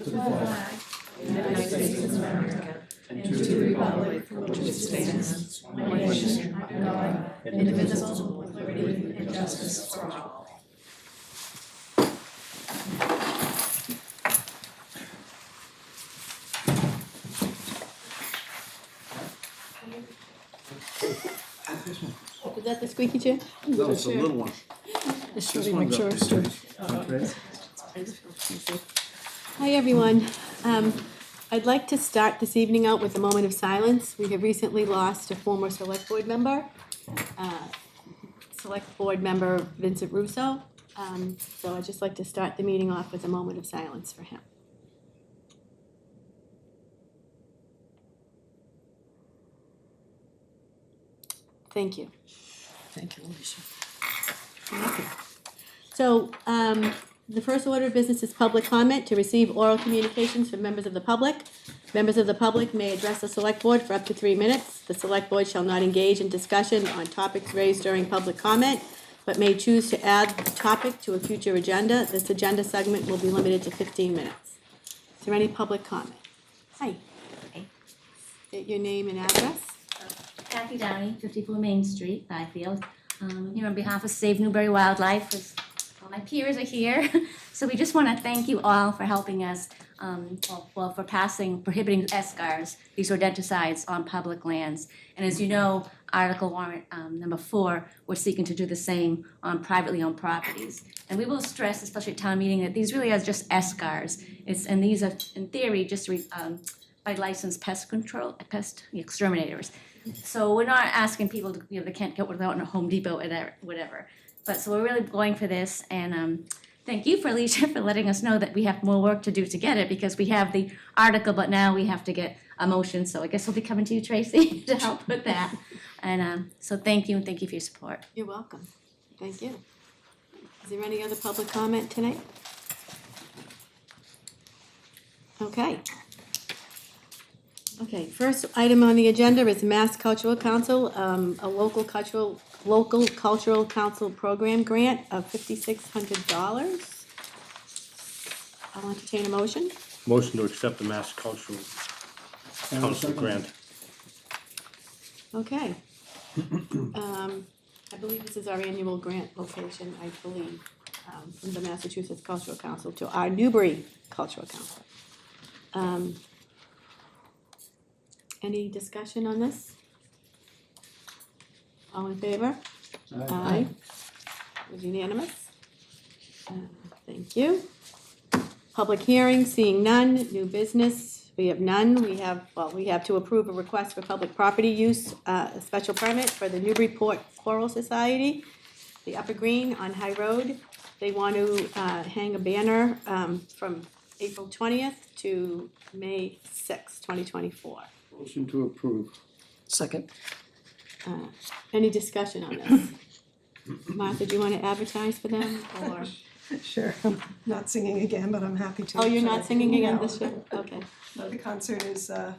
to the flag of the United States of America and to the republic for which it stands, one nation, under God, indivisible, with liberty and justice for all. Is that the squeaky chair? No, it's a little one. Just This really one's make sure up it's there. true. Hi, everyone. I'd like to start this evening out with a moment of silence. We have recently lost a former select board member, Vincent Russo. So I'd just like to start the meeting off with a moment of silence for him. Thank you. Thank you, Alicia. So, the first order of business is public comment. To receive oral communications from members of the public. Members of the public may address the select board for up to 3 minutes. The select board shall not engage in discussion on topics raised during public comment, but may choose to add the topic to a future agenda. This agenda segment will be limited to 15 minutes. Is there any public comment? Hi. Hi. State your name and address. Kathy Downey, 54 Main Street, Byfield. I'm here on behalf of Save Newbury Wildlife, as all my peers are here. So we just want to thank you all for helping us, for passing prohibiting eschars, these rodenticides, on public lands. And as you know, Article Warrant number 4, we're seeking to do the same on privately owned properties. And we will stress, especially at town meeting, that these really are just eschars. And these are, in theory, just by licensed pest exterminators. So we're not asking people to, they can't go without a Home Depot or whatever. But so we're really going for this, and thank you, for Alicia, for letting us know that we have more work to do to get it, because we have the article, but now we have to get a motion, so I guess we'll be coming to you, Tracy, to help with that. And so thank you, and thank you for your support. You're welcome. Thank you. Is there any other public comment tonight? Okay. Okay, first item on the agenda is Mass Cultural Council, a local cultural council program grant of $5,600. I'll entertain a motion. Motion to accept the Mass Cultural Council grant. Okay. I believe this is our annual grant location, I believe, from the Massachusetts Cultural Council to our Newbury Cultural Council. Any discussion on this? All in favor? Aye. It was unanimous. Thank you. Public hearing, seeing none. New business, we have none. We have to approve a request for public property use, a special permit for the Newburyport Choral Society, the Upper Green on High Road. They want to hang a banner from April 20th to May 6th, 2024. Motion to approve. Second. Any discussion on this? Martha, do you want to advertise for them, or? Sure, I'm not singing again, but I'm happy to. Oh, you're not singing again No. this year? Okay. The concert is the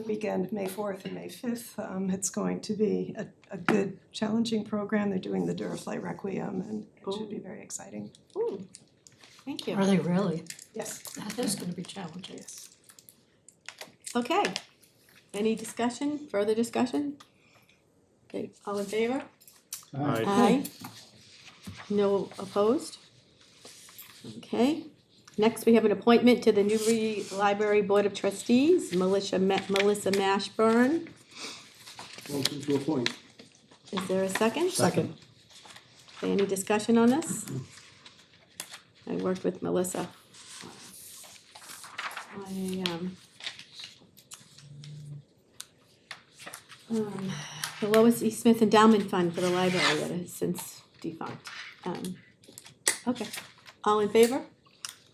weekend, May 4th and May 5th. It's going to be a good, challenging program. They're doing the Duraflight Requiem, and it should be very exciting. Ooh, thank you. Are they really? Yes. That is gonna be challenging. Yes. Okay. Any discussion, further discussion? Okay, all in favor? Aye. Aye. No opposed? Okay. Next, we have an appointment to the Newbury Library Board of Trustees, Melissa Mashburn. Motion to appoint. Is there a second? Second. Okay, any discussion on this? I worked with Melissa. The Lois E. Smith Endowment Fund for the library that has since defunct. Okay, all in favor?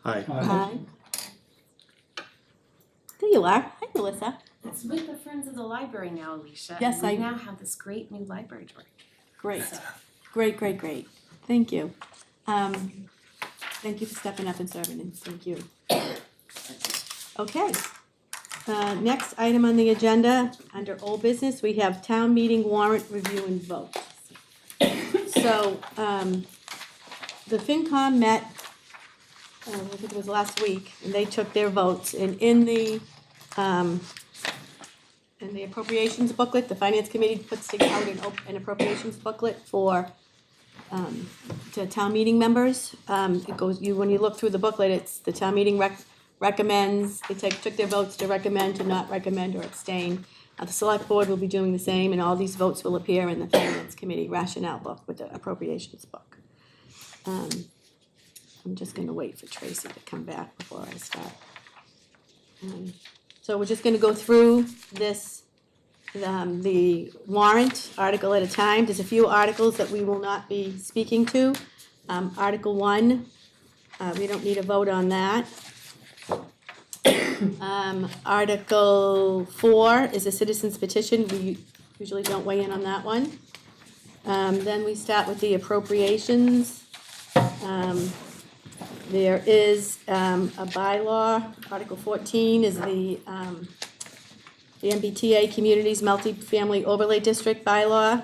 Aye. Aye. There you are. Hi, Melissa. It's with the Friends of the Library now, Alicia. Yes, and we I- now have this great new library to work. Great, great. Thank you. Thank you for stepping up and serving, and thank you. Okay. Next item on the agenda, under old business, we have town meeting warrant review and vote. So, the FinCom met I think it was last week, and they took their votes, and in the appropriations booklet, the finance committee puts together an appropriations booklet for, to town meeting members. It goes, when you look through the booklet, it's the town meeting recommends, they took their votes to recommend, to not recommend, or abstain. The select board will be doing the same, and all these votes will appear in the finance committee rationale book with the appropriations book. I'm just gonna wait for Tracy to come back before I start. So we're just gonna go through this, the warrant, article at a time. There's a few articles that we will not be speaking to. Article 1, we don't need a vote on that. Article 4 is a citizen's petition. We usually don't weigh in on that one. Then we start with the appropriations. There is a bylaw. Article 14 is the MBTA Communities Multifamily Overlay District bylaw.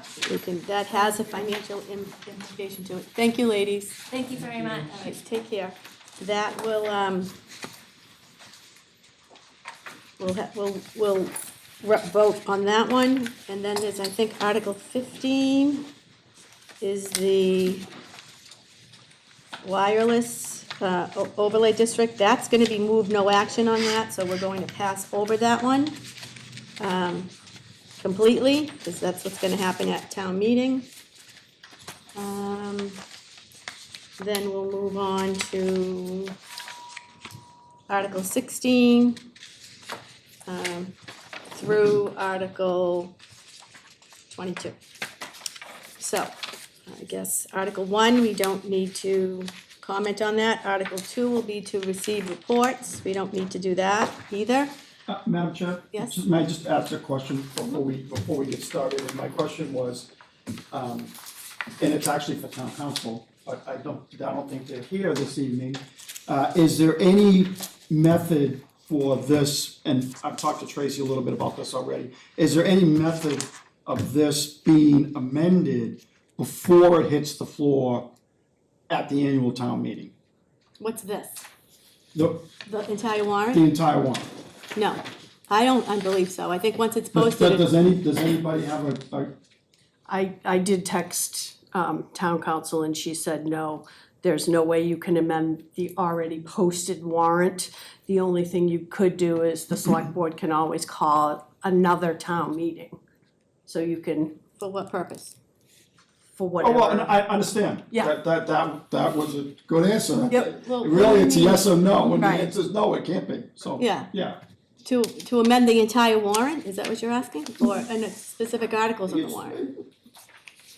That has a financial implication to it. Thank you, ladies. Thank you very much. All right, take care. That will, we'll vote on that one. And then there's, I think, Article 15 is the wireless overlay district. That's gonna be moved, no action on that, so we're going to pass over that one completely, because that's what's gonna happen at town meeting. Then we'll move on to Article 16 through Article 22. So, I guess Article 1, we don't need to comment on that. Article 2 will be to receive reports. We don't need to do that either. Madam Chair? Yes. May I just ask a question before we get started? And my question was, and it's actually for town council, but I don't think they're here this evening. Is there any method for this, and I've talked to Tracy a little bit about this already, is there any method of this being amended before it hits the floor at the annual town meeting? What's this? The The entire warrant? entire one? No, I believe so. I think once it's posted, Does anybody have a I did text town council and she said, no, there's no way you can amend the already posted warrant. The only thing you could do is the select board can always call another town meeting. So you can, for what purpose? for Oh, well, and whatever. I understand. Yeah. That was a good answer. Yep. Well, Really, it's a yes or no, and the Right. answer is no, it can't be, so. Yeah. To amend the entire warrant, is that what you're asking? Or in specific articles on the warrant?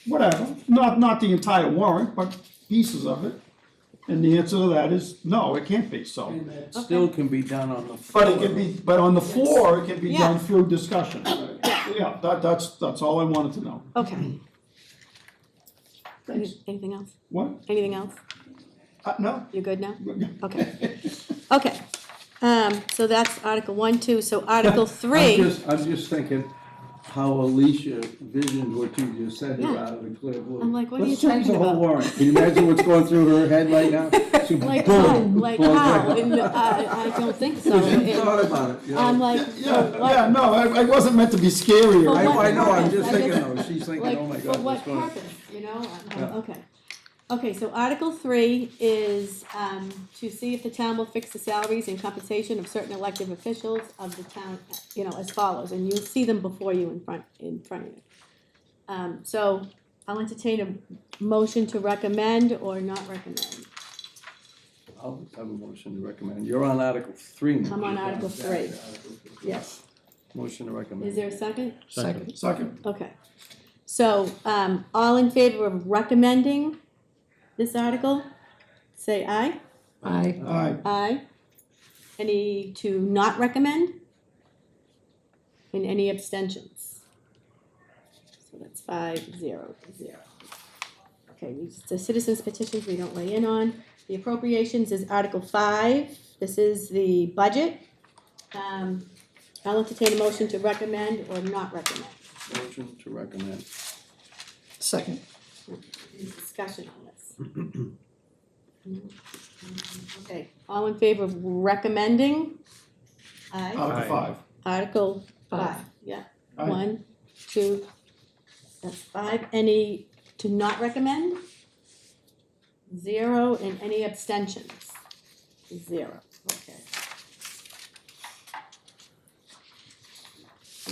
Whatever, not the entire warrant, but pieces of it. And the answer to that is no, it can't be, so. And that still can be done on the floor. But it can be, but on the floor, it can be done Yeah. through discussion. Yeah, that's all I wanted to know. Okay. Thanks. Anything else? What? Anything else? No? You good now? Okay. Okay. So that's Article 1, 2, so Article 3. I'm just thinking how Alicia visioned what you just said here Yeah. out of the clear blue. I'm like, what are you Let's change talking the whole about? warrant. Can you imagine what's going through her head right now? She- Like boom, how? Like boom, how? boom. And, I don't think so. She thought about it, you know? I'm like, Yeah, no, I wasn't meant to be scary or For what I know, I'm purpose? just I thinking just- though, she's thinking, like, oh my for God, what what's going on? purpose, you know? Yeah. Okay. Okay, so Article 3 is to see if the town will fix the salaries and compensation of certain elected officials of the town, you know, as follows, and you'll see them before you in front of you. So I'll entertain a motion to recommend or not recommend. I'll have a motion to recommend. You're on Article 3 now. I'm on Article 3. Yes. Motion to recommend. Is there a second? Second. Okay. So, all in favor of recommending this article, say aye. Aye. Aye. Aye. Any to not recommend? And any abstentions? So that's 5-0-0. Okay, the citizens petitions we don't weigh in on. The appropriations is Article 5. This is the budget. I'll entertain a motion to recommend or not recommend. Motion to recommend. Second. Discussion on this. Okay, all in favor of recommending? Aye. Article Aye. 5. Article five, yeah. Aye. 1, 2, that's 5. Any to not recommend? 0, and any abstentions? 0, okay.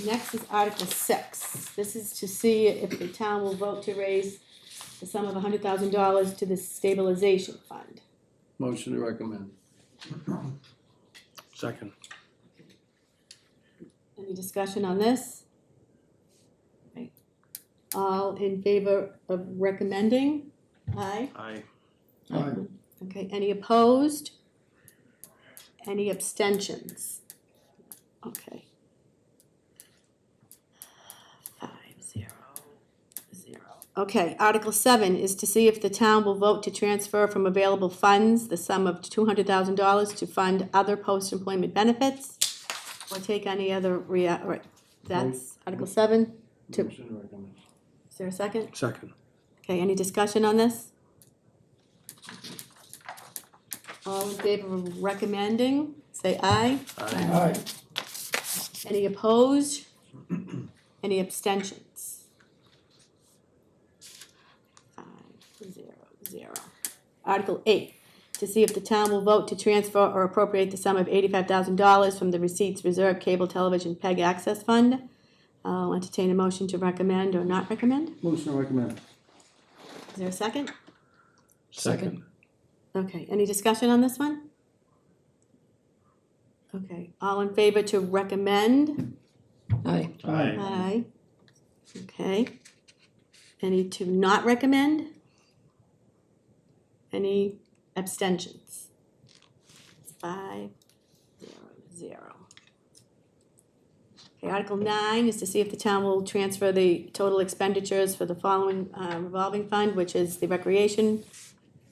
Next is Article 6. This is to see if the town will vote to raise the sum of $100,000 to the stabilization fund. Motion to recommend. Second. Any discussion on this? Okay. All in favor of recommending? Aye. Aye. Aye. Okay, any opposed? Any abstentions? Okay. 5, 0, 0. Okay, Article 7 is to see if the town will vote to transfer from available funds the sum of $200,000 to fund other post-employment benefits or take any other right, that's Article 7. Motion to recommend. Is there a second? Second. Okay, any discussion on this? All in favor of recommending, say aye. Aye. Aye. Any opposed? Any abstentions? 5, 0, 0. Article 8, to see if the town will vote to transfer or appropriate the sum of $85,000 from the Receipts Reserve Cable Television PEG Access Fund. I'll entertain a motion to recommend or not recommend. Motion to recommend. Is there a second? Second. Okay, any discussion on this one? Okay, all in favor to recommend? Aye. Aye. Aye. Okay. Any to not recommend? Any abstentions? 5, 0, 0. Okay, Article 9 is to see if the town will transfer the total expenditures for the following revolving fund, which is the recreation,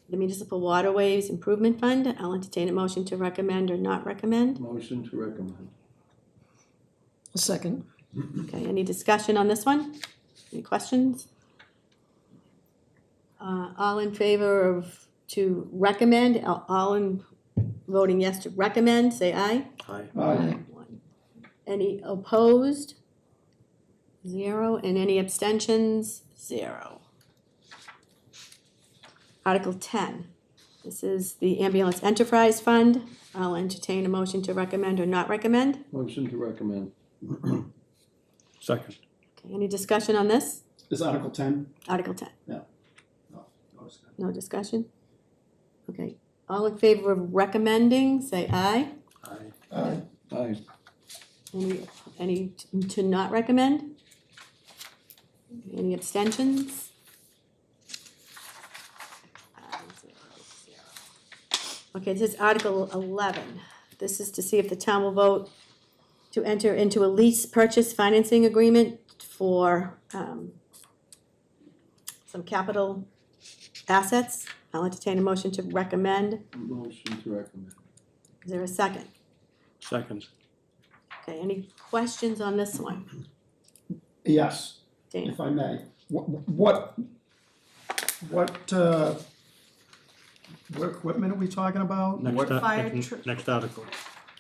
the municipal waterways improvement fund. I'll entertain a motion to recommend or not recommend. Motion to recommend. Second. Okay, any discussion on this one? Any questions? All in favor of to recommend, all in voting yes to recommend, say aye. Aye. Aye. 1. Any opposed? 0, and any abstentions? 0. Article 10, this is the ambulance enterprise fund. I'll entertain a motion to recommend or not recommend. Motion to recommend. Second. Okay, any discussion on this? Is Article 10? Article 10. No. No discussion? Okay, all in favor of recommending, say aye. Aye. Aye. Aye. Any to not recommend? Any abstentions? 5, 0, 0. Okay, this is Article 11. This is to see if the town will vote to enter into a lease purchase financing agreement for some capital assets. I'll entertain a motion to recommend. Motion to recommend. Is there a second? Second. Okay, any questions on this one? Yes, Dana? if I may. What equipment are we talking about? Next, Fire next, tr- next article.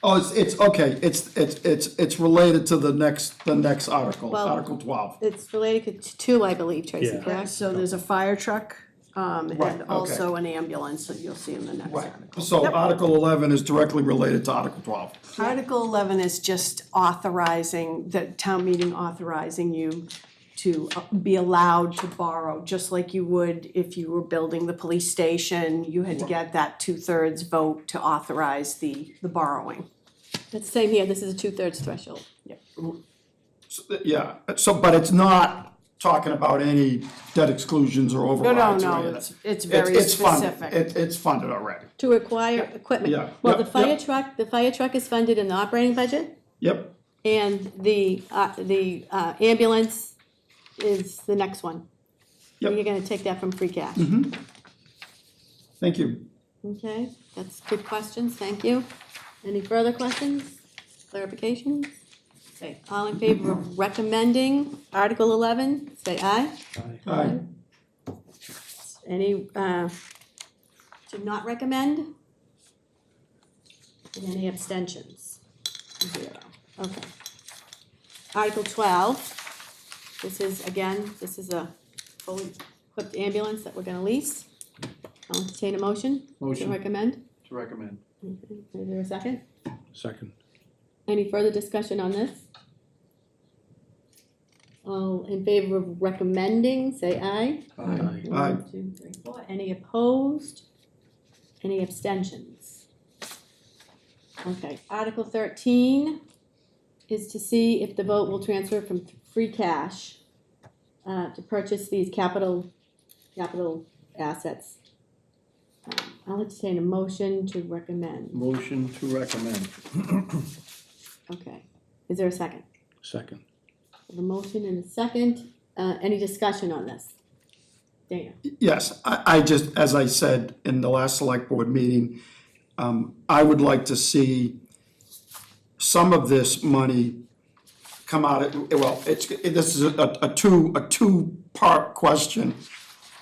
Oh, it's okay, it's related to the next article, Well- Article 12. It's related to two, I believe, Tracy, Yeah. correct? So there's a fire truck, Right, and okay. also an ambulance that you'll see in the next Right, article. so Yep. Article 11 is directly related to Article 12. Article 11 is just authorizing, the town meeting authorizing you to be allowed to borrow, just like you would if you were building the police station. You had to get that 2/3 vote to authorize the borrowing. It's the same here, this is a 2/3 threshold. Yeah, so, but it's not talking about any debt exclusions or No, overrides or no, any no, of that. it's very It's funded. specific. It's funded already. To acquire equipment. Yeah, Well, yeah, the fire yeah. truck is funded in the operating budget, Yep, and the ambulance is the next one. Yep. You're gonna take that from free cash. thank you. Okay, that's good questions, thank you. Any further questions, clarifications? Okay, all in favor of recommending Article 11, say aye. Aye. Any, to not recommend? And any abstentions? 0. Okay. Article 12, this is a fully equipped ambulance that we're gonna lease. I'll entertain a motion to Motion recommend. to recommend. Okay, is there a second? Second. Any further discussion on this? All in favor of recommending, say aye. Aye. Aye. 1, 2, 3, 4. Any opposed? Any abstentions? Okay, Article 13 is to see if the vote will transfer from free cash to purchase these capital assets. I'll entertain a motion to recommend. Motion to recommend. Okay, is there a second? Second. The motion and a second, any discussion on this? Dana? Yes, I just, as I said in the last select board meeting, I would like to see some of this money come out of, well, this is a two-part question.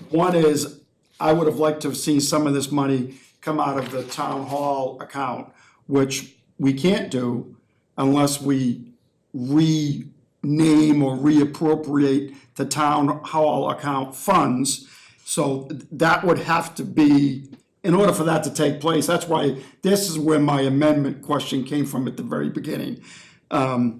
One is, I would have liked to have seen some of this money come out of the town hall account, which we can't do unless we rename or reappropriate the town hall account funds. So that would have to be, in order for that to take place, that's why this is where my amendment question came from at the very beginning. The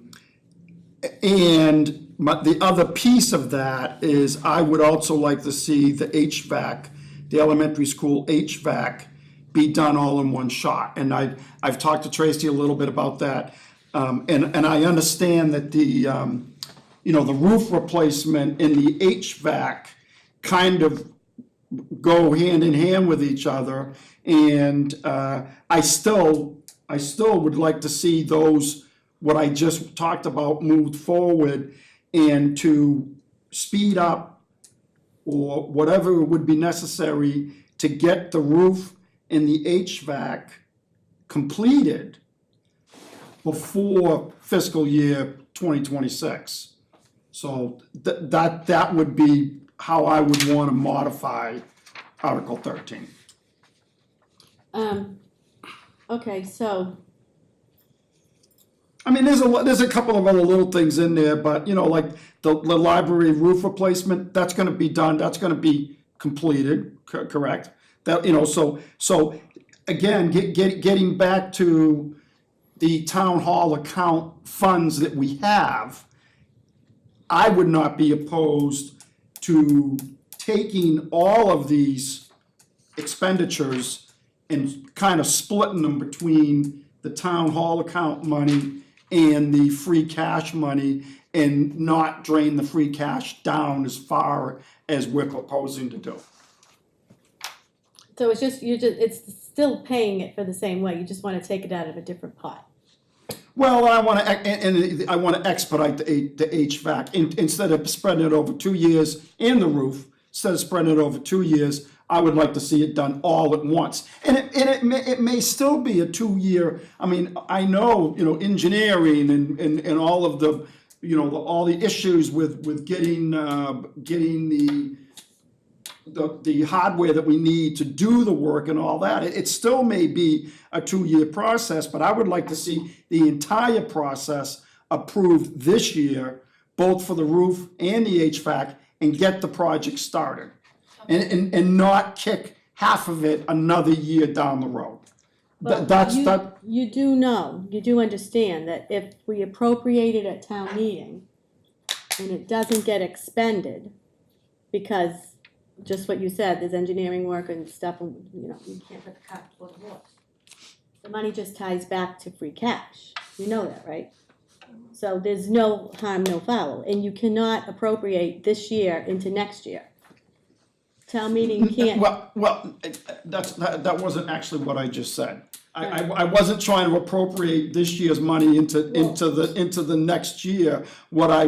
other piece of that is I would also like to see the HVAC, the elementary school HVAC, be done all in one shot. And I've talked to Tracy a little bit about that. And I understand that the roof replacement and the HVAC kind of go hand in hand with each other. And I still would like to see those, what I just talked about, moved forward and to speed up or whatever would be necessary to get the roof and the HVAC completed before fiscal year 2026. So that would be how I would want to modify Article 13. Okay, so, I mean, there's a couple of other little things in there, but, like the library roof replacement, that's gonna be done, that's gonna be completed, correct? That, so again, getting back to the town hall account funds that we have, I would not be opposed to taking all of these expenditures and kind of splitting them between the town hall account money and the free cash money, and not drain the free cash down as far as we're proposing to do. so it's still paying it for the same way, you just wanna take it out of a different pot. Well, I want to expedite the HVAC, instead of spreading it over 2 years and the roof, instead of spreading it over 2 years, I would like to see it done all at once. And it may still be a 2-year, I mean, I know, engineering and all of the, all the issues with getting the hardware that we need to do the work and all that. It still may be a 2-year process, but I would like to see the entire process approved this year, both for the roof and the HVAC, and get the project started. And not kick half of it another year down the road. You do understand that if we appropriate it at town meeting and it doesn't get expended, because just what you said, there's engineering work and stuff, and you can't put the cart before the horse. The money just ties back to free cash, you know that, right? So there's no harm, no foul, and you cannot appropriate this year into next year. Town meeting can't. Well, that wasn't actually what I just said. I wasn't trying to appropriate this year's money into the next year. What I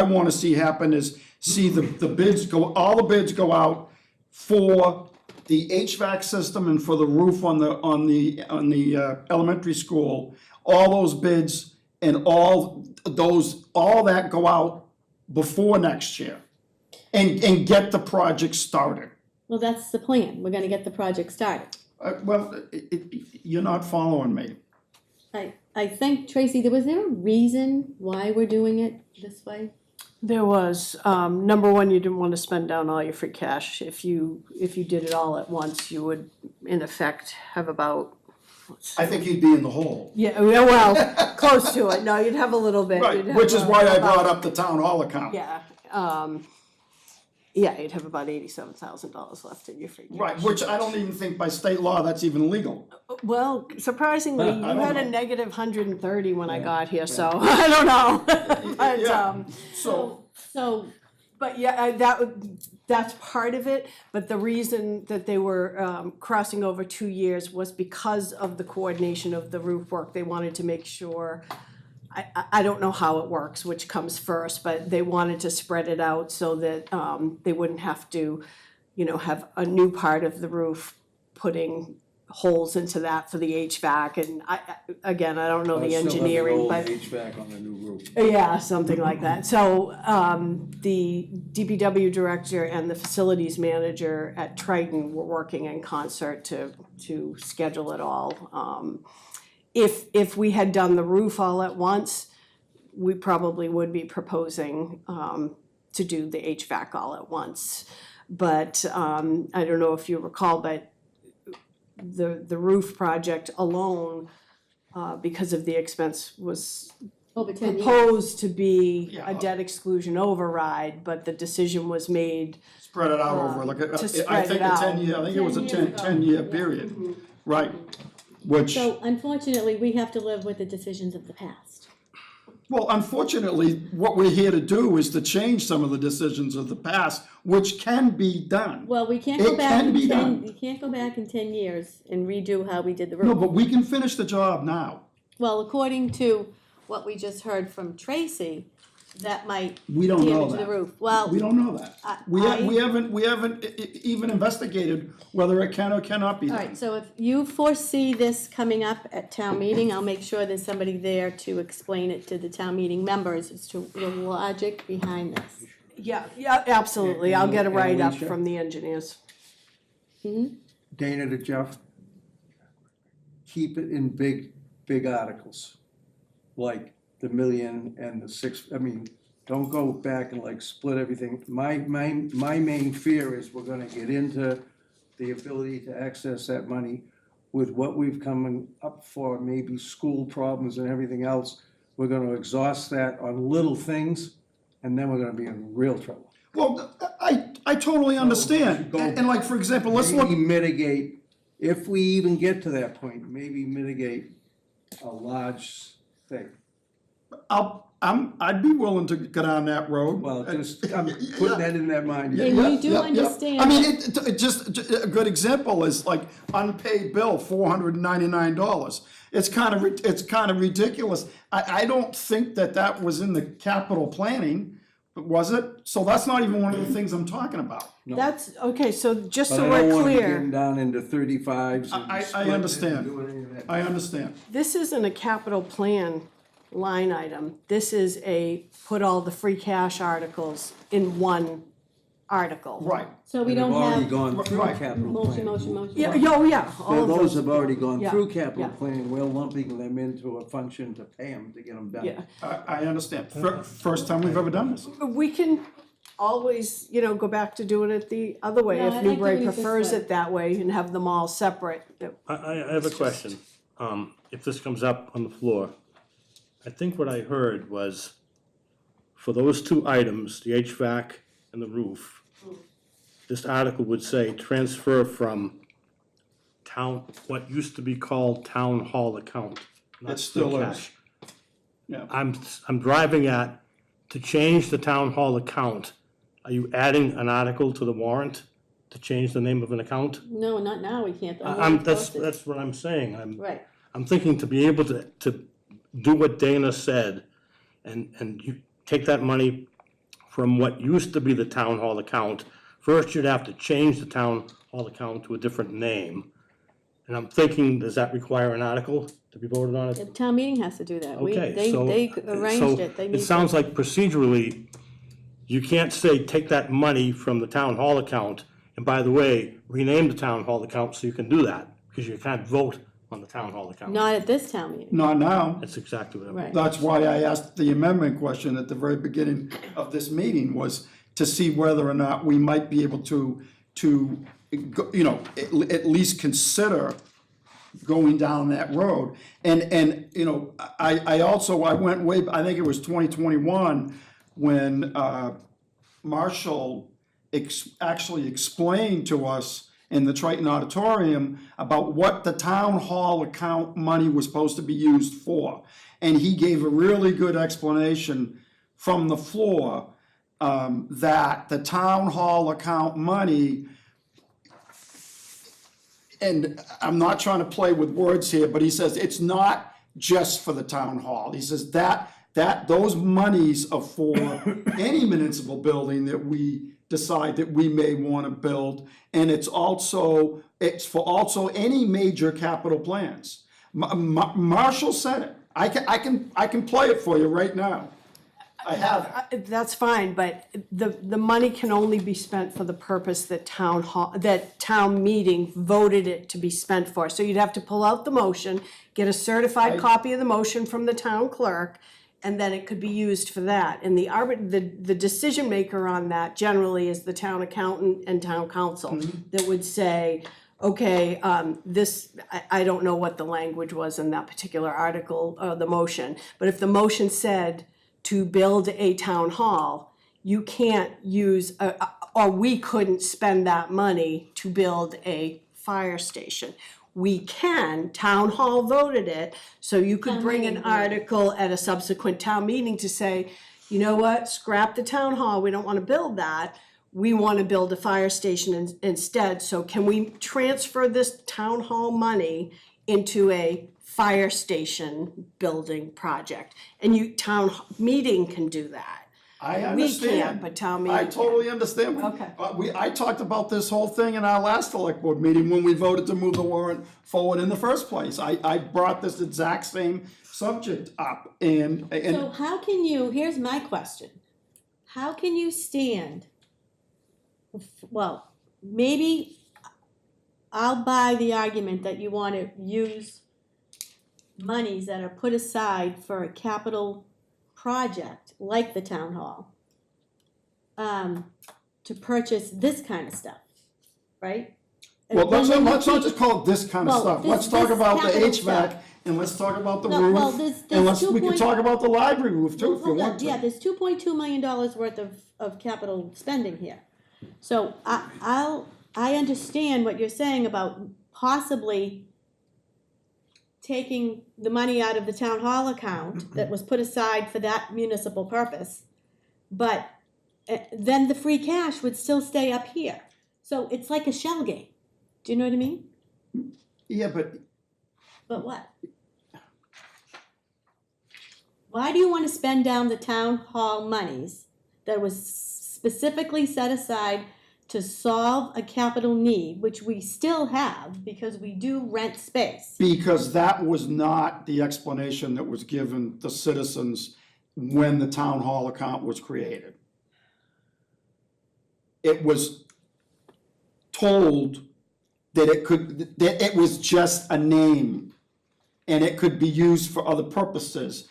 want to see happen is see the bids go, all the bids go out for the HVAC system and for the roof on the elementary school. All those bids and all that go out before next year, and get the project started. Well, that's the plan, we're gonna get the project started. Well, you're not following me. I think, Tracy, was there a reason why we're doing it this way? There was, number one, you didn't want to spend down all your free cash. If you did it all at once, you would, in effect, have about, I think you'd be in the hole. yeah, well, close to it. No, you'd have a little bit. Right, You'd have which is why I about- brought up the town hall account. Yeah, yeah, you'd have about $87,000 left in your free cash. Right, which I don't even think by state law that's even legal. Well, surprisingly, you I don't had a know. negative 130 when I got here, so I don't know. But, Yeah. So, So, but yeah, that's part of it, but the reason that they were crossing over 2 years was because of the coordination of the roof work. They wanted to make sure, I don't know how it works, which comes first, but they wanted to spread it out so that they wouldn't have to, have a new part of the roof putting holes into that for the HVAC, and again, I don't know the engineering, but. HVAC on the new roof. Yeah, something like that. So the DPW director and the facilities manager at Triton were working in concert to schedule it all. If we had done the roof all at once, we probably would be proposing to do the HVAC all at once. But I don't know if you recall, but the roof project alone, because of the expense, was over 10 years. proposed to be Yeah. a debt exclusion override, but the decision was made. spread it out over, like, To I spread think it a out. 10-year, I think it was a 10 years ago. 10-year period, right? Which, So unfortunately, we have to live with the decisions of the past. well, unfortunately, what we're here to do is to change some of the decisions of the past, which can be done. Well, we can't go It back can in be 10, done. we can't go back in 10 years and redo how we did the No, roof. but we can finish the job now. Well, according to what we just heard from Tracy, that might We don't know damage the that. roof. Well, We don't know that. I- We haven't even investigated whether it can or cannot be all done. right, so if you foresee this coming up at town meeting, I'll make sure there's somebody there to explain it to the town meeting members as to the logic behind this. Yeah, absolutely. I'll get a And write-up Alicia? from the engineers. Dana to Jeff, keep it in big articles, like the million and the six, don't go back and like split everything. My main fear is we're gonna get into the ability to access that money with what we've come up for, maybe school problems and everything else. We're gonna exhaust that on little things, and then we're gonna be in real trouble. Well, I totally understand. go- And like, for example, let's look, Maybe mitigate, if we even get to that point, maybe mitigate a large thing. I'd be willing to go down that road. Well, just, I'm putting that in that mind. And we do understand I mean, just a good example is like unpaid bill, $499. It's kind of ridiculous. I don't think that was in the capital planning, was it? So that's not even one of the things I'm talking about. That's, okay, so just But so I we're don't want to get clear, down into 35s and I splitting it and understand. doing any of that. I understand. this isn't a capital plan line item. This is put all the free cash articles in one article. Right. So we And don't they've already have gone through Right. capital motion, planning. motion. Yeah, yeah, all So of those those. have already gone Yeah. through capital Yeah. planning, we're lumping them into a function to pay them to get them done. Yeah, I understand. First time we've ever done this. we can always, go back to doing it the other way, No, I if like Newbury doing it this prefers way. it that way and have them all separate. I have a question. If this comes up on the floor, I think what I heard was for those two items, the HVAC and the roof, this article would say transfer from what used to be called town hall account. not It still free is. cash. Yeah. I'm driving at, to change the town hall account, are you adding an article to the warrant to change the name of an account? No, not now, we can't. The I'm, warrant's that's, posted. that's what I'm saying. Right. I'm thinking to be able to do what Dana said and you take that money from what used to be the town hall account. First, you'd have to change the town hall account to a different name. And I'm thinking, does that require an article to be voted on? The town meeting has to do that. Okay, They so. arranged it, they need It to. sounds like procedurally, you can't say, take that money from the town hall account, and by the way, rename the town hall account so you can do that. because you can't vote on the town hall account. Not at this town meeting. Not now. That's exactly what I mean. Right. That's why I asked the amendment question at the very beginning of this meeting, was to see whether or not we might be able to, you know, at least consider going down that road. And, you know, I also, I went way, I think it was 2021, when Marshall actually explained to us in the Triton Auditorium about what the town hall account money was supposed to be used for. And he gave a really good explanation from the floor, that the town hall account money, and I'm not trying to play with words here, but he says it's not just for the town hall. He says that those monies are for any municipal building that we decide that we may want to build, and it's for also any major capital plans. Marshall said it. I can play it for you right now. I have it. That's fine, but the money can only be spent for the purpose that town meeting voted it to be spent for. So you'd have to pull out the motion, get a certified copy of the motion from the town clerk, and then it could be used for that. And the decision maker on that generally is the town accountant and town council that would say, okay, I don't know what the language was in that particular article, the motion, but if the motion said to build a town hall, you can't use, or we couldn't spend that money to build a fire station. We can, town hall voted it, so you could bring an article at a subsequent town meeting to say, you know what, scrap the town hall, we don't wanna build that. We wanna build a fire station instead, so can we transfer this town hall money into a fire station building project? And town meeting can do that. I We understand. can't, but town meeting I can. totally understand. Okay. I talked about this whole thing in our last select board meeting when we voted to move the warrant forward in the first place. I brought this exact same subject up, and So how can you, here's my question. How can you stand, well, maybe I'll buy the argument that you want to use monies that are put aside for a capital project like the town hall to purchase this kind of stuff, right? And well, let's then not you just call it this kind of Well, stuff. this- Let's talk this about the capital HVAC, stuff. and let's talk about the No, roof, well, there's and we can talk about the library roof too, if you Hold on, want to. yeah, there's $2.2 million worth of capital spending here. So I understand what you're saying about possibly taking the money out of the town hall account that was put aside for that municipal purpose, but then the free cash would still stay up here. So it's like a shell game. Do you know what I mean? Yeah, but But what? Why do you want to spend down the town hall monies that was specifically set aside to solve a capital need, which we still have because we do rent space? because that was not the explanation that was given the citizens when the town hall account was created. It was told that it was just a name and it could be used for other purposes.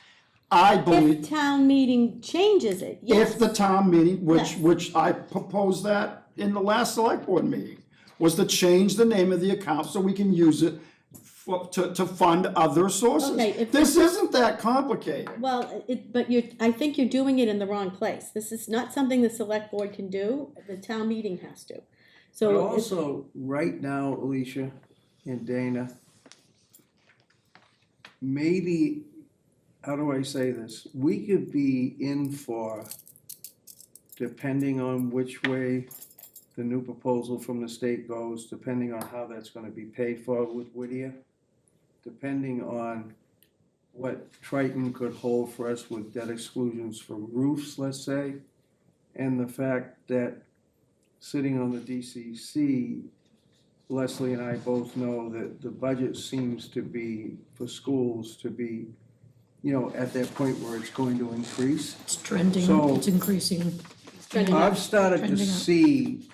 I believe, If town meeting changes it, yes. if the town meeting, Yes. which I proposed that in the last select board meeting, was to change the name of the account so we can use it to fund other sources. Okay, if This isn't that complicated. Well, but I think you're doing it in the wrong place. This is not something the select board can do, the town meeting has to. But So, also, right now, Alicia and Dana, maybe, how do I say this? We could be in for, depending on which way the new proposal from the state goes, depending on how that's gonna be paid for with Whittier, depending on what Triton could hold for us with debt exclusions for roofs, let's say, and the fact that sitting on the DCC, Leslie and I both know that the budget seems to be, for schools, to be, at that point where it's going to increase. It's trending, So- it's increasing. trending up. I've started to Trending up. see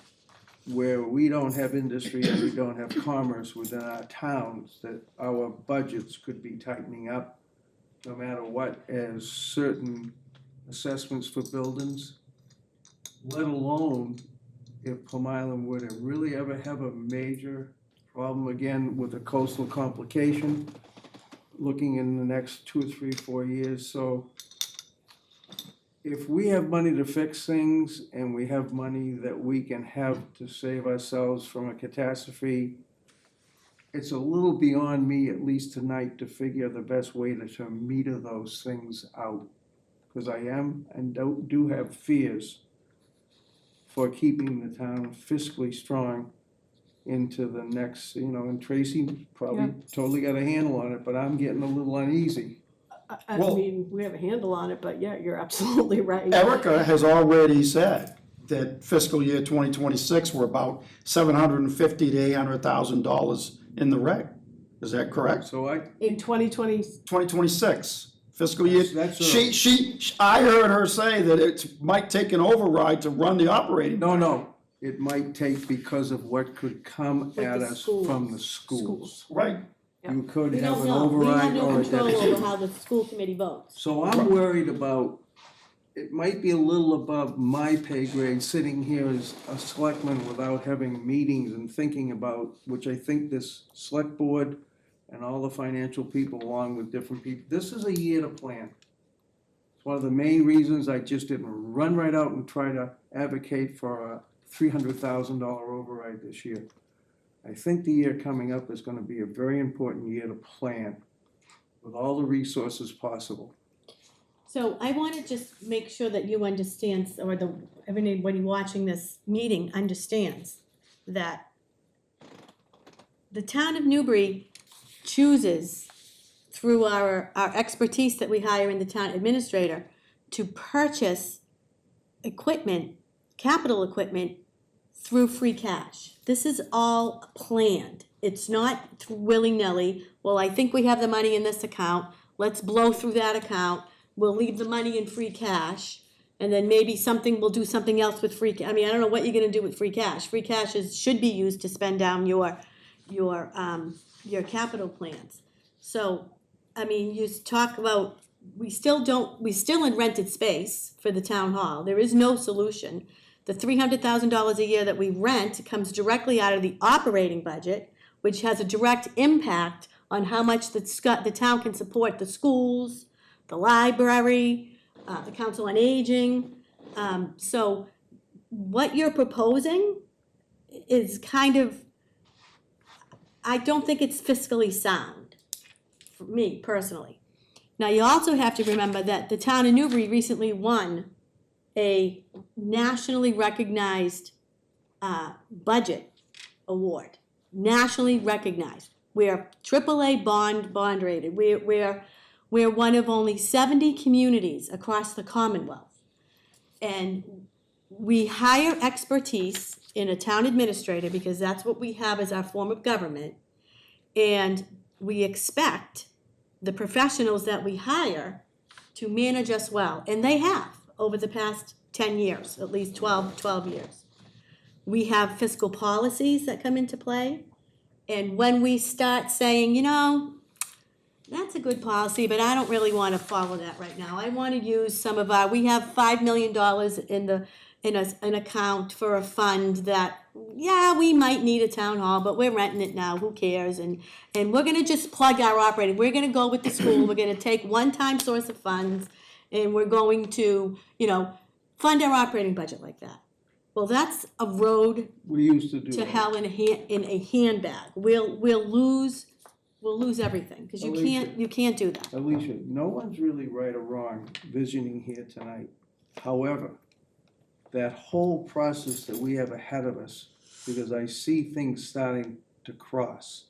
where we don't have industry and we don't have commerce within our towns, that our budgets could be tightening up no matter what, as certain assessments for buildings, let alone if Plum Island were to really ever have a major problem again with a coastal complication, looking in the next 2 or 3, 4 years. So if we have money to fix things and we have money that we can have to save ourselves from a catastrophe, it's a little beyond me, at least tonight, to figure the best way to meter those things out. Because I am and do have fears for keeping the town fiscally strong into the next, and Tracy probably totally got a handle on it, but I'm getting a little uneasy. I Well- mean, we have a handle on it, but yeah, you're absolutely right. Erica has already said that fiscal year 2026, we're about $750,000 to $800,000 in the red. Is that correct? So In 2020, 2026, fiscal year. That's a- I heard her say that it might take an override to run the operating. no, it might take because of what could come With at the us schools. from the schools. Right. You could We have don't an know, we have override no or a control deficit. over how the school committee votes. So I'm worried about, it might be a little above my pay grade, sitting here as a selectman without having meetings and thinking about, which I think this select board and all the financial people along with different people, this is a year to plan. It's one of the main reasons I just didn't run right out and try to advocate for a $300,000 override this year. I think the year coming up is gonna be a very important year to plan with all the resources possible. So I want to just make sure that you understand, or everybody watching this meeting understands that the town of Newbury chooses, through our expertise that we hire in the town administrator, to purchase equipment, capital equipment, through free cash. This is all planned. It's not willy-nilly, well, I think we have the money in this account, let's blow through that account, we'll leave the money in free cash, and then maybe we'll do something else with free, I don't know what you're gonna do with free cash. Free cash should be used to spend down your capital plans. So, you talk about, we still in rented space for the town hall, there is no solution. The $300,000 a year that we rent comes directly out of the operating budget, which has a direct impact on how much the town can support the schools, the library, the council on aging. So what you're proposing is kind of, I don't think it's fiscally sound, for me personally. Now, you also have to remember that the town of Newbury recently won a nationally recognized budget award, nationally recognized. We're AAA bond rated. We're one of only 70 communities across the Commonwealth. And we hire expertise in a town administrator because that's what we have as our form of government. And we expect the professionals that we hire to manage us well, and they have over the past 10 years, at least 12 years. We have fiscal policies that come into play, and when we start saying, that's a good policy, but I don't really want to follow that right now. I want to use some of we have $5 million in an account for a fund that, we might need a town hall, but we're renting it now, who cares? And we're gonna just plug our operating, we're gonna go with the school, we're gonna take one-time source of funds, and we're going to, fund our operating budget like that. Well, that's a road We used to do to that. hell in a handbag. We'll lose everything, because you can't do that. Alicia, no one's really right or wrong visioning here tonight. However, that whole process that we have ahead of us, because I see things starting to cross,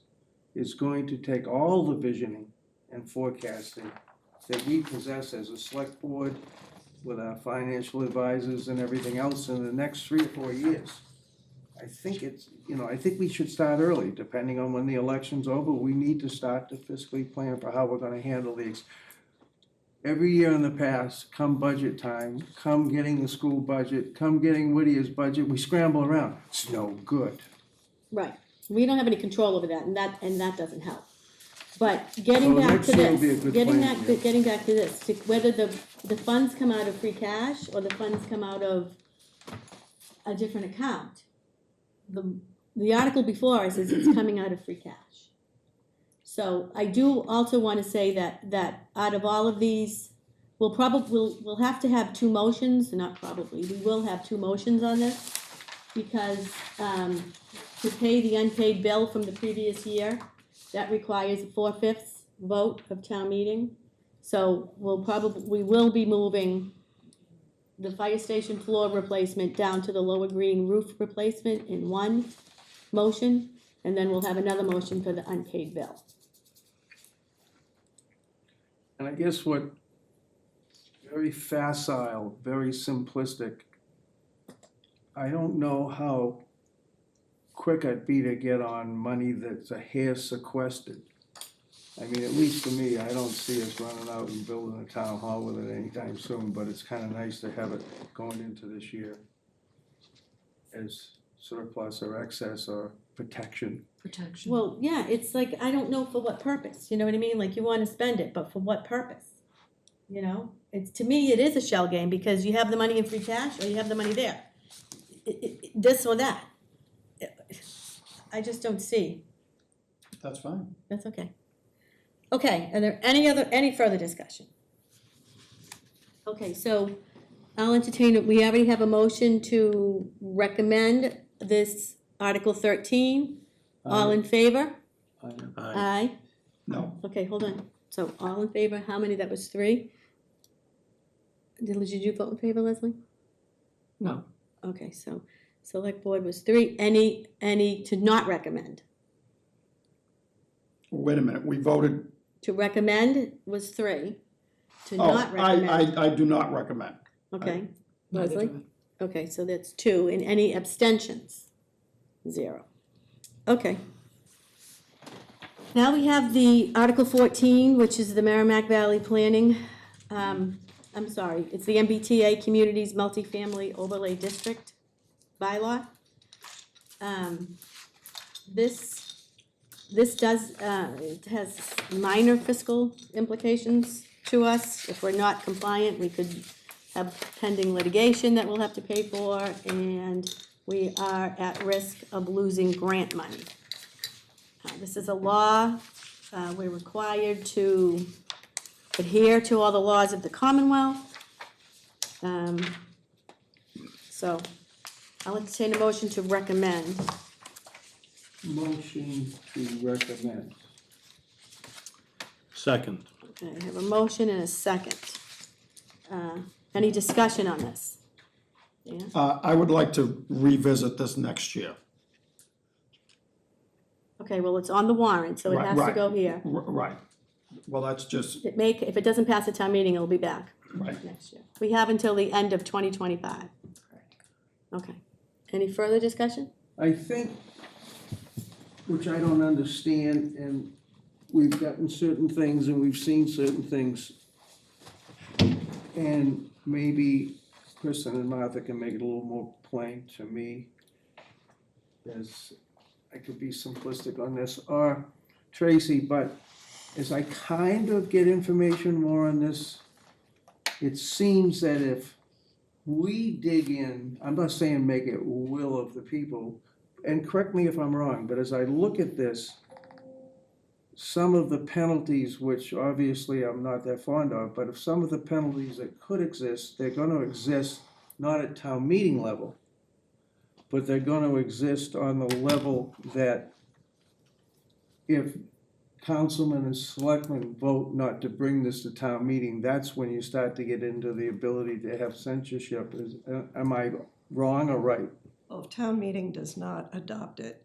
is going to take all the visioning and forecasting that we possess as a select board with our financial advisors and everything else in the next 3 or 4 years. I think I think we should start early, depending on when the election's over. We need to start to fiscally plan for how we're gonna handle these. every year in the past, come budget time, come getting the school budget, come getting Whittier's budget, we scramble around. It's no good. Right, we don't have any control over that, and that doesn't help. But getting So back next to year will be a this, good getting plan, back, yeah. getting back to this, to whether the funds come out of free cash or the funds come out of a different account. The article before us is it's coming out of free cash. So I do also wanna say that out of all of these, we'll have to have two motions, not probably, we will have two motions on this. Because, to pay the unpaid bill from the previous year, that requires a 4/5 vote of town meeting. So we will be moving the fire station floor replacement down to the Lower Green roof replacement in one motion, and then we'll have another motion for the unpaid bill. And I guess what, very facile, very simplistic, I don't know how quick I'd be to get on money that's a hair sequestered. I mean, at least for me, I don't see us running out and building a town hall with it anytime soon, but it's kinda nice to have it going into this year as surplus or excess or protection. Protection. Well, yeah, it's like, I don't know for what purpose, you know what I mean? Like, you wanna spend it, but for what purpose? You know, to me, it is a shell game, because you have the money in free cash, or you have the money there. This or that. I just don't see. That's fine. That's okay. Okay, are there any further discussion? Okay, so I'll entertain it. We already have a motion to recommend this Article 13. All in favor? Aye. No, Okay, hold on. So all in favor, how many? That was 3? Did you vote in favor, Leslie? No. Okay, so select board was 3. Any to not recommend? wait a minute, we voted, To recommend was 3. To oh, not recommend, I do not recommend. okay. Leslie? Okay, so that's 2. And any abstentions? 0. Okay. Now we have the Article 14, which is the Merrimack Valley Planning. I'm sorry, it's the MBTA Communities Multifamily Overlay District bylaw. This does, it has minor fiscal implications to us. If we're not compliant, we could have pending litigation that we'll have to pay for, and we are at risk of losing grant money. This is a law, we're required to adhere to all the laws of the Commonwealth. So I'll entertain a motion to recommend. Motion to recommend. Second. Okay, I have a motion and a second. Any discussion on this? Yeah, I would like to revisit this next year. okay, well, it's on the warrant, so it Right, has to right. go here. Right, well, that's just, If it doesn't pass the town meeting, it'll be back right. next year. We have until the end of 2025. Okay, any further discussion? I think, which I don't understand, and we've gotten certain things and we've seen certain things. And maybe Kristen and Martha can make it a little more plain to me, as I could be simplistic on this, or Tracy, but as I kind of get information more on this, it seems that if we dig in, I'm not saying make it will of the people, and correct me if I'm wrong, but as I look at this, some of the penalties, which obviously I'm not that fond of, but if some of the penalties that could exist, they're gonna exist not at town meeting level, but they're gonna exist on the level that if councilmen and selectmen vote not to bring this to town meeting, that's when you start to get into the ability to have censorship. Am I wrong or right? Well, if town meeting does not adopt it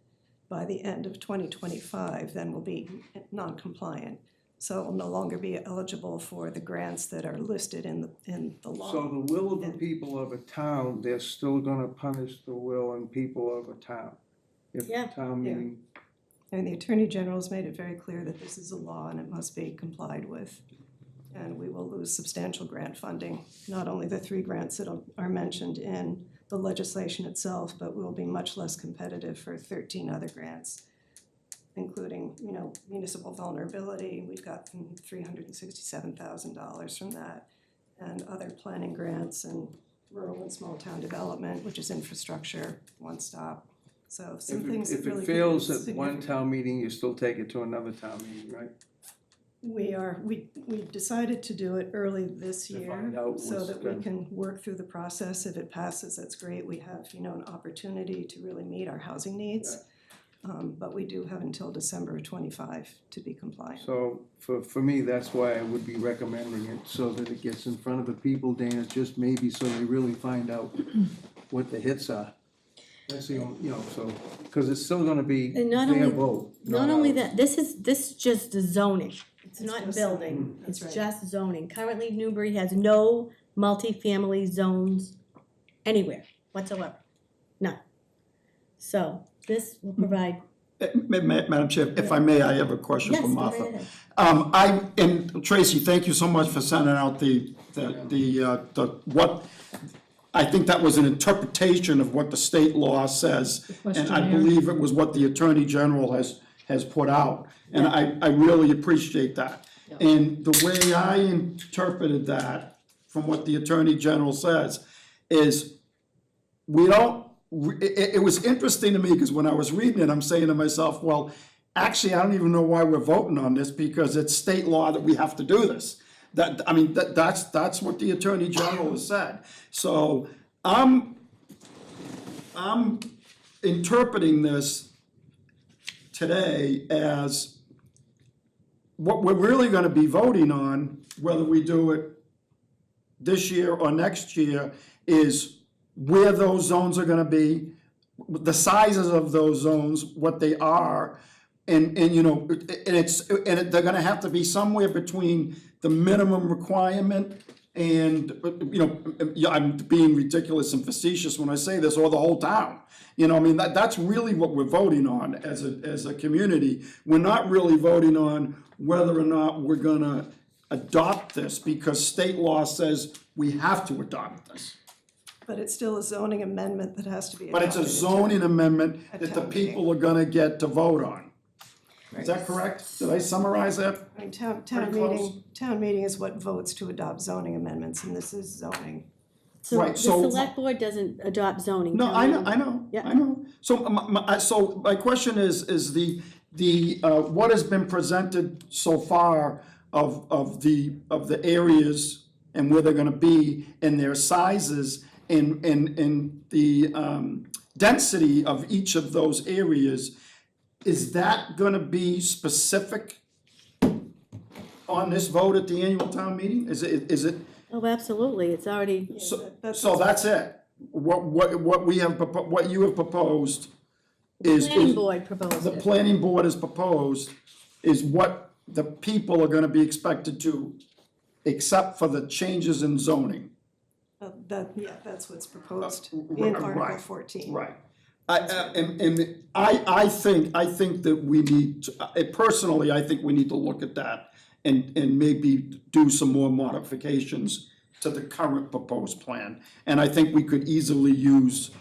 by the end of 2025, then we'll be non-compliant. So it will no longer be eligible for the grants that are listed in the law. So the will of the people of a town, they're still gonna punish the will and people of a town? If Yeah. town meeting, And the Attorney General's made it very clear that this is a law and it must be complied with. and we will lose substantial grant funding. Not only the 3 grants that are mentioned in the legislation itself, but we'll be much less competitive for 13 other grants, including, municipal vulnerability. We've got $367,000 from that, and other planning grants and rural and small town development, which is infrastructure, one stop. So some things that If really it could be fails at one significant. town meeting, you still take it to another town meeting, right? We decided to do it early this To year, find out so what's that we done. can work through the process. If it passes, that's great. We have, an opportunity to really meet our housing needs. But we do have until December of '25 to be compliant. So for me, that's why I would be recommending it, so that it gets in front of the people, Dana, just maybe so they really find out what the hits are. That's the only, so, because it's still gonna be And not their only- vote. Not only that, this is just the zoning, it's It's not just building, zoning, that's it's right. just zoning. Currently, Newbury has no multifamily zones anywhere whatsoever, none. So this will provide, Madam Chair, if I may, I have a question yes, for go Martha. right ahead. And Tracy, thank you so much for sending out the what, I think that was an interpretation of what the state law says. And I believe it was what the Attorney General has put out, and I really appreciate that. And the way I interpreted that, from what the Attorney General says, is we don't, it was interesting to me, because when I was reading it, I'm saying to myself, well, actually, I don't even know why we're voting on this, because it's state law that we have to do this. That's what the Attorney General has said. So I'm interpreting this today as what we're really gonna be voting on, whether we do it this year or next year, is where those zones are gonna be, the sizes of those zones, what they are, and they're gonna have to be somewhere between the minimum requirement and, I'm being ridiculous and facetious when I say this, or the whole town. That's really what we're voting on as a community. We're not really voting on whether or not we're gonna adopt this, because state law says we have to adopt this. But it's still a zoning amendment that has to be But adopted. it's a zoning amendment At that the town meeting. people are gonna get to vote on. Is that correct? Did I summarize that? I mean, town Pretty meeting is what votes to adopt zoning amendments, and this is zoning. So Right, the so- select board doesn't adopt zoning. No, town I know, meeting- I know. So my question is the what has been presented so far of the areas and where they're gonna be, and their sizes, and the density of each of those areas, is that gonna be specific on this vote at the annual town meeting? Is it? Oh, absolutely, it's already, So That's- that's it. What we have, what you have proposed is. planning board proposed The it. planning board has proposed is what the people are gonna be expected to, except for the changes in zoning. That's what's proposed right, in Article right, 14. Right. I think that we need, personally, I think we need to look at that and maybe do some more modifications to the current proposed plan. And I think we could easily use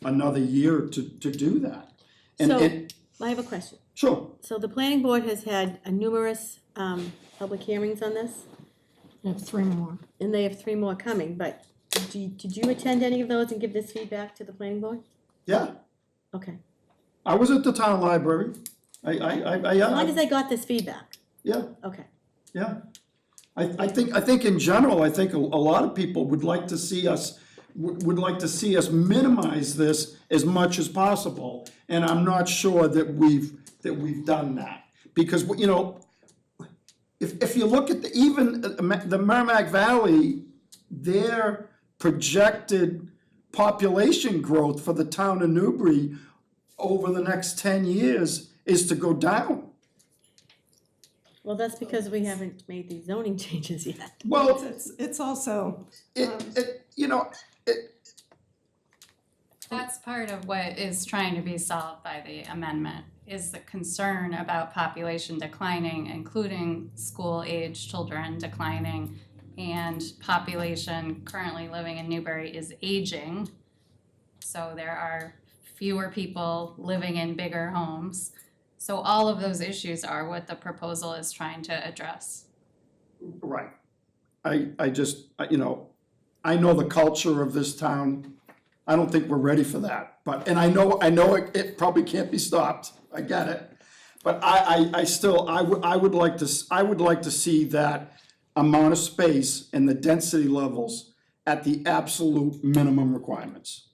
another year to do that. So, And, I have a question. sure, So the planning board has had numerous public hearings on this, I have 3 more. and they have 3 more coming, but did you attend any of those and give this feedback to the planning board? yeah. Okay, I was at the town library. as long as they got this feedback, Yeah, okay. yeah. I think in general, I think a lot of people would like to see us, would like to see us minimize this as much as possible. And I'm not sure that we've done that. Because, if you look at even the Merrimack Valley, their projected population growth for the town of Newbury over the next 10 years is to go down. Well, that's because we haven't made these zoning changes yet. Well, It's also, That's part of what is trying to be solved by the amendment, is the concern about population declining, including school-age children declining, and population currently living in Newbury is aging. So there are fewer people living in bigger homes. So all of those issues are what the proposal is trying to address. Right. I just, you know, I know the culture of this town. I don't think we're ready for that, but, and I know it probably can't be stopped, I get it. But I still, I would like to see that amount of space and the density levels at the absolute minimum requirements.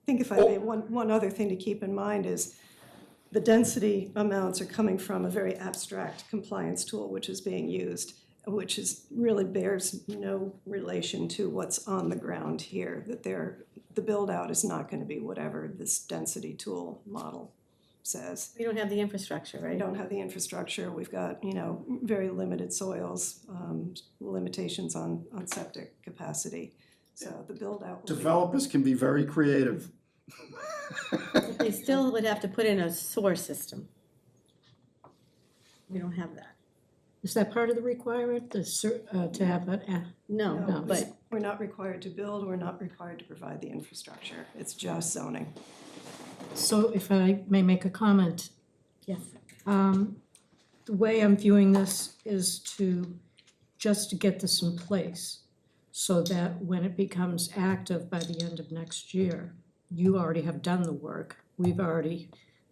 I think if I may, one other thing to keep in mind is the density amounts are coming from a very abstract compliance tool which is being used, which is really bears no relation to what's on the ground here, that the build out is not going to be whatever this density tool model says. We don't have the infrastructure, We right? don't have the infrastructure, we've got, you know, very limited soils, limitations on septic capacity. So the build out will be. Developers can be very creative. They still would have to put in a sewer system. We don't have that. Is that part of the requirement, to have an, No, No, but we're not required to build, we're not required to provide the infrastructure, it's just zoning. so if I may make a comment, yes. the way I'm viewing this is just to get this in place, so that when it becomes active by the end of next year, you already have done the work, we've already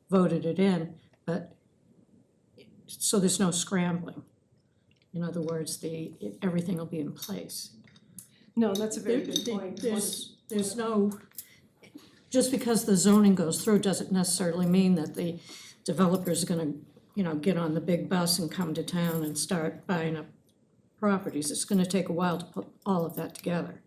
voted it in, but, so there's no scrambling. In other words, everything will be in place. No, that's a very good point. There's no, just because the zoning goes through doesn't necessarily mean that the developer's gonna, get on the big bus and come to town and start buying up properties. It's gonna take a while to put all of that together.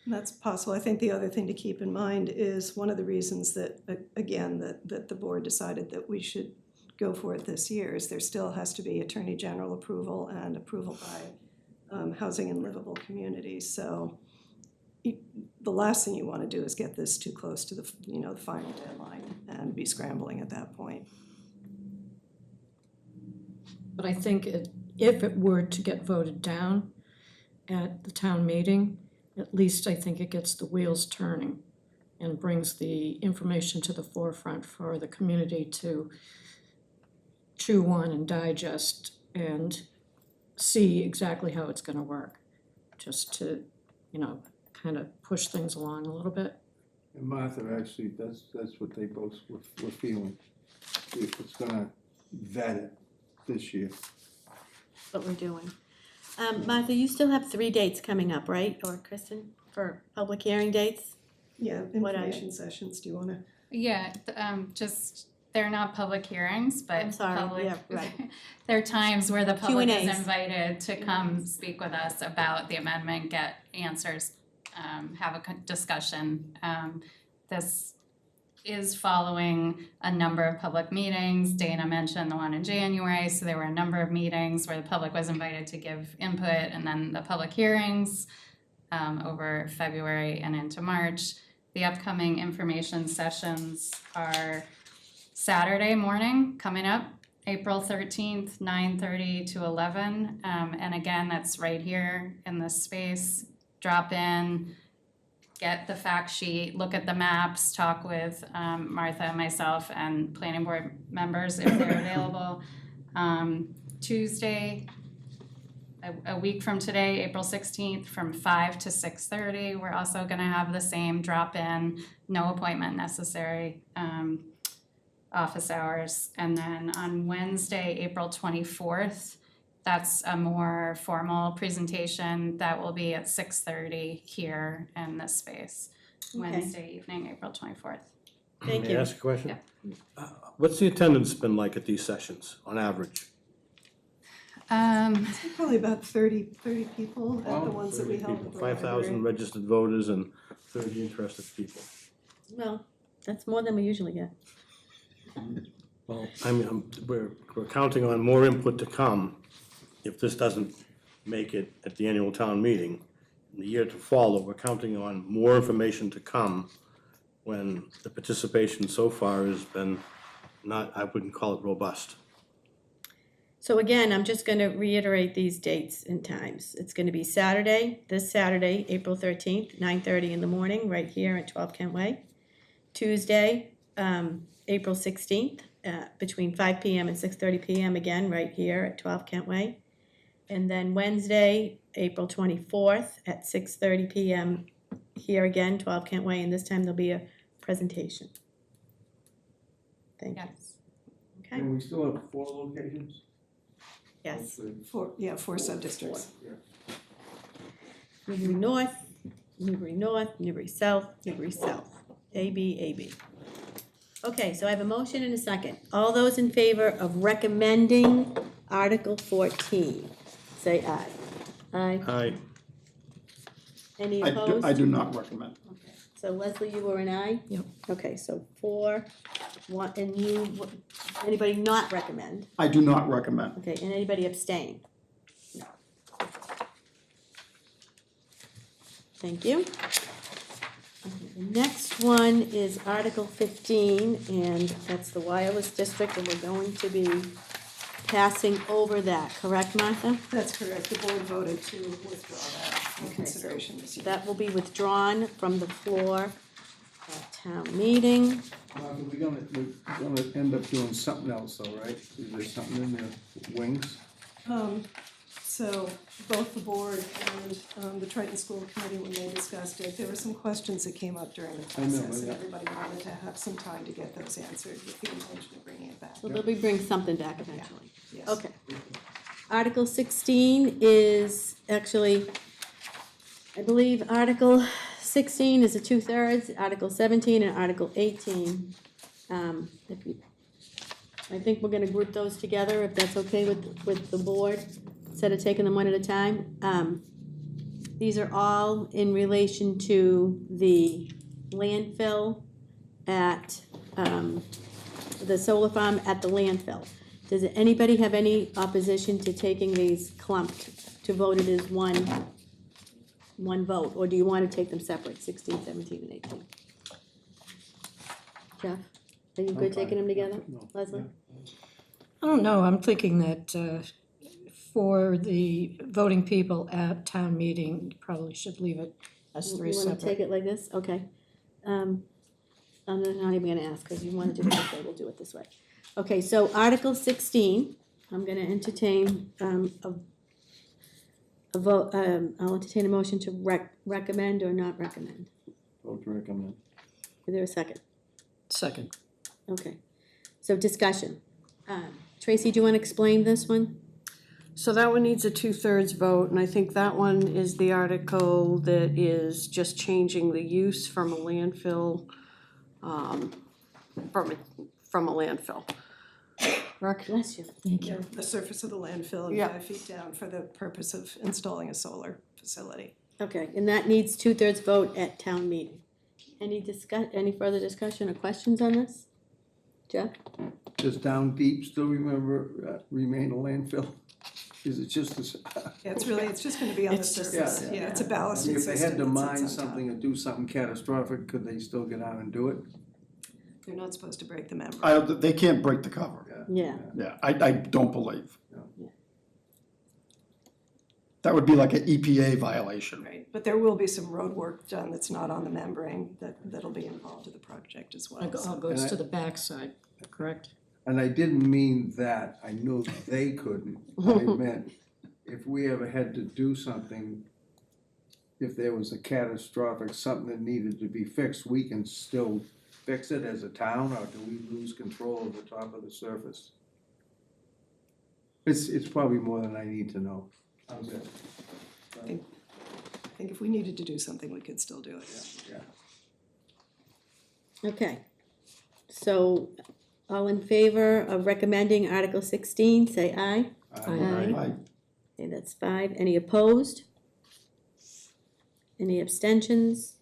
That's possible. I think the other thing to keep in mind is one of the reasons that, again, that the board decided that we should go for it this year is there still has to be Attorney General approval and approval by Housing and Livable Communities. So the last thing you want to do is get this too close to the final deadline and be scrambling at that point. But I think if it were to get voted down at the town meeting, at least I think it gets the wheels turning and brings the information to the forefront for the community to chew on and digest and see exactly how it's gonna work, just to, kind of push things along a little bit. And Martha, actually, that's what they both were feeling. It's gonna vet it this year. What we're doing. Martha, you still have 3 dates coming up, right? Or Kristen, for public hearing dates? Yeah, What are information sessions, do you want to? Yeah, just, they're not public hearings, but I'm sorry, public, yeah, right. there are times where the public is Q&As. invited to come speak with us about the amendment, get answers, have a discussion. This is following a number of public meetings. Dana mentioned the one in January, so there were a number of meetings where the public was invited to give input, and then the public hearings over February and into March. The upcoming information sessions are Saturday morning coming up, April 13th, 9:30 to 11. And again, that's right here in this space. Drop in, get the fact sheet, look at the maps, talk with Martha, myself, and planning board members if they're available. Tuesday, a week from today, April 16th, from 5 to 6:30. We're also gonna have the same drop-in, no appointment necessary, office hours. And then on Wednesday, April 24th, that's a more formal presentation that will be at 6:30 here in this space. Okay. Wednesday evening, April 24th. Thank May I you. ask a question? What's the attendance been like at these sessions, on average? Probably about 30 people at the ones that we held at the 5,000 library. registered voters and 30 interested people. Well, that's more than we usually get. Well, we're counting on more input to come if this doesn't make it at the annual town meeting. In the year to follow, we're counting on more information to come when the participation so far has been I wouldn't call it robust. So again, I'm just gonna reiterate these dates and times. It's gonna be Saturday, this Saturday, April 13th, 9:30 in the morning, right here at 12 Kent Way. Tuesday, April 16th, between 5 PM and 6:30 PM, again, right here at 12 Kent Way. And then Wednesday, April 24th at 6:30 PM, here again, 12 Kent Way, and this time there'll be a presentation. Thank you. Yes. Okay, And we still have 4 locations? yes. Four sub-districts. Yeah. Newbury North, Newbury South, Newbury South. AB. Okay, so I have a motion and a second. All those in favor of recommending Article 14, say aye. Aye. Aye. Any I opposed? do not recommend. Okay. So Leslie, you were an aye? Yep. Okay, so 4, 1, and you, anybody not recommend? I do not recommend. Okay, and anybody abstain? No. Thank you. Okay, the next one is Article 15, and that's the wireless district, and we're going to be passing over that, correct, Martha? That's correct. The board voted to withdraw that from consideration this year. That will be withdrawn from the floor at town meeting. We're gonna end up doing something else though, right? Is there something in the wings? So both the board and the Triton School Committee, when they discussed it, there were some questions that came up during the process, and yeah. everybody wanted to have some time to get those answered with the intention of bringing it back. So they'll be bringing something back eventually. Yes. Okay. Article 16 is actually, I believe, Article 16 is a 2/3, Article 17 and Article 18. I think we're gonna group those together, if that's okay with the board, instead of taking them one at a time. These are all in relation to the landfill at, the solar farm at the landfill. Does anybody have any opposition to taking these clumped, to vote it as one vote, or do you wanna take them separate, 16, 17, and 18? Jeff, are you good taking them together? No. Leslie? I don't know, I'm thinking that for the voting people at town meeting, you probably should leave it as 3 You wanna take separate. it like this? Okay. I'm not even gonna ask, cause you wanna do it this way, we'll do it this way. Okay, so Article 16, I'm gonna entertain, a vote, I'll entertain a motion to recommend or not recommend. Vote to recommend. Is there a second? Second. Okay, so discussion. Tracy, do you wanna explain this one? So that one needs a 2/3 vote, and I think that one is the article that is just changing the use from a landfill, from a landfill. Correct? Bless you. Thank you. The surface of the landfill and Yeah. 5 feet down for the purpose of installing a solar facility. Okay, and that needs 2/3 vote at town meeting. Any further discussion or questions on this? Jeff? Does Down Deep still remain a landfill? Is it just this? Yeah, it's just gonna be on the It's just- surface. yeah, Yeah, it's a I ballasting mean, if system. they had to that mine sits on top. something or do something catastrophic, could they still get out and do it? They're not supposed to break the membrane. They can't break the cover. Yeah. Yeah, I don't believe. Yeah. That would be like an EPA violation. Right, but there will be some road work done that's not on the membrane that'll be involved in the project as well. All goes to the backside, correct? And I didn't mean that, I knew they couldn't. I meant if we ever had to do something, if there was a catastrophic, something that needed to be fixed, we can still fix it as a town, or do we lose control of the top of the surface? It's probably more than I need to know. How's that? I think if we needed to do something, we could still do it. Yeah. Okay. So, all in favor of recommending Article 16, say aye. I, Okay, that's 5. Any opposed? Any abstentions?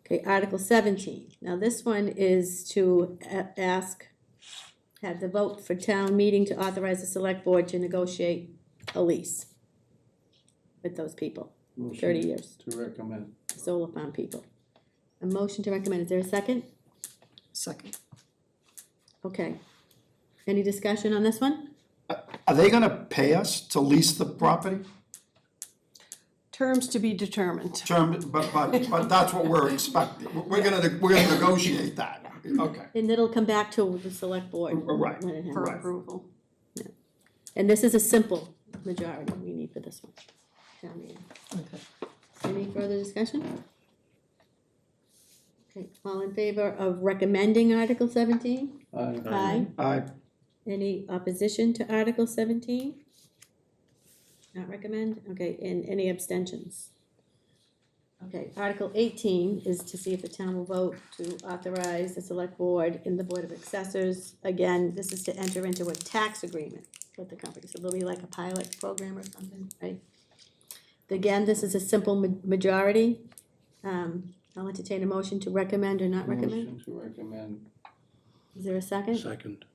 Okay, Article 17. Now, this one is to have the vote for town meeting to authorize the select board to negotiate a lease with those people, Motion 30 years, To recommend. solar farm people. A motion to recommend, is there a second? Second. Okay. Any discussion on this one? Are they gonna pay us to lease the property? Terms to be determined. But that's what we're expecting. We're gonna negotiate that. Okay. And it'll come back to the select board. Right. when it happens. For Right. approval. And this is a simple majority we need for this one. Town meeting. Okay. Any further discussion? Okay, all in favor of recommending Article 17? Aye. Aye. Any opposition to Article 17? Not recommend? Okay, and any abstentions? Okay, Article 18 is to see if the town will vote to authorize the select board and the Board of Assessors. Again, this is to enter into a tax agreement with the company, so there'll be like a pilot program or something, right? Again, this is a simple majority. I'll entertain a motion to recommend or not recommend. Motion to recommend. Is there a second? Second.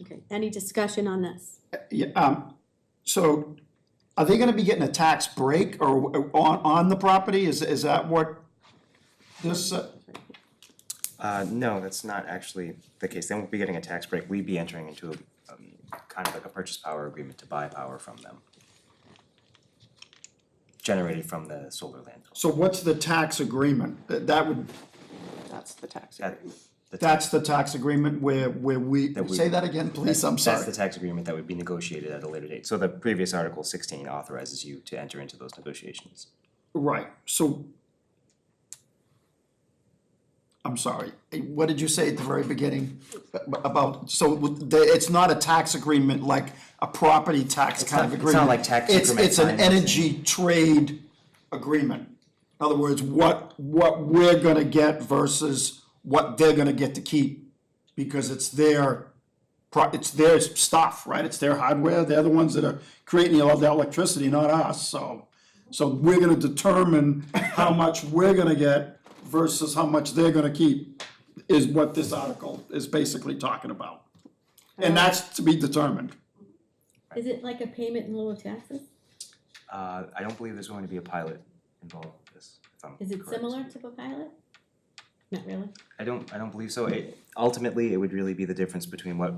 Okay, any discussion on this? Yeah, so are they gonna be getting a tax break or on the property? Is that what this, No, that's not actually the case. They won't be getting a tax break. We'd be entering into a, kind of like a purchase power agreement to buy power from them. Generated from the solar landfill. so what's the tax agreement? That would, That's the tax That- agreement. that's the tax agreement where we, That we- say that again, please, I'm That's sorry. the tax agreement that would be negotiated at a later date. So the previous Article 16 authorizes you to enter into those negotiations. Right, so. I'm sorry, what did you say at the very beginning about, so it's not a tax agreement like a property tax kind of not- agreement? it's not like tax increment It's an financing. energy trade agreement. In other words, what we're gonna get versus what they're gonna get to keep, because it's their stuff, right? It's their hardware, they're the ones that are creating all the electricity, not us, so we're gonna determine how much we're gonna get versus how much they're gonna keep, is what this article is basically talking about. And that's to be determined. Is it like a payment in lieu of taxes? I don't believe there's going to be a pilot involved with this, if I'm Is it correct. similar to a pilot? Not really? I don't believe so. Ultimately, it would really be the difference between what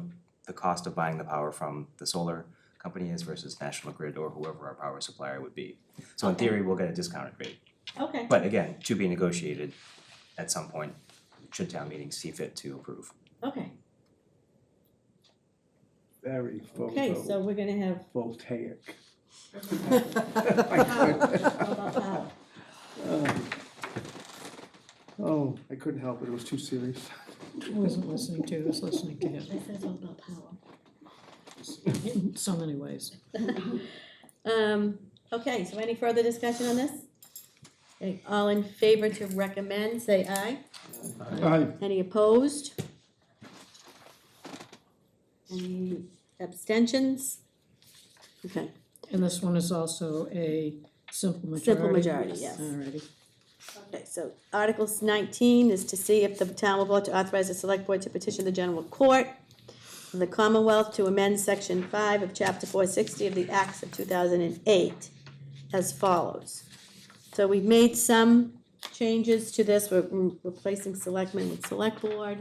the cost of buying the power from the solar company is versus National Grid or whoever our power supplier would be. So in theory, we'll get a discounted rate. Okay. But again, to be negotiated at some point, should town meetings see fit to approve. Okay, Very okay, so we're gonna have. voltaic. Oh, I couldn't help it, it was too serious. I wasn't listening to you, I was listening to him This is all about power. in so many ways. Okay, so any further discussion on this? Okay, all in favor to recommend, say aye. Aye. Any opposed? Any abstentions? Okay, And this one is also a simple majority? Simple majority, yes. Alrighty. okay, so Article 19 is to see if the town will vote to authorize the select board to petition the general court of the Commonwealth to amend section 5 of chapter 460 of the Acts of 2008 as follows. So we've made some changes to this, we're replacing selectmen with select board.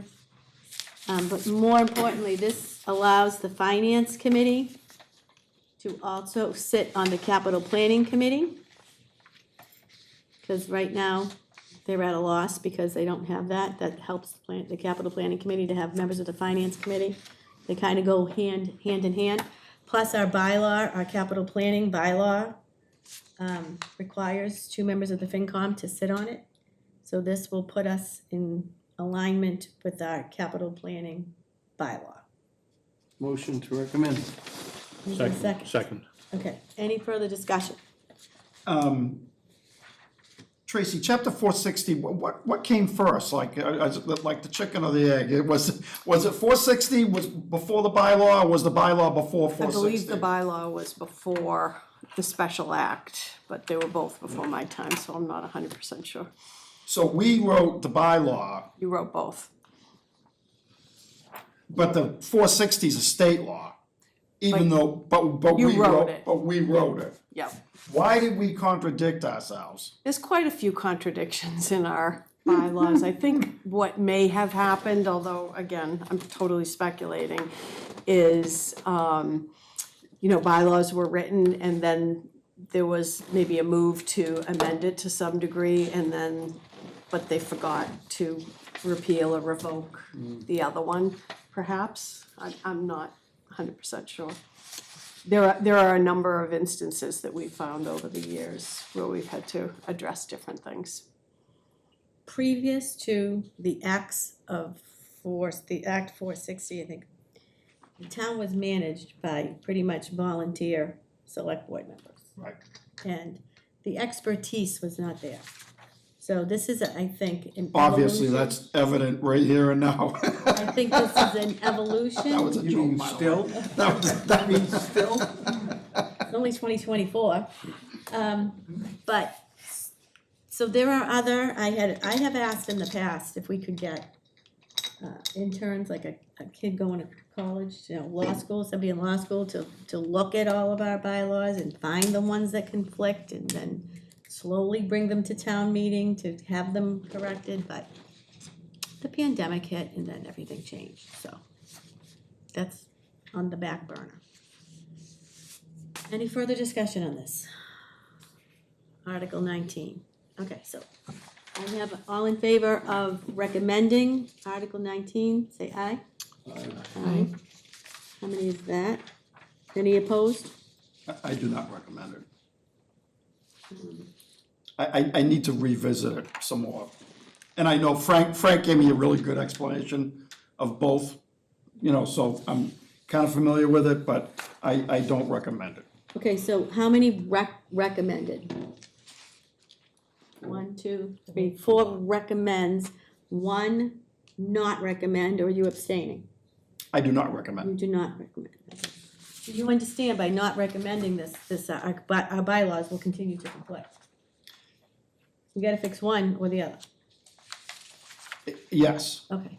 But more importantly, this allows the finance committee to also sit on the capital planning committee. Because right now, they're at a loss because they don't have that. That helps the capital planning committee to have members of the finance committee. They kind of go hand in hand. Plus our bylaw, our capital planning bylaw, requires 2 members of the FinCom to sit on it. So this will put us in alignment with our capital planning bylaw. Motion to recommend. Is there a second? Second. Okay, any further discussion? Tracy, chapter 460, what came first? Like the chicken or the egg? Was it 460 was before the bylaw, or was the bylaw before I 460? believe the bylaw was before the special act, but they were both before my time, so I'm not 100% sure. So we wrote the bylaw, You wrote both. but the 460 is a state law. Even But though, but you we wrote wrote, it. but we wrote it. Yep. Why did we contradict ourselves? There's quite a few contradictions in our bylaws. I think what may have happened, although again, I'm totally speculating, is, bylaws were written and then there was maybe a move to amend it to some degree and then, but they forgot to repeal or revoke the other one, perhaps. I'm not 100% sure. There are a number of instances that we've found over the years where we've had to address different things. Previous to the acts of force, the Act 460, I think, the town was managed by pretty much volunteer select board members. Right. And the expertise was not there. So this is, I think, an Obviously, evolution. that's evident right here and now. I think this is an evolution. That was a You joke, mean by the still? way. That means still? It's only 2024. But, so there are other, I have asked in the past if we could get interns, like a kid going to college, law school, somebody in law school, to look at all of our bylaws and find the ones that conflict and then slowly bring them to town meeting to have them corrected, but the pandemic hit and then everything changed, so that's on the back burner. Any further discussion on this? Article 19. Okay, so I have all in favor of recommending Article 19, say aye. Aye. How many is that? Any opposed? I do not recommend it. I need to revisit it some more. And I know Frank gave me a really good explanation of both, so I'm kind of familiar with it, but I don't recommend it. Okay, so how many recommended? 1, 2, 3, 4 recommends, 1 not recommend, or are you abstaining? I do not recommend. You do not recommend. Okay. Do you understand by not recommending this, our bylaws will continue to conflict? You gotta fix one or the other. Yes. Okay.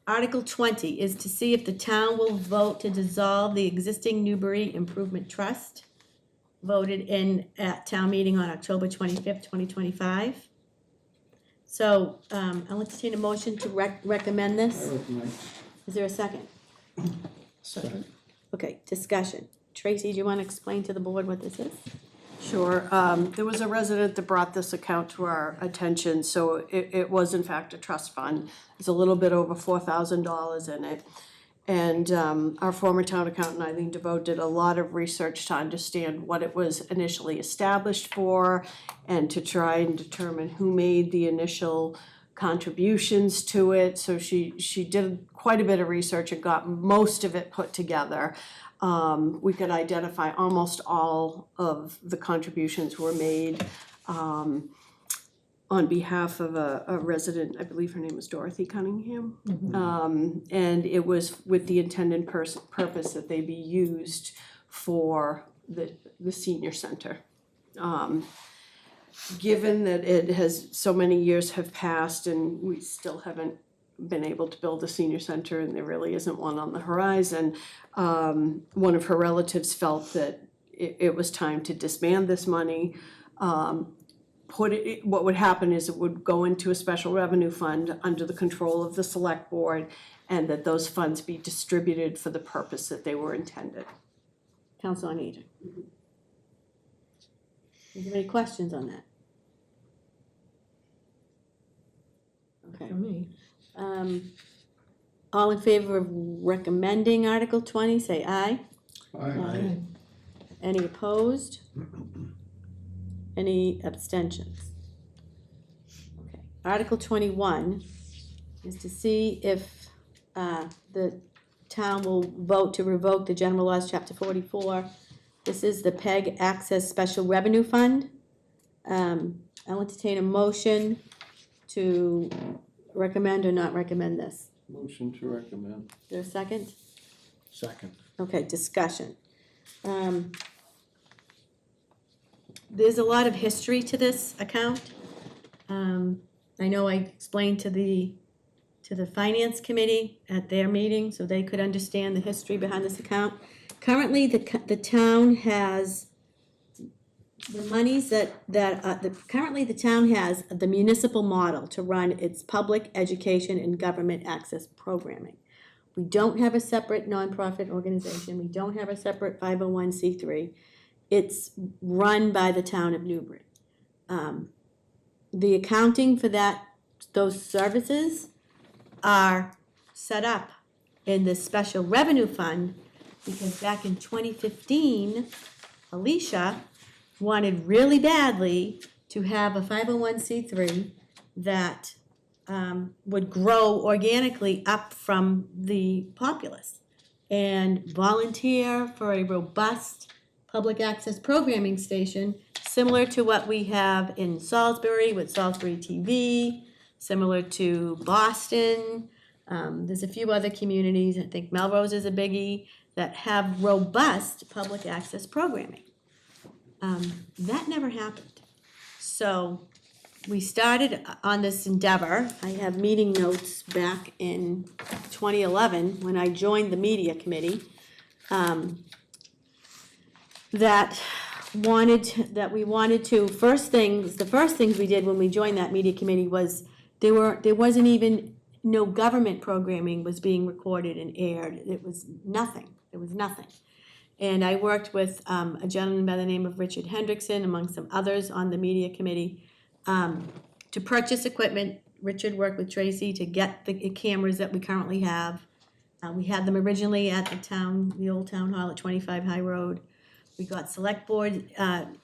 Article 20 is to see if the town will vote to dissolve the existing Newbury Improvement Trust, voted in at town meeting on October 25th, 2025. So, I'll entertain a motion to recommend this. Is there a second? Second. Okay, discussion. Tracy, do you want to explain to the board what this is? Sure. There was a resident that brought this account to our attention, so it was in fact a trust fund. There's a little bit over $4,000 in it. And our former town accountant, Eileen DeVoe, did a lot of research to understand what it was initially established for and to try and determine who made the initial contributions to it. So she did quite a bit of research and got most of it put together. We could identify almost all of the contributions were made on behalf of a resident, I believe her name was Dorothy Cunningham. And it was with the intended purpose that they be used for the senior center. Given that it has, so many years have passed and we still haven't been able to build a senior center and there really isn't one on the horizon, one of her relatives felt that it was time to disband this money. What would happen is it would go into a special revenue fund under the control of the select board and that those funds be distributed for the purpose that they were intended. Council on Aging. Is there any questions on that? Okay. For me. All in favor of recommending Article 20, say aye. Aye. Any opposed? Any abstentions? Okay. Article 21 is to see if the town will vote to revoke the General Laws, Chapter 44. This is the PEG Access Special Revenue Fund. I'll entertain a motion to recommend or not recommend this. Motion to recommend. Is there a second? Second. Okay, discussion. There's a lot of history to this account. I know I explained to the finance committee at their meeting, so they could understand the history behind this account. Currently, the town has the monies currently the town has the municipal model to run its public education and government access programming. We don't have a separate nonprofit organization, we don't have a separate 501c3. It's run by the town of Newbury. The accounting for those services are set up in this special revenue fund because back in 2015, Alicia wanted really badly to have a 501c3 that would grow organically up from the populace and volunteer for a robust public access programming station similar to what we have in Salisbury with Salisbury TV, similar to Boston. There's a few other communities, I think Melrose is a biggie, that have robust public access programming. That never happened. So we started on this endeavor. I have meeting notes back in 2011 when I joined the media committee that we wanted to, the first things we did when we joined that media committee was there wasn't even, no government programming was being recorded and aired. It was nothing. There was nothing. And I worked with a gentleman by the name of Richard Hendrickson, among some others on the media committee, to purchase equipment. Richard worked with Tracy to get the cameras that we currently have. We had them originally at the old town hall at 25 High Road. We got select board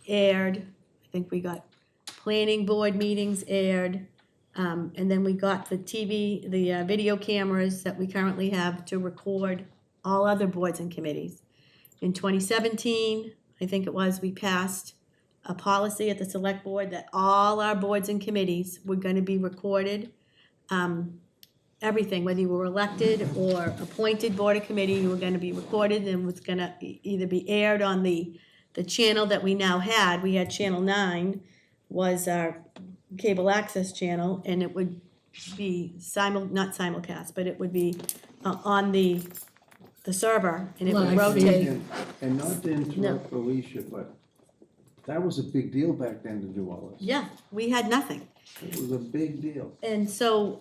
aired. I think we got planning board meetings aired. And then we got the video cameras that we currently have to record all other boards and committees. In 2017, I think it was, we passed a policy at the select board that all our boards and committees were going to be recorded. Everything, whether you were elected or appointed board or committee, you were going to be recorded and was going to either be aired on the channel that we now had. We had Channel 9 was our cable access channel, and it would be not simulcast, but it would be on the server, and it would Live rotate. And not to interrupt Alicia, but that was a big deal back then to do all this. Yeah, we had nothing. It was a big deal. And so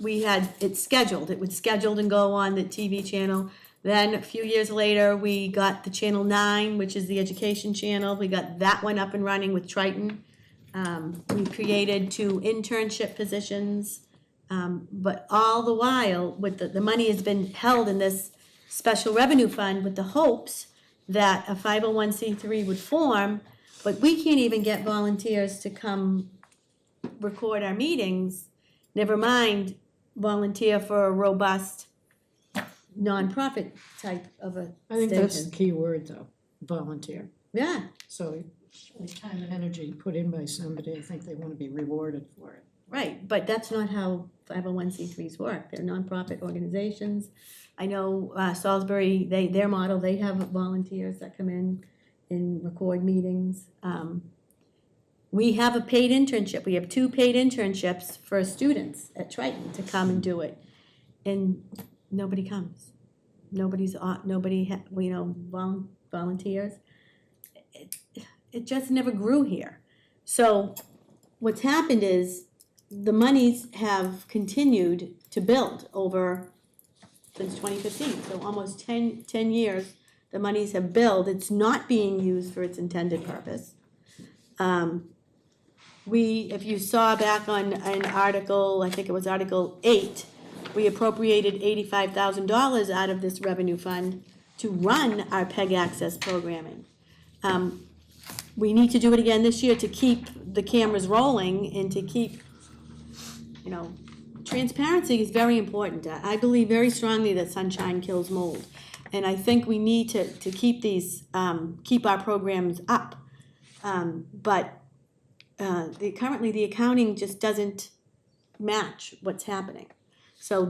we had it scheduled. It would scheduled and go on the TV channel. Then a few years later, we got the Channel 9, which is the education channel. We got that one up and running with Triton. We created 2 internship positions. But all the while, with the money has been held in this special revenue fund with the hopes that a 501c3 would form, but we can't even get volunteers to come record our meetings, never mind volunteer for a robust nonprofit type of a I think that's the station. key word though, volunteer. Yeah, So the time and energy put in by somebody, I think they want to be rewarded for it. right, but that's not how 501c3s work. They're nonprofit organizations. I know Salisbury, their model, they have volunteers that come in and record meetings. We have a paid internship. We have 2 paid internships for students at Triton to come and do it. And nobody comes. Nobody volunteers. It just never grew here. So what's happened is the monies have continued to build since 2015. So almost 10 years, the monies have built. It's not being used for its intended purpose. If you saw back on an article, I think it was Article 8, we appropriated $85,000 out of this revenue fund to run our PEG access programming. We need to do it again this year to keep the cameras rolling and to keep, transparency is very important. I believe very strongly that sunshine kills mold. And I think we need to keep keep our programs up. But currently the accounting just doesn't match what's happening. So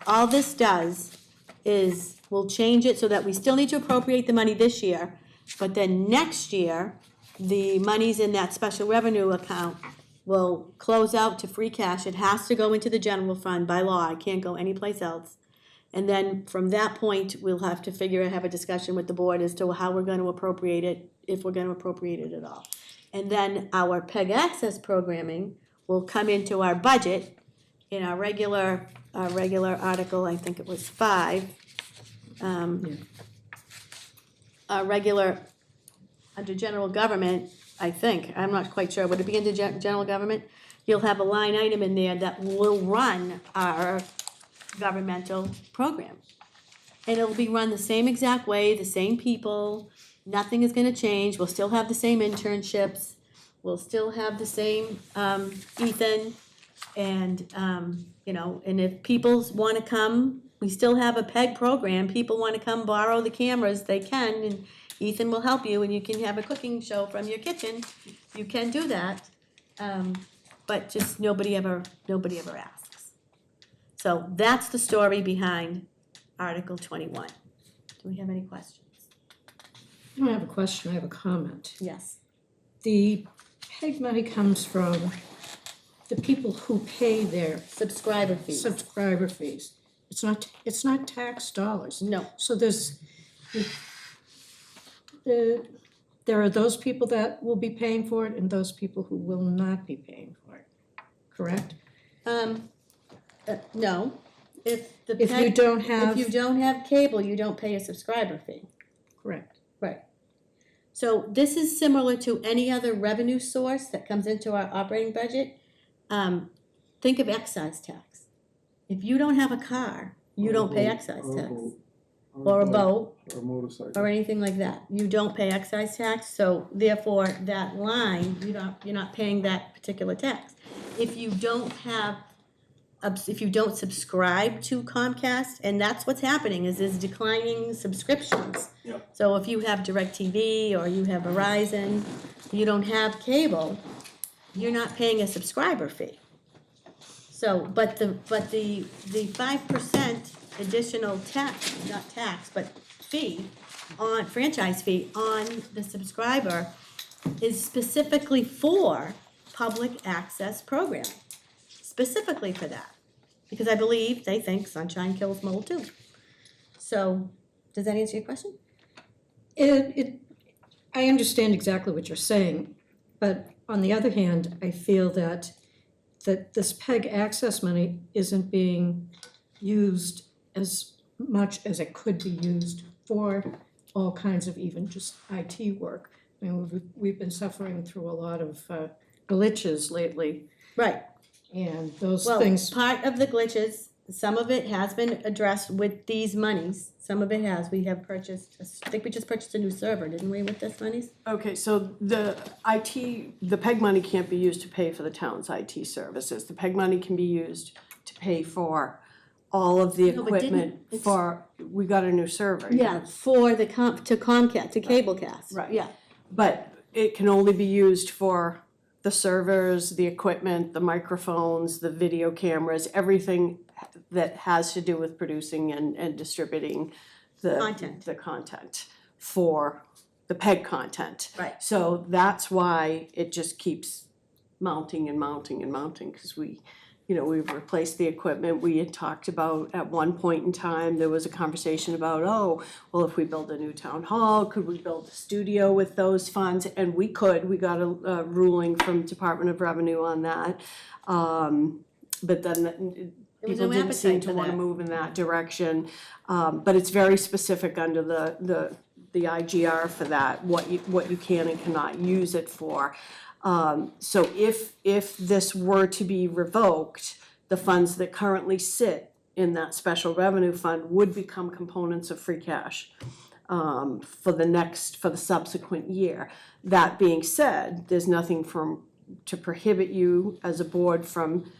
all this does is we'll change it so that we still need to appropriate the money this year, but then next year, the monies in that special revenue account will close out to free cash. It has to go into the general fund by law. It can't go anyplace else. And then from that point, we'll have to have a discussion with the board as to how we're gonna appropriate it, if we're gonna appropriate it at all. And then our PEG access programming will come into our budget in our regular article, I think it was 5. Our regular, under general government, I think, I'm not quite sure, would it be under general government? You'll have a line item in there that will run our governmental program. And it'll be run the same exact way, the same people, nothing is gonna change, we'll still have the same internships, we'll still have the same, Ethan, and, and if people wanna come, we still have a PEG program, people wanna come borrow the cameras, they can, and Ethan will help you, and you can have a cooking show from your kitchen, you can do that, but just nobody ever asks. So that's the story behind Article 21. Do we have any questions? I don't have a question, I have a comment. Yes. The PEG money comes from the people who pay their Subscriber fees. subscriber fees. It's not tax dollars. No. So there are those people that will be paying for it and those people who will not be paying for it, correct? No. If you don't have- If you don't have cable, you don't pay a subscriber fee. Correct. Right. So this is similar to any other revenue source that comes into our operating budget. Think of excise tax. If you don't have a car, you don't pay excise tax. Or a boat, Or a motorcycle. or anything like that. You don't pay excise tax, so therefore that line, you're not paying that particular tax. If you don't subscribe to Comcast, and that's what's happening, is there's declining subscriptions. Yep. So if you have DirecTV or you have Verizon, you don't have cable, you're not paying a subscriber fee. So, but the 5% additional franchise fee on the subscriber is specifically for public access programming. Specifically for that, because I believe they think sunshine kills mold too. So, does that answer your question? I understand exactly what you're saying, but on the other hand, I feel that this PEG access money isn't being used as much as it could be used for all kinds of even just IT work. I mean, we've been suffering through a lot of glitches lately, Right. and those Well, things. part of the glitches, some of it has been addressed with these monies. Some of it has. We have purchased, I think we just purchased a new server, didn't we, with this monies? Okay, so the PEG money can't be used to pay for the town's IT services. The PEG money can be used to pay for all of the No, but didn't- equipment we got a new server. Yeah, for the to Comcast, to Cablecast. Right. Yeah. But it can only be used for the servers, the equipment, the microphones, the video cameras, everything that has to do with producing and distributing the content for the PEG content. Right. So that's why it just keeps mounting and mounting and mounting, because we've replaced the equipment. We had talked about, at one point in time, there was a conversation about, if we build a new town hall, could we build a studio with those funds? And we could, we got a ruling from Department of Revenue on that. But then was people no didn't seem appetite to for wanna that. move in that direction. But it's very specific under the IGR for that, what you can and cannot use it for. So if this were to be revoked, the funds that currently sit in that special revenue fund would become components of free cash for the subsequent year. That being said, there's nothing to prohibit you as a board from,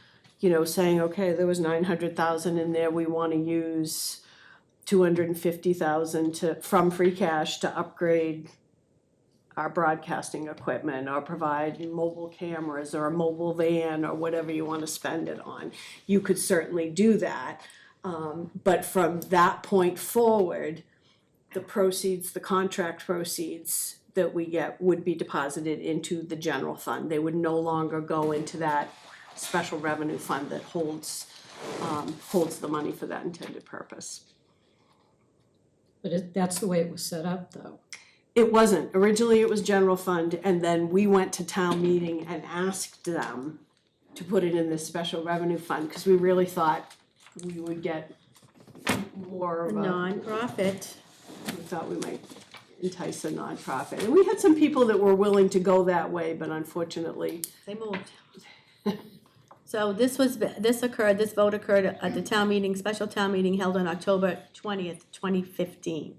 saying, okay, there was 900,000 in there, we wanna use 250,000 from free cash to upgrade our broadcasting equipment, or provide mobile cameras or a mobile van, or whatever you want to spend it on. You could certainly do that. But from that point forward, the contract proceeds that we get would be deposited into the general fund. They would no longer go into that special revenue fund that holds holds the money for that intended purpose. But that's the way it was set up, though. It wasn't. Originally, it was general fund, and then we went to town meeting and asked them to put it in this special revenue fund, because we really thought we would get more A of a, nonprofit. we thought we might entice a nonprofit. And we had some people that were willing to go that way, but unfortunately, They moved. So this vote occurred at the town meeting, special town meeting held on October 20th, 2015.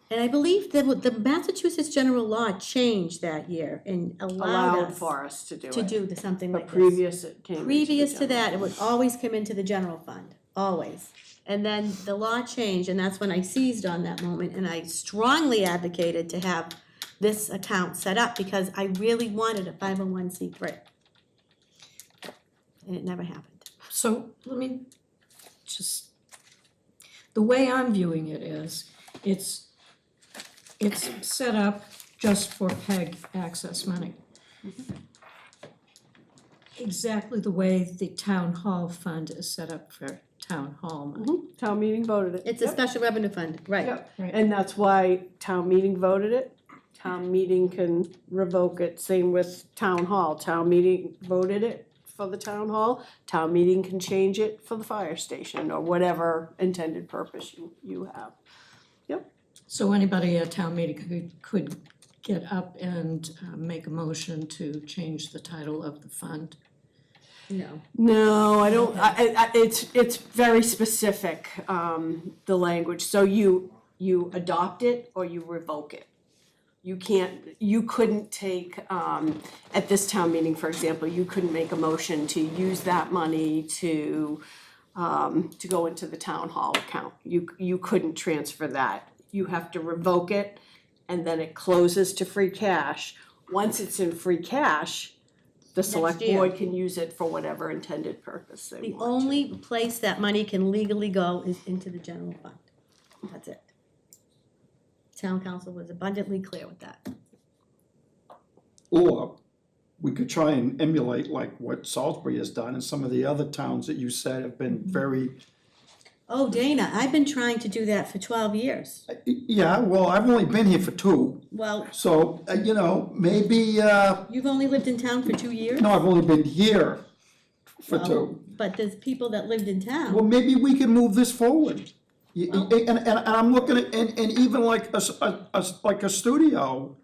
And I believe that the Massachusetts general law changed that year and allowed allowed us for us to do to it. do something But like this. previous, it came into the Previous to general that, it would always come into the general fund, always. And then the law changed, and that's when I seized on that moment, and I strongly advocated to have this account set up, because I really wanted a 501c3. And it never happened. So let me just, the way I'm viewing it is, it's set up just for PEG access money. Exactly the way the town hall fund is set up for town hall money. Town meeting voted it. It's a Yep. special revenue fund, right? Yep. Right. And that's why town meeting voted it. Town meeting can revoke it, same with town hall. Town meeting voted it for the town hall. Town meeting can change it for the fire station or whatever intended purpose you have. So anybody at town meeting could get up and make a motion to change the title of the fund. No. No, I don't, it's very specific, the language. So you adopt it or you revoke it. You couldn't take, at this town meeting, for example, you couldn't make a motion to use that money to go into the town hall account. You couldn't transfer that. You have to revoke it, and then it closes to free cash. Once it's in free cash, the select year. board can use it for whatever intended purpose they The want to. only place that money can legally go is into the general fund. That's it. Town council was abundantly clear with that. Or we could try and emulate like what Salisbury has done and some of the other towns that you said have been very, Oh, Dana, I've been trying to do that for 12 years. yeah, well, I've only been here for 2. Well, So, maybe, you've only lived in town for 2 years? no, I've only been here for Well, 2. But there's people that lived in Well, town. maybe we can move this forward. Well- And I'm looking at, and even like a studio.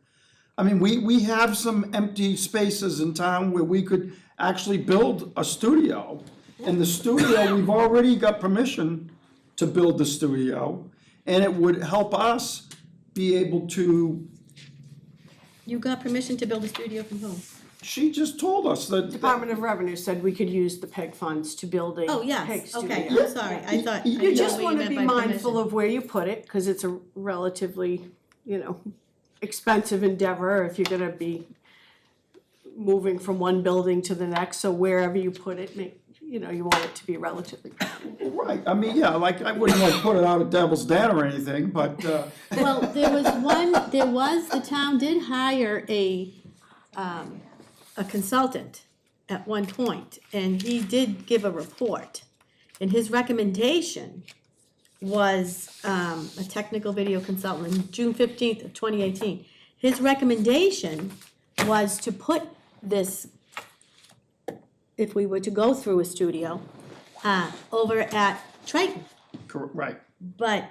I mean, we have some empty spaces in town where we could actually build a studio. And the studio, we've already got permission to build the studio. And it would help us be able to, You got permission to build a studio from home? she just told us that. Department of Revenue said we could use the PEG funds to build a Oh, PEG yes, studio. okay, I'm sorry, I thought. I You didn't know just what wanna meant be by mindful permission. of where you put it, cause it's a relatively, expensive endeavor if you're gonna be moving from one building to the next, so wherever you put it, you want it to be relatively. Right, I mean, yeah, like, I wouldn't like put it out at Devil's Den or anything, but, Well, the town did hire a consultant at one point, and he did give a report. And his recommendation was, a technical video consultant, on June 15th of 2018. His recommendation was to put this, if we were to go through a studio, over at Triton. right. But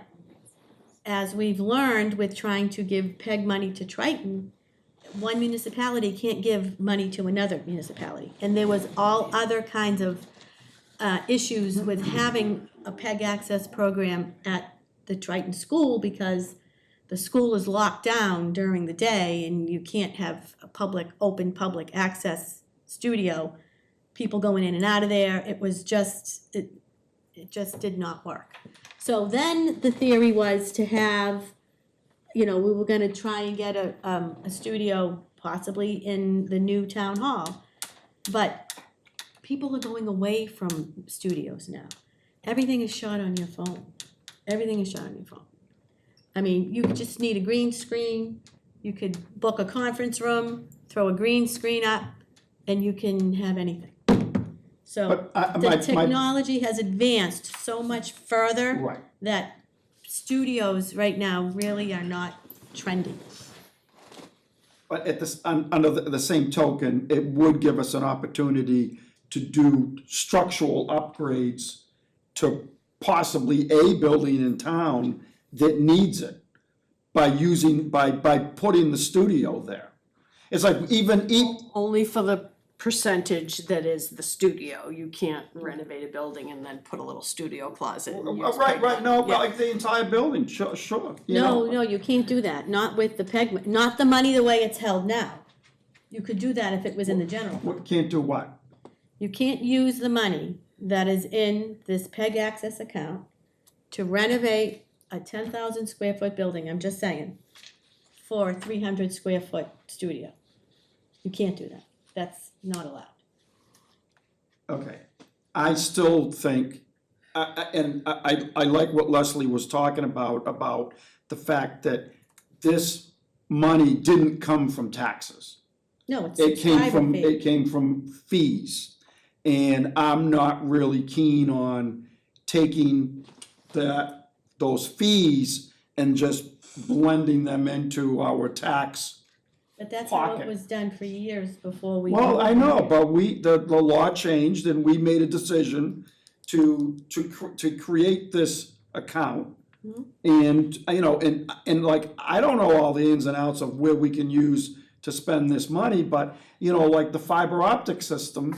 as we've learned with trying to give PEG money to Triton, one municipality can't give money to another municipality. And there was all other kinds of issues with having a PEG access program at the Triton school, because the school is locked down during the day and you can't have a open public access studio, people going in and out of there. It was just, it just did not work. So then the theory was to have, we were gonna try and get a studio possibly in the new town hall. But people are going away from studios now. Everything is shot on your phone. Everything is shot on your phone. I mean, you just need a green screen. You could book a conference room, throw a green screen up, and you can have anything. So But I, the my, technology has advanced so much further right, that studios right now really are not trendy. but at this, under the same token, it would give us an opportunity to do structural upgrades to possibly a building in town that needs it by putting the studio there. It's like even, Only for the percentage that is the studio. You can't renovate a building and then put a little studio closet and use right, no, Yeah. like the entire building, sure, you No, know. no, you can't do that, not with the PEG, not the money the way it's held now. You could do that if it was in the general fund. What, can't do what? You can't use the money that is in this PEG access account to renovate a 10,000 square foot building, I'm just saying, for a 300 square foot studio. You can't do that, that's not allowed. Okay, I still think, I like what Leslie was talking about the fact that this money didn't come from taxes. No, it's It came subscriber from, fee. it came from fees. And I'm not really keen on taking those fees and just blending them into our tax. But that's how it pocket. was done for years before we. Well, I know, but the law changed and we made a decision to create this account. And, you know, and like, I don't know all the ins and outs of where we can use to spend this money, but, you know, like the fiber optic system,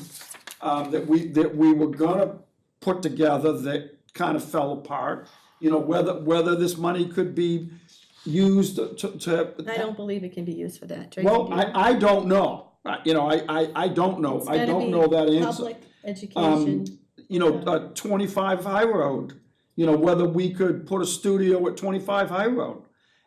that we were gonna put together that kind of fell apart, you know, whether this money could be used to. I don't believe it can be used for that, Tracy. Well, do you? I don't know, you know, I don't know, It's I gotta don't be know that answer. Public education, You know, 25 High Road, you know, whether we could put a studio at 25 High Road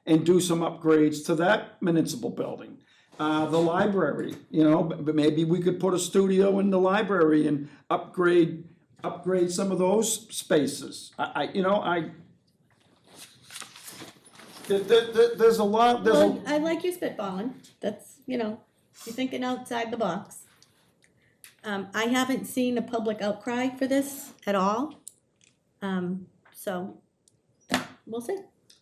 and do some upgrades to that municipal building. The library, you know, but maybe we could put a studio in the library and upgrade some of those spaces. There's a lot, well, I like you spitballing, that's, you know, you're thinking outside the box. I haven't seen a public outcry for this at all, so, we'll see.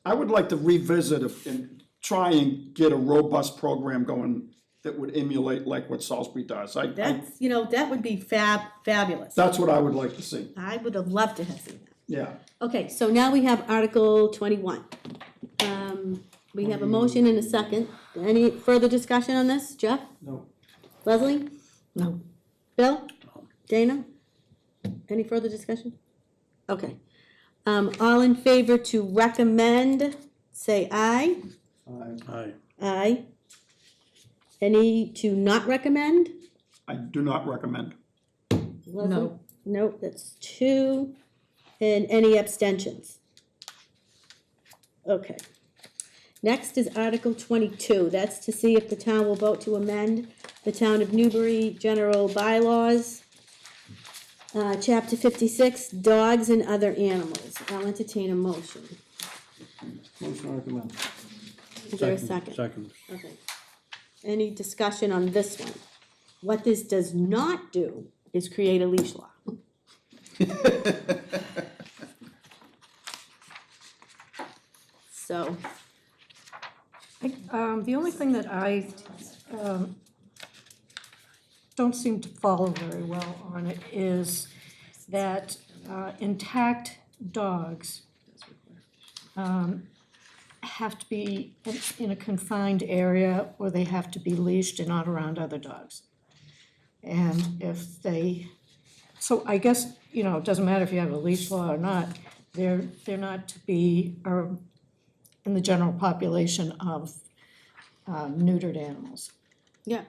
I would like to revisit and try and get a robust program going that would emulate like what Salisbury does. That's, you know, that would be fabulous. That's what I would like to see, I would have loved to have seen that. yeah. Okay, so now we have Article 21. We have a motion and a second. Any further discussion on this? Jeff? No. Leslie? No. Bill? Dana? Any further discussion? Okay. All in favor to recommend, say aye. Aye. Aye. Any to not recommend? I do not recommend. Leslie? No. Nope, that's two. And any abstentions? Okay. Next is Article 22. That's to see if the town will vote to amend the Town of Newbury General Bylaws. Chapter 56, Dogs and Other Animals. I'll entertain a motion. Motion recommend. Is there a second? Second. Okay. Any discussion on this one? What this does not do is create a leash law. So, The only thing that I don't seem to follow very well on it is that intact dogs have to be in a confined area, or they have to be leashed and not around other dogs. And if they, so I guess, you know, it doesn't matter if you have a leash law or not, they're not to be in the general population of neutered animals. yeah.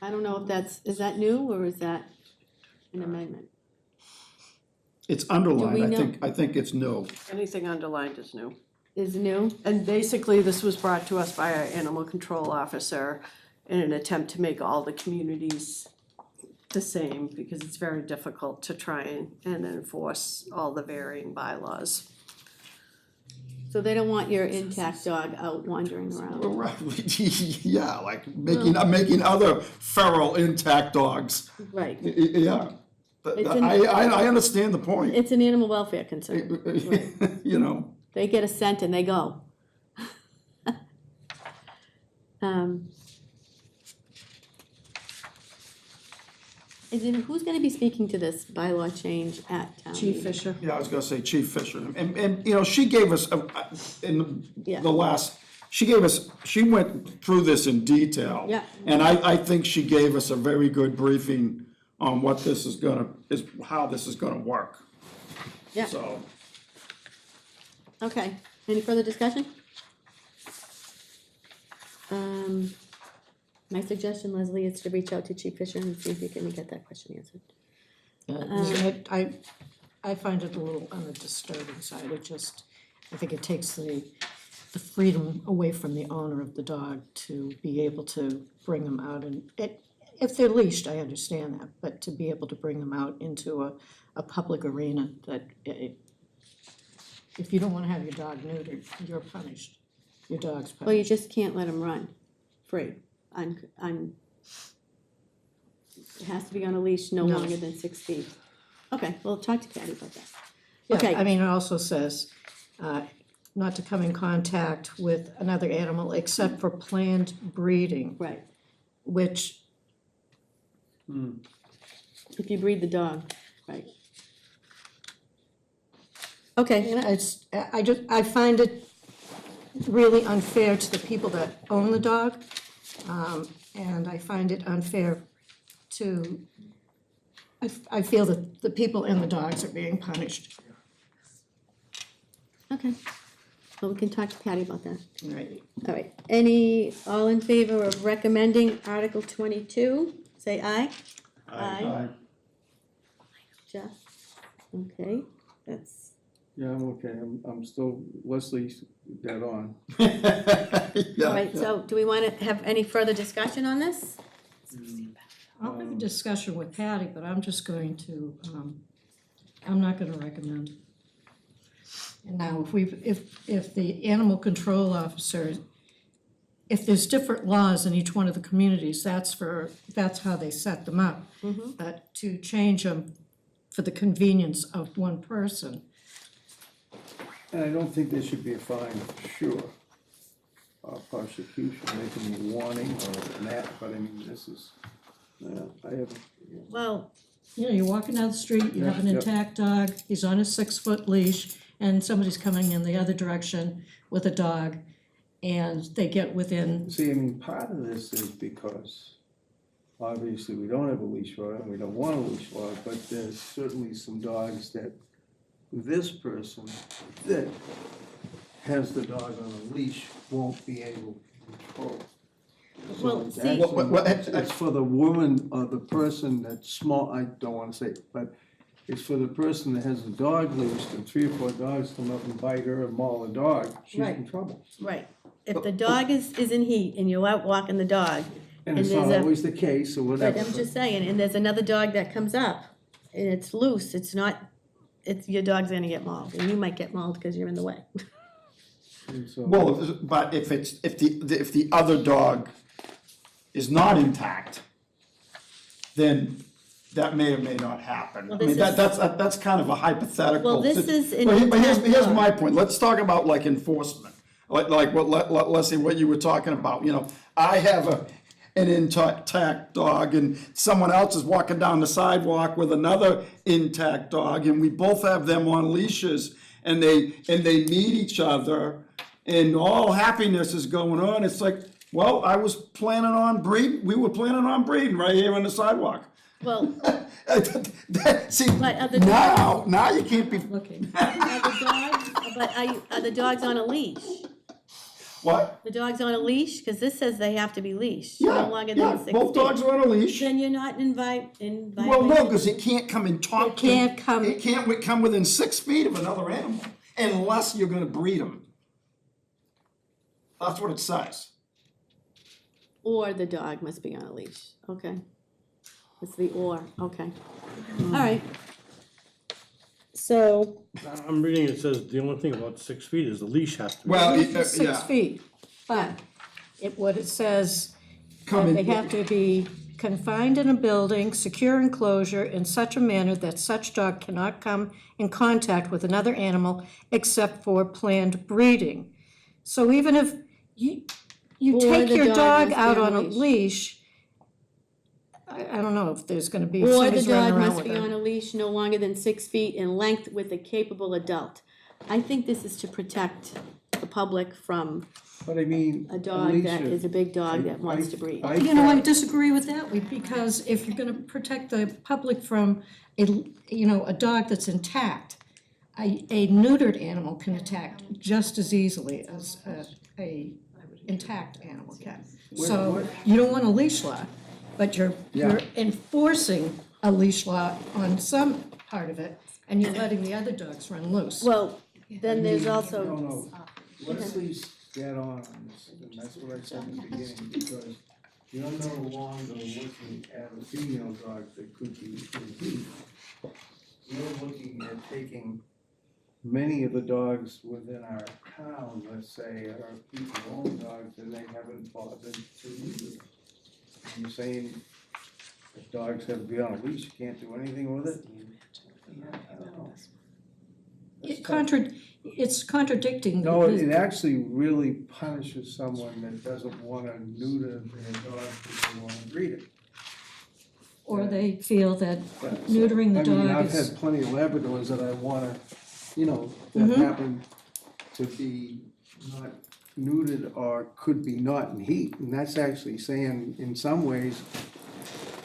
I don't know if that's, is that new or is that an amendment? It's underlined, we know- I think it's no. Anything underlined is new. Is new? And basically, this was brought to us by our animal control officer in an attempt to make all the communities the same, because it's very difficult to try and enforce all the varying bylaws. So they don't want your intact dog out wandering around. Yeah, like making other feral intact dogs. Right. Yeah. It's an- I understand the point. It's an animal welfare concern. You know, They get a scent and they go. Who's gonna be speaking to this bylaw change at town Chief meeting? Fisher. yeah, I was gonna say Chief Fisher, and you know, she gave us, in Yeah. the last, she went through this in detail. Yeah. And I think she gave us a very good briefing on what this is how this is gonna work. Yeah. So, Okay, any further discussion? My suggestion, Leslie, is to reach out to Chief Fisher and see if you can get that question answered. I find it a little on the disturbing side, I think it takes the freedom away from the owner of the dog to be able to bring them out and, if they're leashed, I understand that, but to be able to bring them out into a public arena that, if you don't wanna have your dog neutered, you're punished, your dog's punished. Well, you just can't let them run free, it has to be on a leash no No. longer than 6 feet. Okay, well, talk to Patty about that. Yeah, Okay. I mean, it also says, not to come in contact with another animal except for planned breeding, Right, which, if you breed the dog, right. Okay, and I find it really unfair to the people that own the dog. And I find it unfair to, I feel that the people and the dogs are being punished. okay. Well, we can talk to Patty about that. Right. All right, all in favor of recommending Article 22, say aye. Aye. Jeff? Okay, that's, Yeah, I'm okay, I'm still, Leslie's dead on. all right, so do we want to have any further discussion on this? I'll have a discussion with Patty, but I'm just going to, I'm not gonna recommend. And now, if the animal control officer, if there's different laws in each one of the communities, that's how they set them up. But to change them for the convenience of one person, And I don't think there should be a fine, for sure. Prosecution, there can be a warning or an act, but I mean, this is, I have, Well, you're walking down the street, you have an Yeah, yeah. intact dog, he's on a 6-foot leash, and somebody's coming in the other direction with a dog, and they get within, see, I mean, part of this is because obviously we don't have a leash law and we don't want a leash law, but there's certainly some dogs that this person that has the dog on a leash won't be able to control. So Well, it's see- actually- it's for the woman or the person that's small, I don't wanna say, but it's for the person that has a dog leashed and 3 or 4 dogs come up and bite her and maul the dog, she's Right. in trouble. right, if the dog is in heat and you're out walking the dog, And it's And not there's a- always the case or but whatever. I'm just saying, and there's another dog that comes up, and it's loose, your dog's gonna get mauled, and you might get mauled because you're in the way. And so- well, but if the other dog is not intact, then that may or may not happen. I Well, mean, this is- that's kind of a hypothetical. Well, this is an But here's intact my dog. point, let's talk about like enforcement, like what, Leslie, what you were talking about, you know, I have an intact dog and someone else is walking down the sidewalk with another intact dog and we both have them on leashes and they meet each other and all happiness is going on, it's like, well, we were planning on breeding right here on the sidewalk. Well, See, But are the now you can't be, looking. are the dogs on a leash? what? The dog's on a leash, because this says they have to be leashed, no Yeah, longer yeah, than 6 feet. both dogs are on a leash. Then you're not in violation. Well, no, because it can't come and talk. It can't come- It can't come within 6 feet of another animal unless you're gonna breed them. That's what it says. Or the dog must be on a leash, okay. It's the or, okay. All right. So, I'm reading, it says the only thing about 6 feet is the leash has to be. Well, It's 6 yeah. feet, but what it says, Come that in- they have to be confined in a building, secure enclosure in such a manner that such dog cannot come in contact with another animal except for planned breeding. So even if you Or take the your dog dog must be out on on a a leash. leash, I don't know if there's gonna be, if or the somebody's running dog around must with be on them. a leash no longer than 6 feet in length with a capable adult. I think this is to protect the public from But I mean, a dog that Alicia, is a big dog I- that wants I- to breed. I You know, I thought- disagree with that, because if you're gonna protect the public from a dog that's intact, a neutered animal can attack just as easily as a intact animal can. So you don't want a leash law, but you're enforcing a leash law on some part of it, and you're letting the other dogs run loose. Well, then there's No, also, no, Leslie's dead on this, and that's what I said in the beginning, because you're no longer looking at a female dog that could be in heat. You're looking at taking many of the dogs within our town, let's say, are people own dogs, and they haven't bothered to use them. And you're saying if dogs have to be on a leash, you can't do anything with it? I don't know. It's contradicting. No, the- it actually really punishes someone that doesn't wanna neuter their dog because they wanna breed it. Or they feel that But- neutering the I mean, dog I've is. had plenty of Labradors that I wanna, that Mhm. happen to be not neutered or could be not in heat, and that's actually saying, in some ways,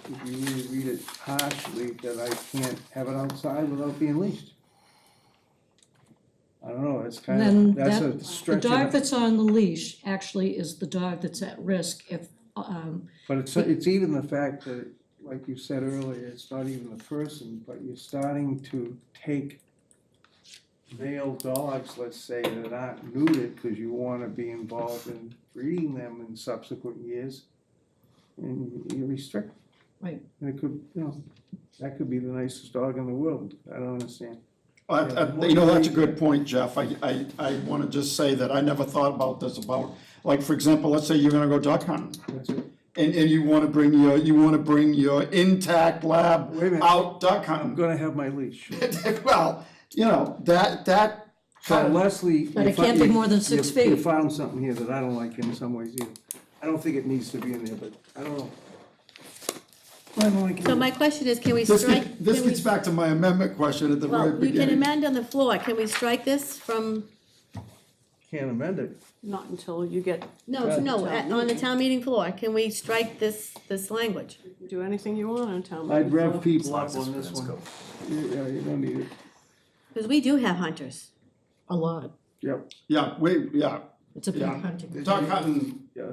if you really read it harshly, that I can't have it outside without being leashed. I don't know, it's kind Then of, that's that, a the stretch. dog that's on the leash actually is the dog that's at risk if, But it's even the fact that, like you said earlier, it's not even the person, but you're starting to take male dogs, let's say, that aren't neutered, cause you wanna be involved in breeding them in subsequent years, and you restrict. Right. And it could, that could be the nicest dog in the world, I don't understand. That's a good point, Jeff. I wanna just say that I never thought about this like, for example, let's say you're gonna go duck hunting. That's it. And you wanna bring your intact lab Wait a minute. out duck I'm hunting. gonna have my leash. Well, that So kind of, Leslie. But it you fi- can't be you- more than 6 you- feet. You found something here that I don't like in some ways either. I don't think it needs to be in there, but I don't know. I don't like it. so my question is, can we this strike? this can we- gets back to my amendment question at the very Well, we can beginning. amend on the floor, can we strike this from, Can't amend it. Not until you get, no, Right. on the town meeting floor, can we strike this language? do anything you want on town meeting. I'd rev floor. people up on this one. Yeah, you don't need it. Because we do have hunters. a lot. Yep, It's a big Yeah. hunting. duck hunting yeah.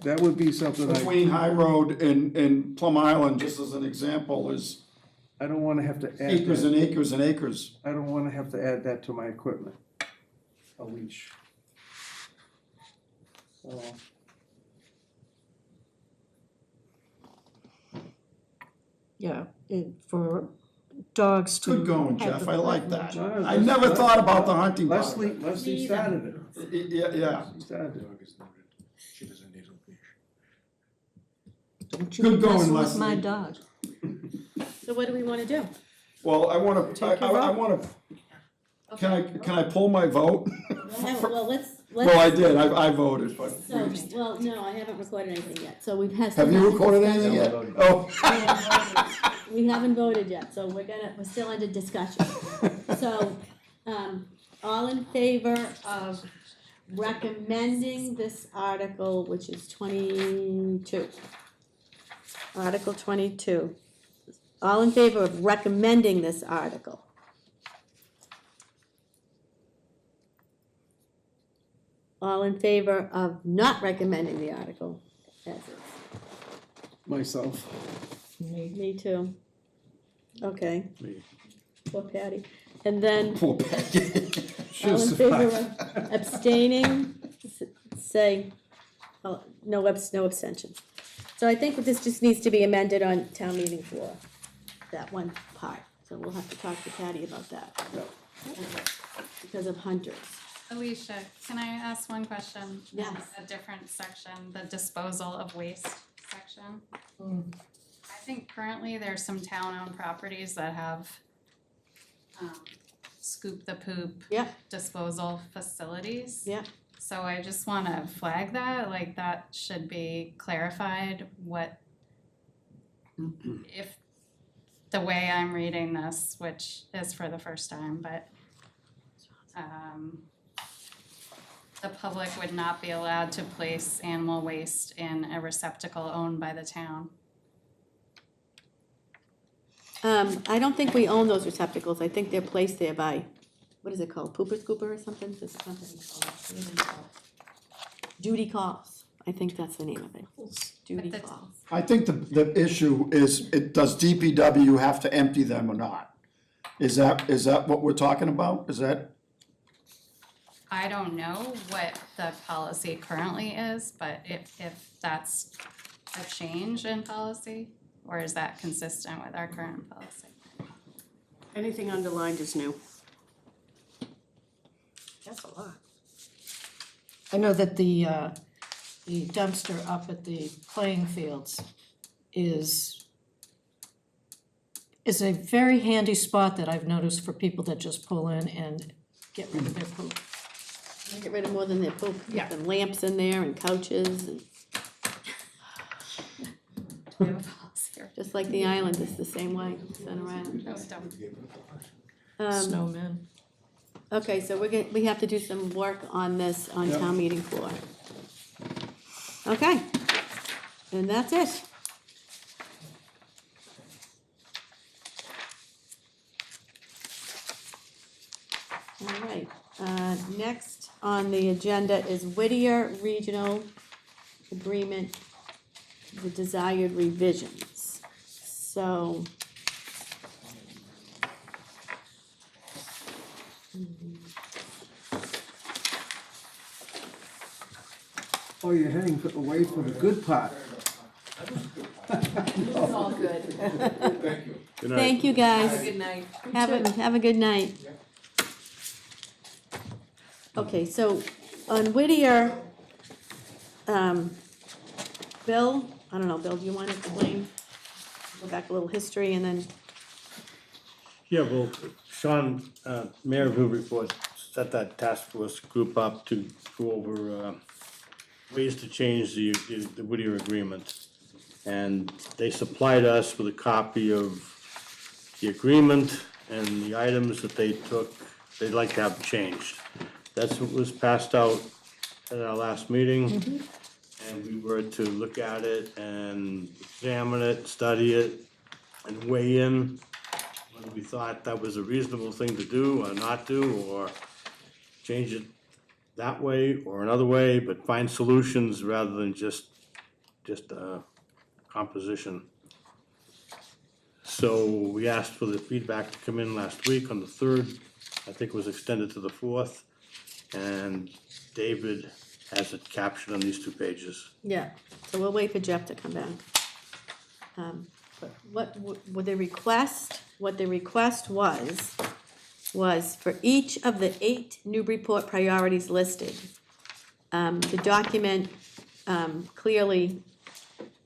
That would be something between High Road and Plum Island, just as an example, is I don't wanna have to add acres and that. acres and acres. I don't wanna have to add that to my equipment. A leash. So, Yeah, for dogs to. Good going, have Jeff, the I like privilege. that. No, I never thought about the hunting part of Leslie, it. Leslie started it. Yeah, She started it. Don't Good you going, mess with Leslie. my dog. So what do we wanna do? well, I wanna, I wanna, can I pull my vote? Well, let's, Well, I did, I voted, but. well, no, I haven't recorded anything yet, so we've had. Have you recorded anything yet? Oh. We haven't voted yet, so we're still under discussion. So, all in favor of recommending this article, which is 22? Article 22. All in favor of recommending this article? All in favor of not recommending the article as is? Myself. Me too. Okay, Me. poor Patty. And then, Poor Peggy. all in favor of abstaining, say, oh, no abstentions. So I think this just needs to be amended on town meeting floor, that one part. So we'll have to talk to Patty about that. Because of hunters. Alicia, can I ask one question? Yes. A different section, the disposal of waste section. I think currently there's some town-owned properties that have scoop the poop Yeah. disposal facilities. Yeah. So I just wanna flag that, like that should be clarified, what if the way I'm reading this, which is for the first time, but the public would not be allowed to place animal waste in a receptacle owned by the town. I don't think we own those receptacles. I think they're placed there by, what is it called? Pooper Scooper or something? There's a company called it. What is it called? Duty Calls. I think that's the name of it. Duty But the- Calls. I think the issue is, does DPW have to empty them or not? Is that what we're talking about? Is that? I don't know what the policy currently is, but if that's a change in policy, or is that consistent with our current policy? Anything underlined is new. That's a lot. I know that the dumpster up at the playing fields is a very handy spot that I've noticed for people that just pull in and get rid of their poop. Get rid of more than their poop. Yeah. Some lamps in there and couches and We have a policy or- just like the island, it's the same way, Center Island. No, don't. Snowmen. Okay, so we have to do some work on this on Yep. town meeting floor. Okay, and that's it. All right, next on the agenda is Whittier Regional Agreement, the desired revisions. So. Oh, you're heading away from the good part. It's all good. Good night. Thank you, guys. Good night. Have a good night. Okay, so on Whittier, Bill, I don't know, Bill, do you want to explain? Go back a little history and then, Yeah, well, Sean, Mayor of Newburyport set that task force group up to go over ways to change the Whittier agreement. And they supplied us with a copy of the agreement and the items that they took, they'd like to have changed. That's what was passed out at our last meeting. And we were to look at it and examine it, study it, and weigh in whether we thought that was a reasonable thing to do or not do, or change it that way or another way, but find solutions rather than just composition. So we asked for the feedback to come in last week on the 3rd, I think it was extended to the 4th, and David has it captured on these 2 pages. yeah, so we'll wait for Jeff to come back. But what the request was for each of the 8 Newburyport priorities listed, to document clearly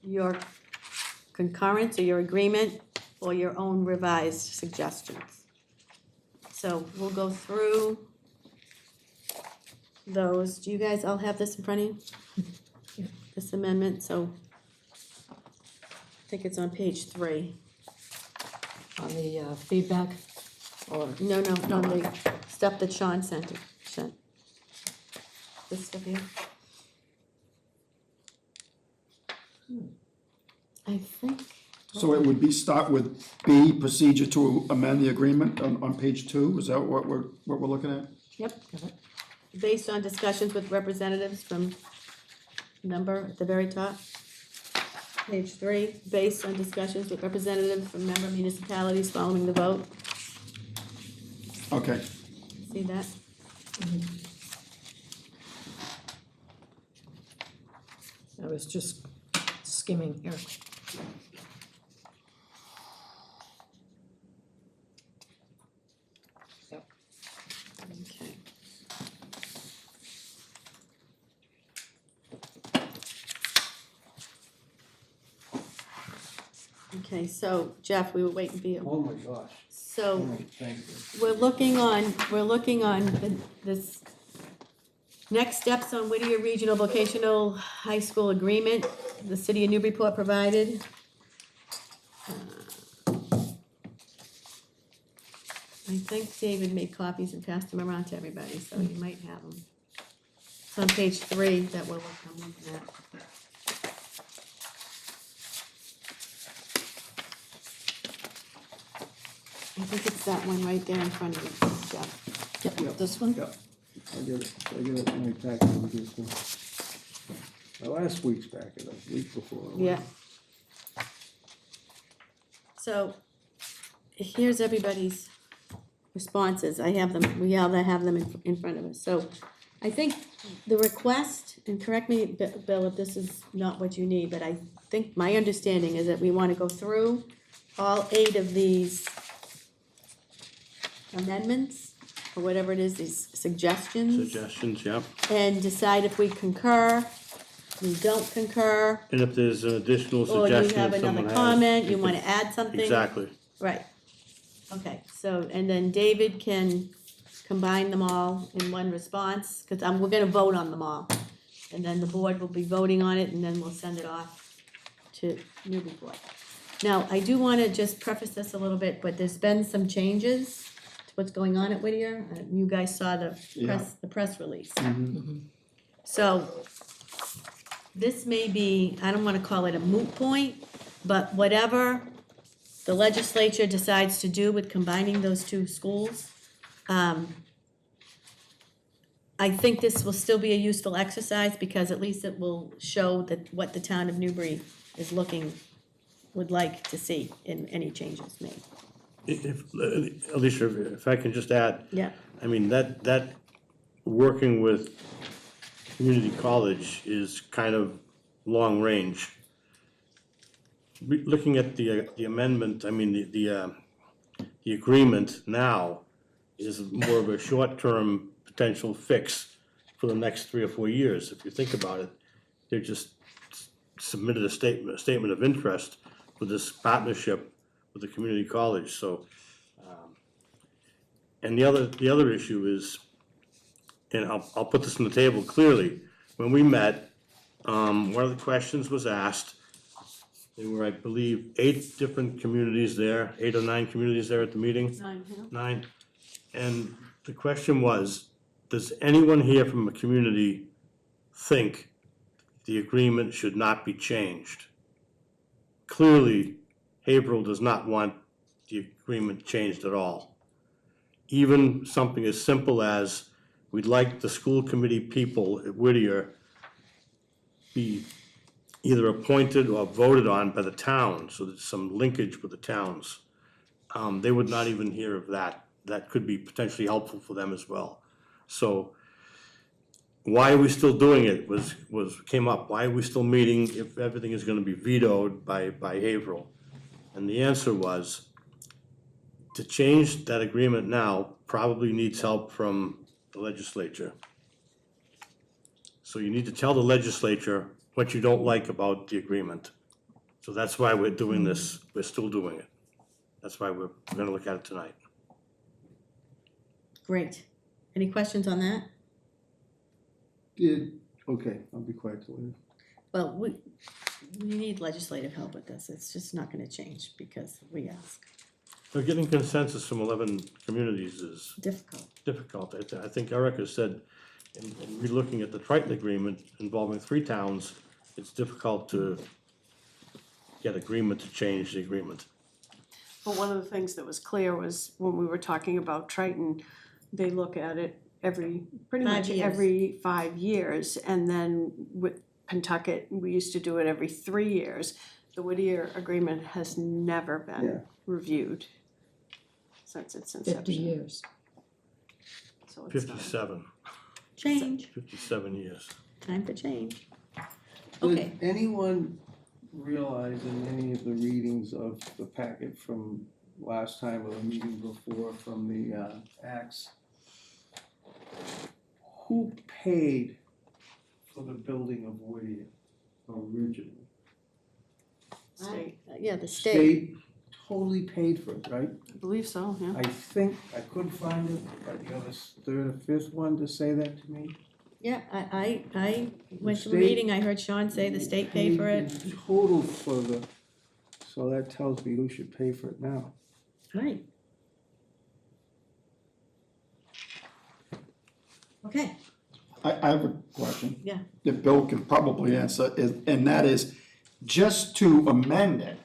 your concurrence or your agreement or your own revised suggestions. So we'll go through those. Do you guys all have this in front of you? This amendment, so I think it's on page 3. On the feedback, or No, on the stuff that Sean sent. This stuff here. I think, So it would be start with B, procedure to amend the agreement on page 2, is that what we're looking at? yep, based on discussions with representatives from member at the very top. Page 3, based on discussions with representatives from member municipalities following the vote. Okay, See that? I was just skimming here. Okay. Okay, so Jeff, we were waiting for you. Oh my gosh. So Oh, thank you. we're looking on this next steps on Whittier Regional Vocational High School Agreement, the City of Newburyport provided. I think David made copies and passed them around to everybody, so you might have them. It's on page 3 that I'm looking at. I think it's that one right there in front of you, Jeff. Yep, this one? Yep. I get it in my packet with this one. Last week's packet, the week before. Yeah. So, here's everybody's responses. I have them, we all have them in front of us. So, I think the request, and correct me, Bill, if this is not what you need, but I think my understanding is that we want to go through all 8 of these amendments, or whatever it is, these suggestions, Suggestions, yep. and decide if we concur, we don't concur, And if there's an additional or you suggestion have that someone another has. comment, we you can- wanna add something. Exactly. Right. Okay, so, and then David can combine them all in one response, cause we're gonna vote on them all. And then the board will be voting on it, and then we'll send it off to Newburyport. Now, I do wanna just preface this a little bit, but there's been some changes to what's going on at Whittier. You guys saw the press release. So, this may be, I don't wanna call it a moot point, but whatever the legislature decides to do with combining those 2 schools, I think this will still be a useful exercise, because at least it will show that what the town of Newbury is would like to see in any changes made. Alicia, if I can just add, Yeah. I mean, that working with community college is kind of long range. Looking at the amendment, I mean, the agreement now is more of a short-term potential fix for the next 3 or 4 years. If you think about it, they just submitted a statement of interest for this partnership with the community college, so. And the other issue is, and I'll put this on the table clearly, when we met, one of the questions was asked. There were, I believe, 8 different communities there, 8 or 9 communities there at the meeting. 9. And the question was, does anyone here from a community think the agreement should not be changed? Clearly, Haverhill does not want the agreement changed at all. Even something as simple as, we'd like the school committee people at Whittier be either appointed or voted on by the town, so there's some linkage with the towns. They would not even hear of that. That could be potentially helpful for them as well. So why are we still doing it came up. Why are we still meeting if everything is gonna be vetoed by Haverhill? And the answer was, to change that agreement now probably needs help from the legislature. So you need to tell the legislature what you don't like about the agreement. So that's why we're doing this, we're still doing it. That's why we're gonna look at it tonight. Great. Any questions on that? Okay, I'll be quiet till later. Well, we need legislative help with this. It's just not gonna change because we ask. But getting consensus from 11 communities is Difficult. difficult. I think Erica said, in relooking at the Triton agreement involving 3 towns, it's difficult to get agreement to change the agreement. But one of the things that was clear was when we were talking about Triton, they look at it pretty 5 much years. every 5 years. And then with Pentucket, we used to do it every 3 years. The Whittier agreement has never Yeah. been reviewed since its 50 inception. years. So it's not. 57, Change. 57 years. Time for change. Okay. Did anyone realize in any of the readings of the packet from last time or the meeting before from the acts, who paid for the building of Whittier originally? Yeah, the state. State totally paid for it, right? I believe so, yeah. I think, I couldn't find it, but the other third or fifth one to say that to me. Yeah, I went to a state meeting, I heard Sean say the state paid for it. the Total for the, so that tells me who should pay for it now. Right. Okay, I have a question. Yeah. That Bill can probably answer, and that is, just to amend it,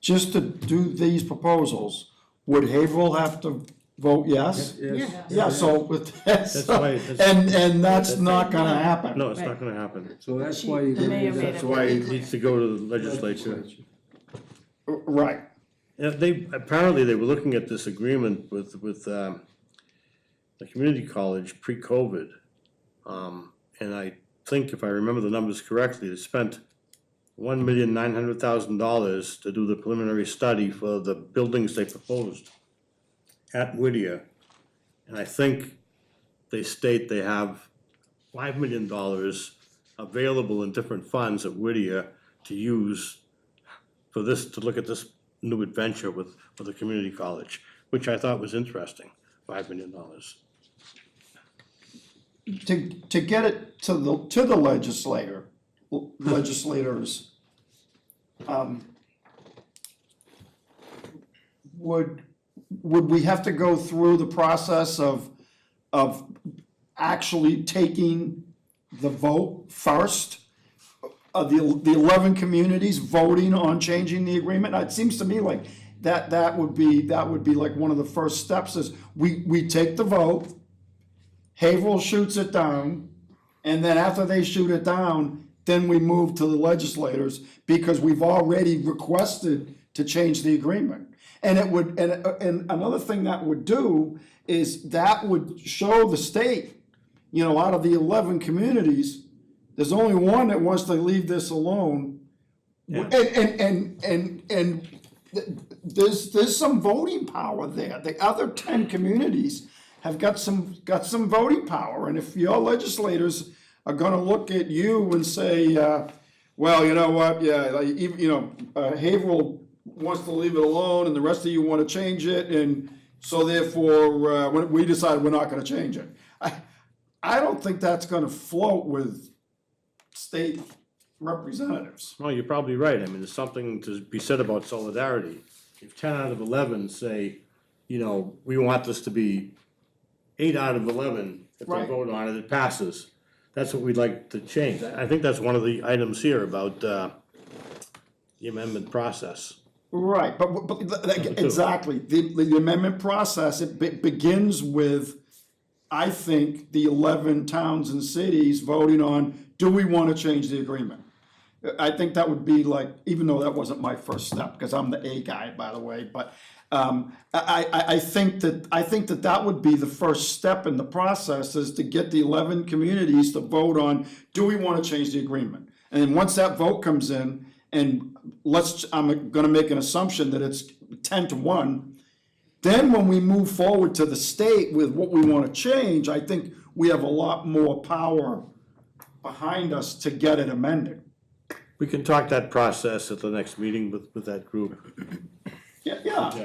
just to do these proposals, would Haverhill have to vote yes? Yes. Yeah, so, That's why, that's, and that's not gonna happen. no, it's not gonna happen. So that's why you. The mayor made That's it why very it needs to go to the legislature. Right, Yeah, apparently they were looking at this agreement with, the community college pre-COVID. And I think if I remember the numbers correctly, they spent $1,900,000 to do the preliminary study for the buildings they proposed at Whittier. And I think they state they have $5 million available in different funds at Whittier to use for this, to look at this new adventure with the community college, which I thought was interesting, $5 million. to get it to the legislators, would we have to go through the process of actually taking the vote first? The 11 communities voting on changing the agreement? It seems to me like that would be like one of the first steps is we take the vote, Haverhill shoots it down, and then after they shoot it down, then we move to the legislators because we've already requested to change the agreement. And it would, and another thing that would do is that would show the state, out of the 11 communities, there's only one that wants to leave this alone. Yeah. And there's some voting power there. The other 10 communities have got some voting power. And if your legislators are gonna look at you and say, well, you know what, yeah, like, Haverhill wants to leave it alone and the rest of you wanna change it, and so therefore, we decide we're not gonna change it. I don't think that's gonna float with state representatives. Well, you're probably right. I mean, there's something to be said about solidarity. If 10 out of 11 say, we want this to be 8 out of 11, if they Right. vote on it, it passes. That's what we'd like to change. I think that's one of the items here about the amendment process. Right, but exactly, the amendment process, it begins with, I think, the 11 towns and cities voting on, do we want to change the agreement? I think that would be like, even though that wasn't my first step, because I'm the A guy, by the way, but I think that would be the first step in the process, is to get the 11 communities to vote on, do we want to change the agreement? And then once that vote comes in, and I'm gonna make an assumption that it's 10-1, then when we move forward to the state with what we want to change, I think we have a lot more power behind us to get it amended. We can talk that process at the next meeting with that group. Yeah,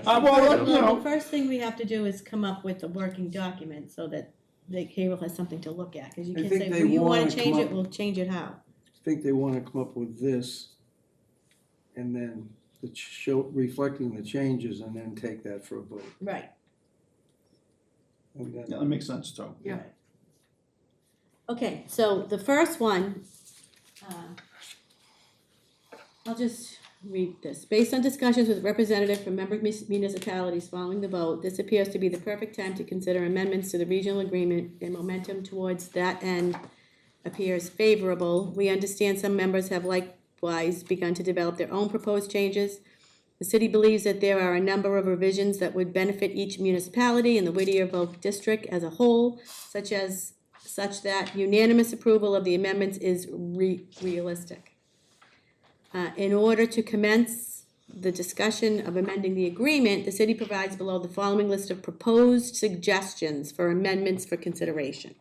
Well, the first thing we have to do is come up with a working document so that Haverhill has something to look at, because you I can't think say, they well, you wanna wanna change come it, up- we'll change it how? I think they wanna come up with this, and then reflecting the changes, and then take that for a vote. Right. And then- that makes sense too. Yeah. Okay, so the first one, I'll just read this. Based on discussions with representatives from member municipalities following the vote, this appears to be the perfect time to consider amendments to the regional agreement, and momentum towards that end appears favorable. We understand some members have likewise begun to develop their own proposed changes. The city believes that there are a number of revisions that would benefit each municipality and the Whittier Voc District as a whole, such that unanimous approval of the amendments is realistic. In order to commence the discussion of amending the agreement, the city provides below the following list of proposed suggestions for amendments for consideration.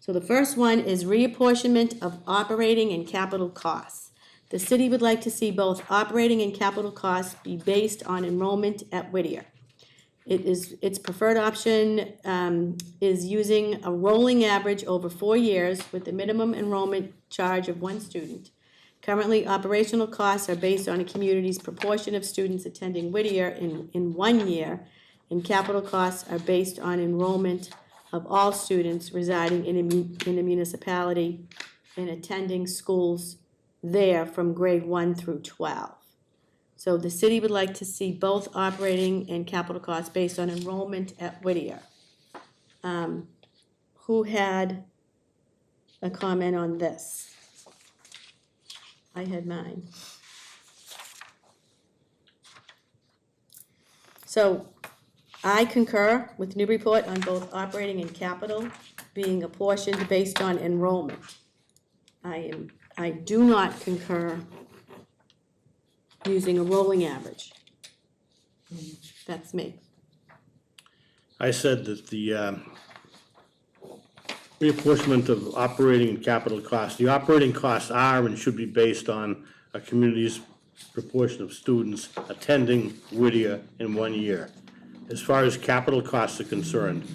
So the first one is reapportionment of operating and capital costs. The city would like to see both operating and capital costs be based on enrollment at Whittier. Its preferred option is using a rolling average over 4 years with the minimum enrollment charge of 1 student. Currently, operational costs are based on a community's proportion of students attending Whittier in 1 year, and capital costs are based on enrollment of all students residing in a municipality and attending schools there from grade 1 through 12. So the city would like to see both operating and capital costs based on enrollment at Whittier. Who had a comment on this? I had mine. So I concur with Newburyport on both operating and capital being apportioned based on enrollment. I do not concur using a rolling average. That's me. I said that the reapportionment of operating and capital costs, the operating costs are and should be based on a community's proportion of students attending Whittier in 1 year. As far as capital costs are concerned,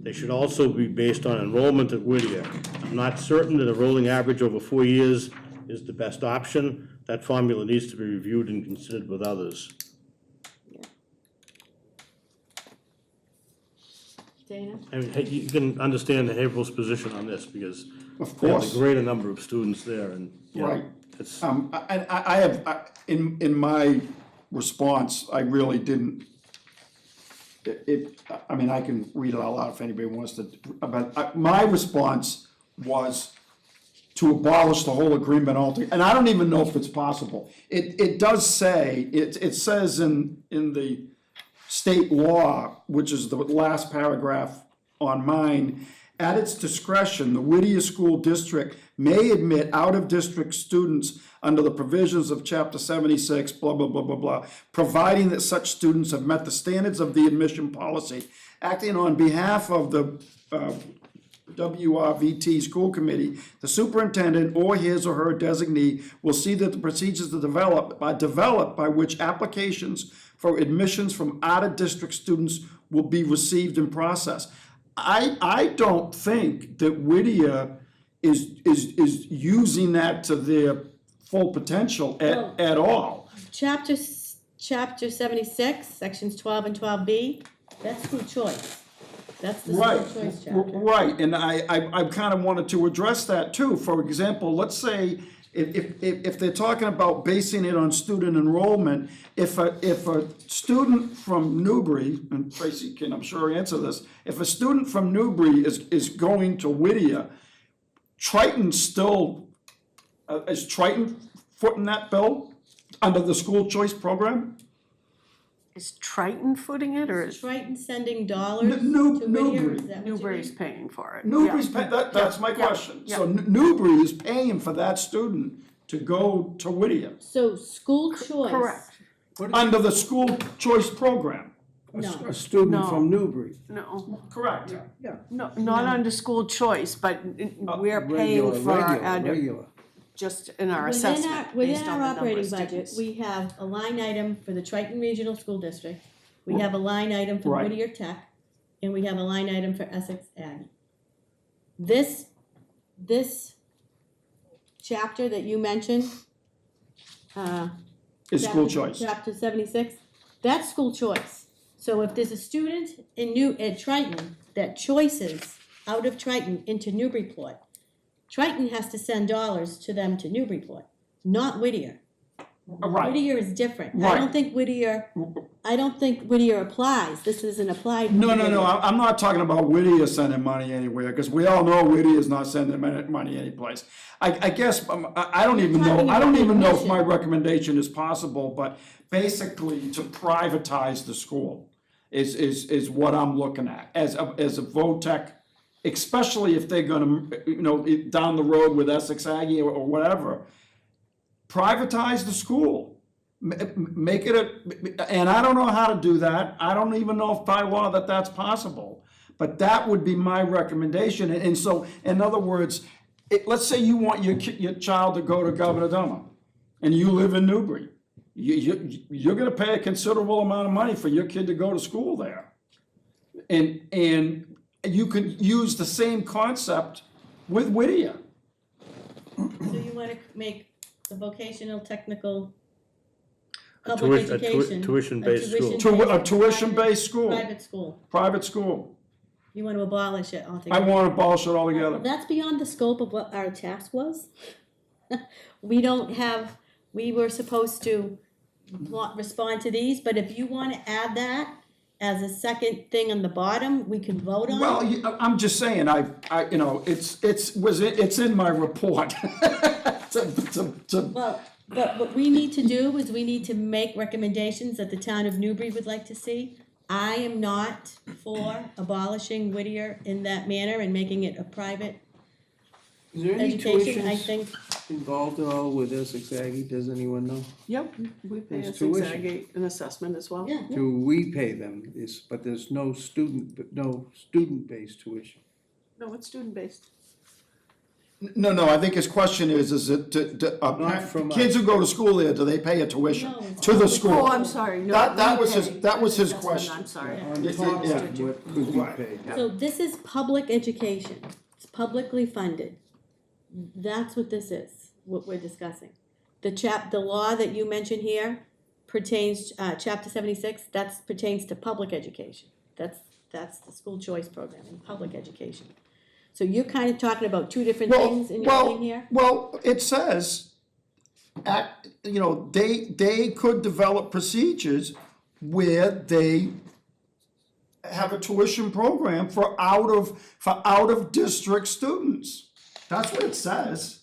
they should also be based on enrollment at Whittier. I'm not certain that a rolling average over 4 years is the best option. That formula needs to be reviewed and considered with others. Dana? I mean, hey, you can understand Haverhill's position on this because Of they have course. a greater number of students there and, you know, Right. it's, I have, in my response, I really didn't, I mean, I can read it out loud if anybody wants to, but my response was to abolish the whole agreement altogether, and I don't even know if it's possible. It does say, it says in the state law, which is the last paragraph on mine, at its discretion, the Whittier School District may admit out-of-district students under the provisions of Chapter 76, blah, blah, blah, blah, blah, providing that such students have met the standards of the admission policy. Acting on behalf of the WRVT School Committee, the superintendent or his or her designee will see that the procedures are developed by which applications for admissions from out-of-district students will be received and processed. I don't think that Whittier is using that to their full potential at all. Chapter 76, sections 12 and 12B, that's school choice. That's the Right, school choice chapter. right, and I kind of wanted to address that too. For example, let's say if they're talking about basing it on student enrollment, if a student from Newbury, and Tracy can, I'm sure, answer this, if a student from Newbury is going to Whittier, Triton still, is Triton footing that bill under the school choice program? Is Triton footing it, or is Triton sending dollars to Newbury. Whittier? Is that what you Newbury's mean? paying for it? Newbury's, Yeah. that's my Yeah, question. yeah. So Newbury is paying for that student to go to Whittier So school choice. Correct. under the school choice program. No. A student No. from Newbury. No, Correct. no, not under school choice, but we're paying Regular, for, regular. just in our assessment, based Within on our the number operating of budget, students. we have a line item for the Triton Regional School District. We have a line item for Right. Whittier Tech, and we have a line item for Essex Ag. This chapter that you mentioned, Is school choice. Chapter 76, that's school choice. So if there's a student at Triton that choices out of Triton into Newburyport, Triton has to send dollars to them to Newburyport, not Whittier. Right. Whittier is different. Right. I don't think Whittier applies. This isn't applied. No, to Whittier. I'm not talking about Whittier sending money anywhere, because we all know Whittier is not sending money anyplace. I guess, I don't even know, I don't even know if my recommendation is possible, but basically to privatize the school is what I'm looking at, as a VOTEC, especially if they're gonna, down the road with Essex Aggie or whatever, privatize the school. Make it and I don't know how to do that. I don't even know if by law that's possible. But that would be my recommendation, and so, in other words, let's say you want your child to go to Governor Dummer, and you live in Newbury. You're gonna pay a considerable amount of money for your kid to go to school there. And you could use the same concept with Whittier. So you wanna make the vocational technical A public tui- a tui- education. tuition-based school. A tuition-based school, Private school. private school. You wanna abolish it I altogether. want to abolish it altogether. That's beyond the scope of what our task was. We were supposed to respond to these, but if you wanna add that as a second thing on the bottom, we can vote on it. Well, I'm just saying, you know, it's in my report. Well, but what we need to do is we need to make recommendations that the town of Newbury would like to see. I am not for abolishing Whittier in that manner and making it a private Is there any education, I tuitions think. involved at all with Essex Aggie, does anyone know? Yep, we pay There's a tuition. Zagate an assessment as well. Yeah, Do we pay them, but there's no student-based tuition? No, it's student-based. No, I think his question is it, Not from kids who go to school there, do they pay a tuition No, it's to the public. school? Oh, I'm sorry, no. That we was his- pay that was his assessment, question. I'm sorry. On Yeah, top yeah. of what could be Right. paid? so this is public education, it's publicly funded. That's what this is, what we're discussing. The law that you mentioned here pertains, chapter 76, that pertains to public education. That's the school choice program in public education. So you're kind of talking about two different things in your thing here? Well, it says, you know, they could develop procedures where they have a tuition program for out of district students. That's what it says.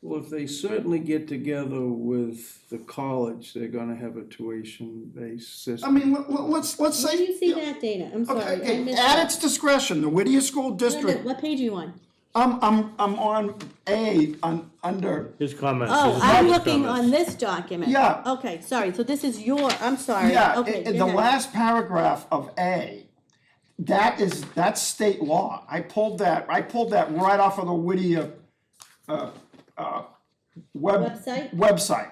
Well, if they certainly get together with the college, they're gonna have a tuition-based system. I mean, let's Where say. do you see that, Dana? I'm sorry, I Okay, missed at that. its discretion, the Whittier School No, no, District, what page are you on? I'm on A, under, His comments. Oh, his I'm mother's looking comments. on this document. Yeah. Okay, sorry, so this is I'm sorry, yeah, okay, in go the ahead. last paragraph of A, that's state law. I pulled that right off of the Whittier, website,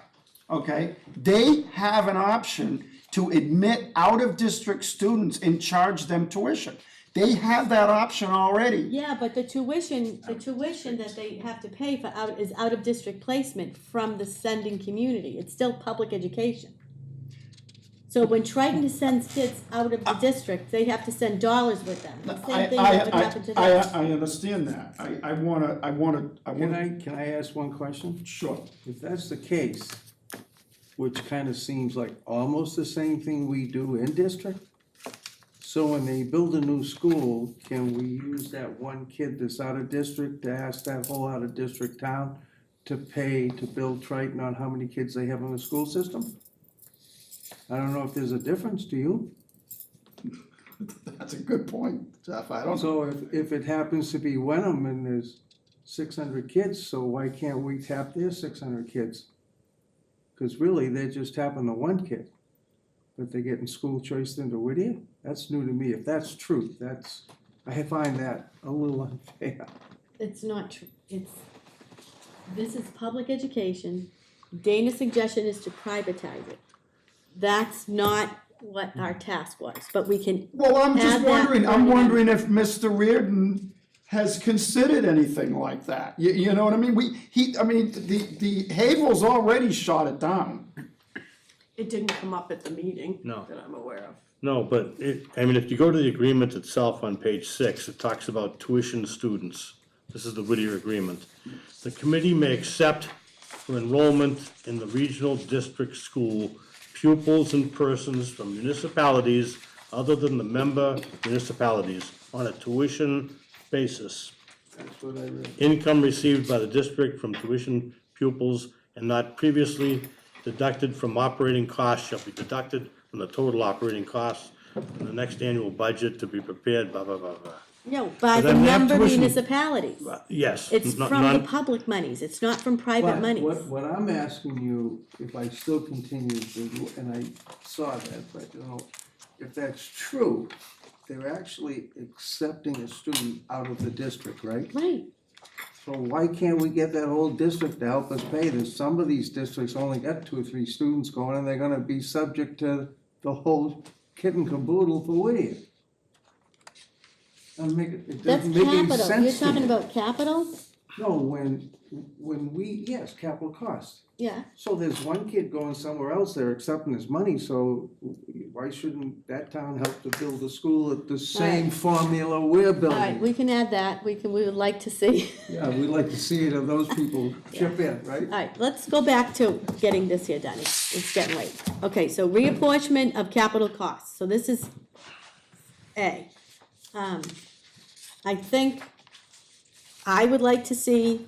okay? They have an option to admit out-of-district students and charge them tuition. They have that option already. Yeah, but the tuition that they have to pay for is out-of-district placement from the sending community. It's still public education. So when Triton sends kids out of the district, they have to send dollars with them. The same thing that would happen to them. I understand that. I wanna. Can I ask one question? Sure. If that's the case, which kind of seems like almost the same thing we do in district, so when they build a new school, can we use that one kid that's out of district to ask that whole out of district town to pay to build Triton on how many kids they have in the school system? I don't know if there's a difference, do you? That's a good point, Jeff. I don't know. So if it happens to be Wenham and there's 600 kids, so why can't we tap their 600 kids? Because really, they're just tapping the one kid, but they're getting school choiced into Whittier? That's new to me. If that's true, I find that a little unfair. It's not true. This is public education. Dana's suggestion is to privatize it. That's not what our task was, but we can Well, I'm just add that wondering, I'm wording. wondering if Mr. Reardon has considered anything like that. You know what I mean? The Havel's already shot it down. It didn't come up at the meeting No. that I'm aware of. No, but if you go to the agreement itself on page 6, it talks about tuition students. This is the Whittier agreement. The committee may accept for enrollment in the regional district school pupils and persons from municipalities other than the member municipalities on a tuition basis. That's what I read. Income received by the district from tuition pupils and not previously deducted from operating costs shall be deducted from the total operating costs in the next annual budget to be prepared, blah, blah, blah, blah. No, by For the them to have member tuition- municipalities. Yes. It's not- from the non- public monies, it's not from private But monies. what I'm asking you, if I still continue to, and I saw that, but you know, if that's true, they're actually accepting a student out of the district, right? Right. So why can't we get that whole district to help us pay this? Some of these districts only got 2 or 3 students going, and they're gonna be subject to the whole kit and caboodle for Whittier. It That's doesn't make any capital, sense you're to talking me. about capital? No, when we, yes, capital costs. Yeah, So there's one kid going somewhere else, they're accepting his money, so why shouldn't that town help to build a school at the same formula we're all right, building? we can add that, we would like to see. Yeah, we'd like to see it of those people chip in, right? All right, let's go back to getting this here done, it's getting late. Okay, so reapportionment of capital costs, so this is A. I think I would like to see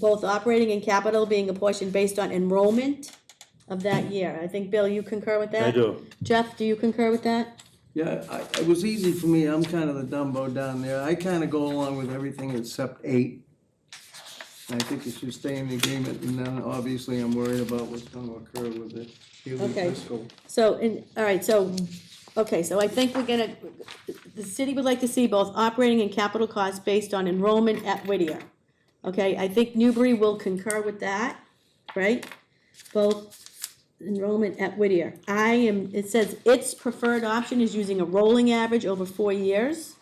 both operating and capital being apportioned based on enrollment of that year. I think, Bill, you concur with that? I do. Jeff, do you concur with that? Yeah, it was easy for me, I'm kind of the Dumbo down there, I kind of go along with everything except 8. And I think it should stay in the agreement, and then obviously I'm worried about what's gonna occur with the Haley Okay. Driscoll. So, all right, so, okay, so I think the city would like to see both operating and capital costs based on enrollment at Whittier. Okay, I think Newbury will concur with that, right? Both enrollment at Whittier. It says its preferred option is using a rolling average over 4 years.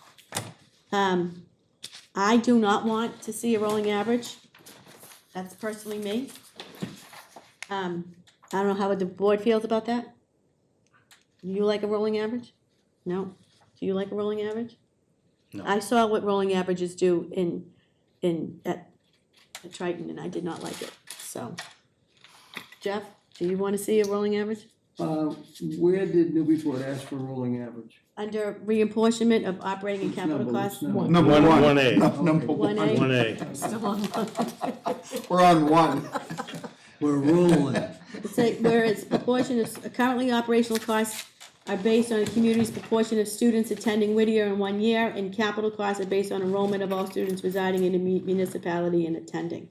I do not want to see a rolling average. That's personally me. I don't know how the board feels about that. You like a rolling average? No? Do you like a rolling average? No. I saw what rolling averages do at Triton, and I did not like it, so. Jeff, do you wanna see a rolling average? Where did Newburyport ask for rolling average? Under reapportionment of operating and Which capital number? costs? Which number? Number One- one. 1A. Number 1A. 1A. Still on one. We're on 1. We're rolling. It's like, whereas proportion of currently operational costs are based on a community's proportion of students attending Whittier in 1 year, and capital costs are based on enrollment of all students residing in a municipality and attending.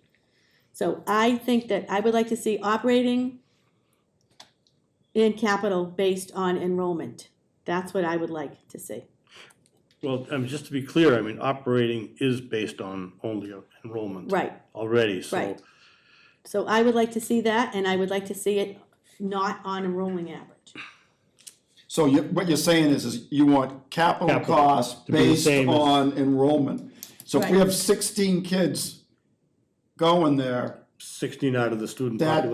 So I think that I would like to see operating and capital based on enrollment. That's what I would like to see. Well, just to be clear, I mean, operating is based on only enrollment. Right, Already, so. right. So I would like to see that, and I would like to see it not on a rolling average. So what you're saying is you want capital Capital costs to be the based same as- on enrollment. So if we Right. have 16 kids going there, 16 out of the student that's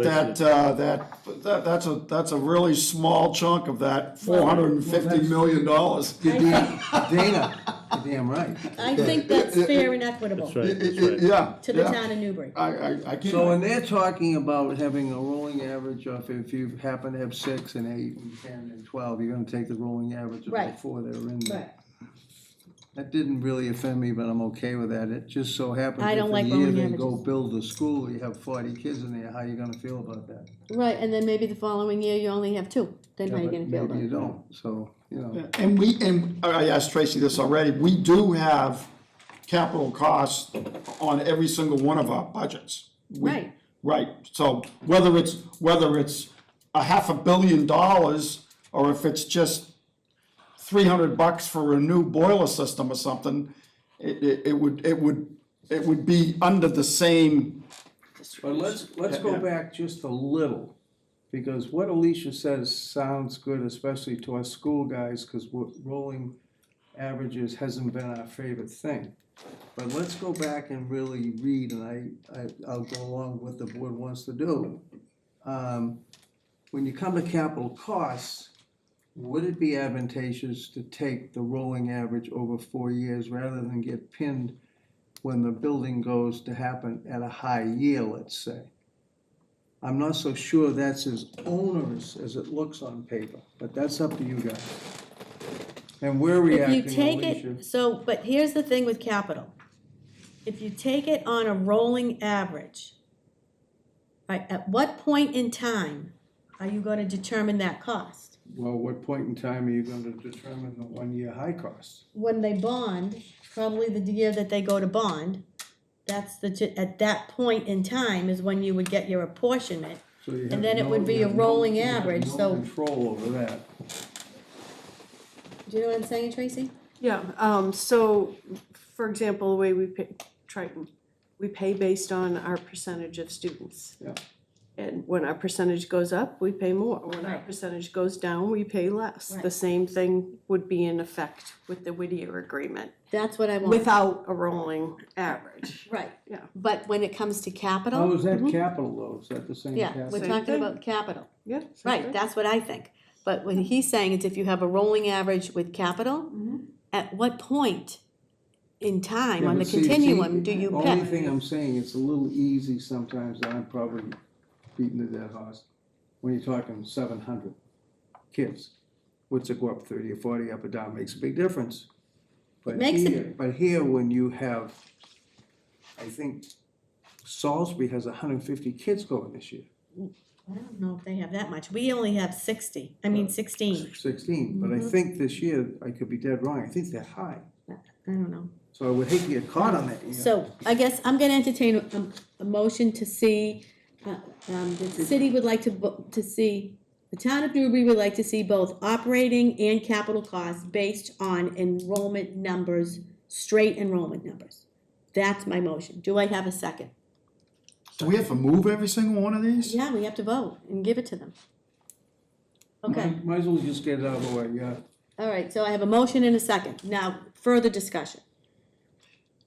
a really small chunk of that $450 million. Dana, you're damn right. I think that's fair and equitable That's right, that's right. Yeah. to the yeah. town of Newbury. I can't. So when they're talking about having a rolling average of if you happen to have 6 and 8 and 10 and 12, you're gonna take the rolling average of the Right. 4 that are in there. Right. That didn't really offend me, but I'm okay with that. It just so happens I if don't a like year rolling they go averages. build a school, you have 40 kids in there, how you gonna feel about that? Right, and then maybe the following year you only have 2, then how Yeah, you but gonna feel about maybe you it? don't, so, you know. And I asked Tracy this already, we do have capital costs on every single one of our budgets. Right, Right, so whether it's a $500 million or if it's just $300 for a new boiler system or something, it would be under the same. But let's go Yeah. back just a little, because what Alicia says sounds good, especially to us school guys, because rolling averages hasn't been our favorite thing. But let's go back and really read, and I'll go along with what the board wants to do. When you come to capital costs, would it be advantageous to take the rolling average over 4 years rather than get pinned when the building goes to happen at a high year, let's say? I'm not so sure that's as onerous as it looks on paper, but that's up to you guys. And we're if reacting, you take Alicia. it, so, but here's the thing with capital. If you take it on a rolling average, right, at what point in time are you gonna determine that cost? Well, what point in time are you going to determine the 1-year high cost? When they bond, probably the year that they go to bond, that's at that point in time is when you would get your apportionment. So you And have then it no- would be you a have rolling you have average, no so- control over that. Do you know what I'm saying, Tracy? Yeah, so, for example, the way we pay Triton, we pay based on our percentage of students. Yeah. And when our percentage goes up, we pay more. When our Right. percentage goes down, we pay less. The Right. same thing would be in effect with the Whittier agreement, That's what I want. without a rolling average. Right. Yeah. But when it comes to capital. How is that Mhm. capital though? Is that the same Yeah, capital? we're Same talking thing. about capital. Yeah. same Right, thing. that's what I think. But what he's saying is if you have a rolling average with capital, at what point in time Yeah, on the but see, continuum do you Only pick? thing I'm saying, it's a little easy sometimes, and I'm probably beating the dead horse, when you're talking 700 kids. What's it go up 30 or 40 up or down, makes a big difference. But makes a- here, when you have, I think Salisbury has 150 kids going this year, I don't know if they have that much. We only have 16. 16, but I Mm-hmm. think this year, I could be dead wrong, I think they're high. I don't know. So I would hate to get caught on that. So I guess I'm gonna entertain a motion to see, the city would like to see, the town of Newbury would like to see both operating and capital costs based on enrollment numbers, straight enrollment numbers. That's my motion. Do I have a second? Do we have to move every single one of these? Yeah, we have to vote and give it to them. Okay, Might as well just get it out of the way, yeah. all right, so I have a motion and a second. Now, further discussion.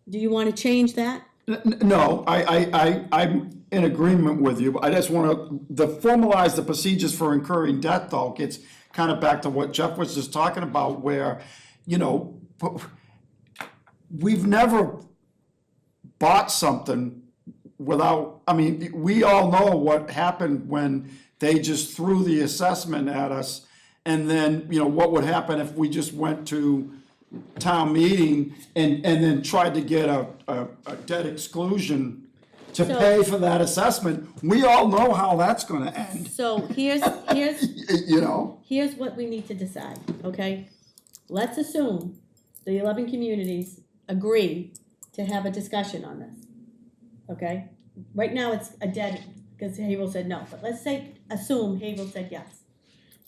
Do you wanna change that? No, I'm in agreement with you, but I just wanna, formalize the procedures for incurring debt though, gets kind of back to what Jeff was just talking about, where, you know, we've never bought something without, I mean, we all know what happened when they just threw the assessment at us, and then, you know, what would happen if we just went to town meeting and then tried to get a debt exclusion to So- pay for that assessment. We all know how that's gonna end, So here's you know? here's what we need to decide, okay? Let's assume the 11 communities agree to have a discussion on this, okay? Right now, it's a dead, because Havel said no, but let's assume Havel said yes.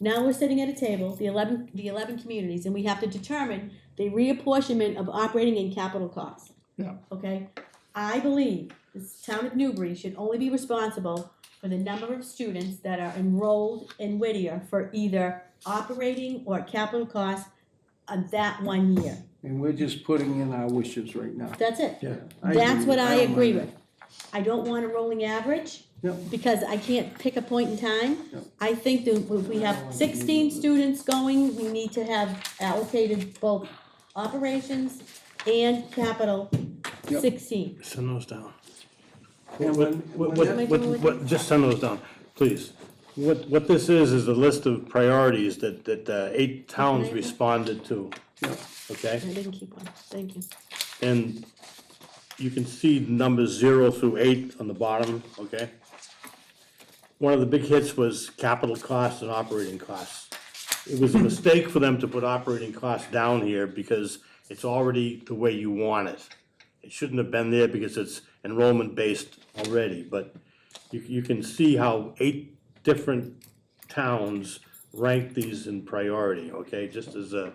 Now we're sitting at a table, the 11 communities, and we have to determine the reapportionment of operating and capital costs. Yeah. Okay? I believe the town of Newbury should only be responsible for the number of students that are enrolled in Whittier for either operating or capital costs of that 1 year. And we're just putting in our wishes right now. That's it. Yeah. That's what I don't agree mind with. I don't want a rolling average. Yep. Because I can't pick a point in time. Yep. I think that if we have 16 students going, we need to have allocated both operations and capital Yep. 16. Send those down. And Just send those down, please. What this is a list of priorities that 8 towns Okay. responded to, Yeah. okay? I didn't keep one, thank you. And you can see numbers 0 through 8 on the bottom, okay? One of the big hits was capital costs and operating costs. It was a mistake for them to put operating costs down here because it's already the way you want it. It shouldn't have been there because it's enrollment based already, but you can see how 8 different towns rank these in priority, okay? Just as a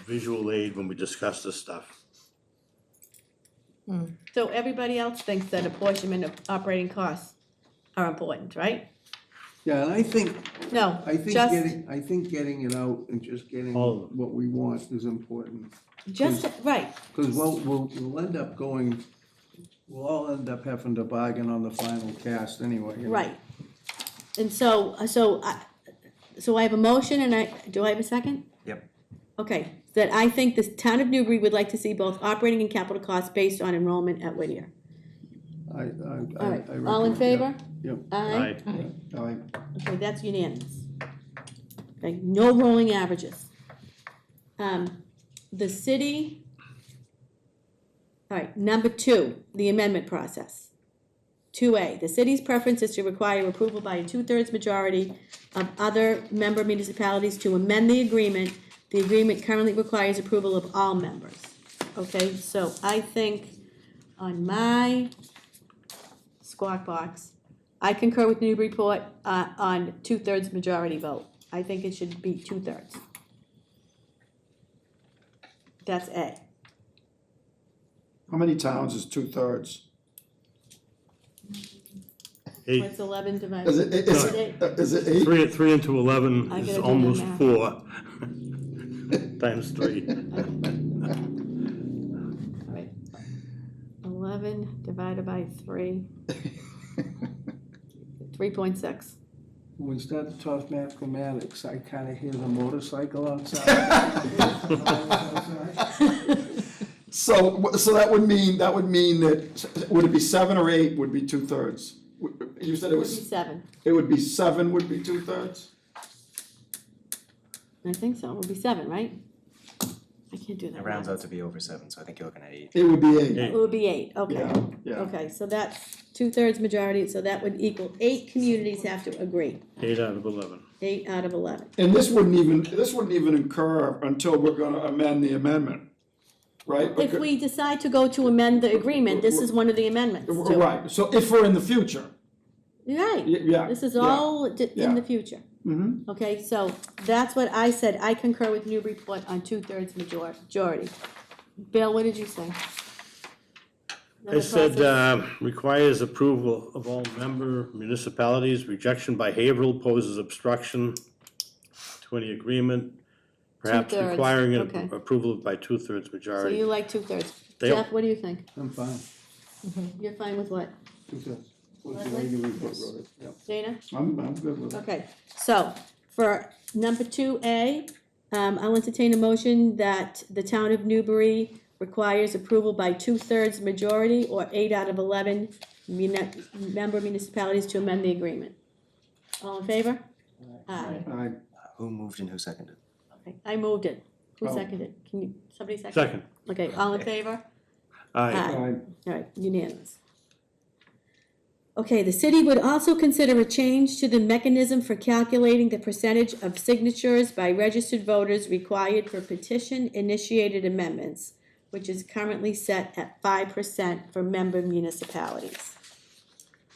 visual aid when we discuss this stuff. So everybody else thinks that apportionment of operating costs are important, right? Yeah, and I think No, just, getting it out and just getting All of them. what we want is important. right, Because we'll end up going, we'll all end up having to bargain on the final cast anyway. you know. right. And so I have a motion and do I have a second? Yep. Okay, that I think the town of Newbury would like to see both operating and capital costs based on enrollment at Whittier. I All right, reckon, all in favor? Yep. Aye. I- Okay, that's unanimous. Okay, no rolling averages. The city, all right, number 2, the amendment process. 2A, the city's preference is to require approval by a 2/3 majority of other member municipalities to amend the agreement. The agreement currently requires approval of all members. Okay, so I think on my squawk box, I concur with Newburyport on 2/3 majority vote. I think it should be 2/3. That's A. How many towns is 2/3? Eight, What's 11 divided? Is it, is it 8? three into 11 I is gotta do the almost math. 4 times 3. Right. 11 divided by 3, 3.6. When we start to talk mathematics, I kinda hear the motorcycle outside. So that would mean that, would it be 7 or 8 would be 2/3? You said it It would be was, 7. it would be 7 would be 2/3? I think so, it would be 7, right? I can't do that. It rounds out to be over 7, so I think you're looking at 8. It would be 8. It would be 8, okay. Yeah, yeah. Okay, so that's 2/3 majority, so that would equal 8 communities have to agree, 8 out of 11. 8 out of 11. And this wouldn't even occur until we're gonna amend the amendment, right? If we decide to go to amend the agreement, this is one of the amendments to it. Right, so if we're in the future, Right, yeah. this is yeah. all in Yeah. the future. Mm-hmm. Okay, so that's what I said, I concur with Newburyport on 2/3 majority. Bill, what did you say? I said, requires approval of all member municipalities, rejection by Haverhill poses obstruction to any agreement, perhaps 2/3, requiring okay. approval by 2/3 So majority. you like 2/3. They- Jeff, what do you think? I'm fine. You're fine with what? What's the way you report, wrote it, yep. Dana? I'm good with it. Okay, so for number 2A, I'll entertain a motion that the town of Newbury requires approval by 2/3 majority or 8 out of 11 member municipalities to amend the agreement. All in favor? Aye. Who moved and who seconded? Okay, I moved it. Who Oh. seconded? Can you, somebody second? Second. Okay, all in favor? Aye. Aye. All right, unanimous. Okay, the city would also consider a change to the mechanism for calculating the percentage of signatures by registered voters required for petition-initiated amendments, which is currently set at 5% for member municipalities.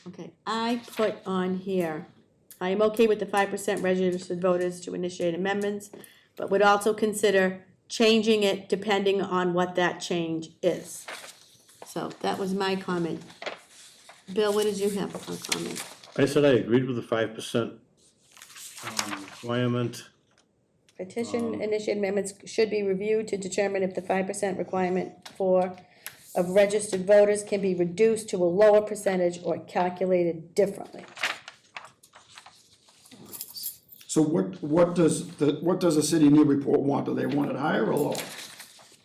Okay, I put on here, I am okay with the 5% registered voters to initiate amendments, but would also consider changing it depending on what that change is. So that was my comment. Bill, what did you have for a comment? I said I agreed with the 5% requirement. Petition initiated amendments should be reviewed to determine if the 5% requirement of registered voters can be reduced to a lower percentage or calculated differently. So what does the city of Newburyport want? Do they want it higher or lower?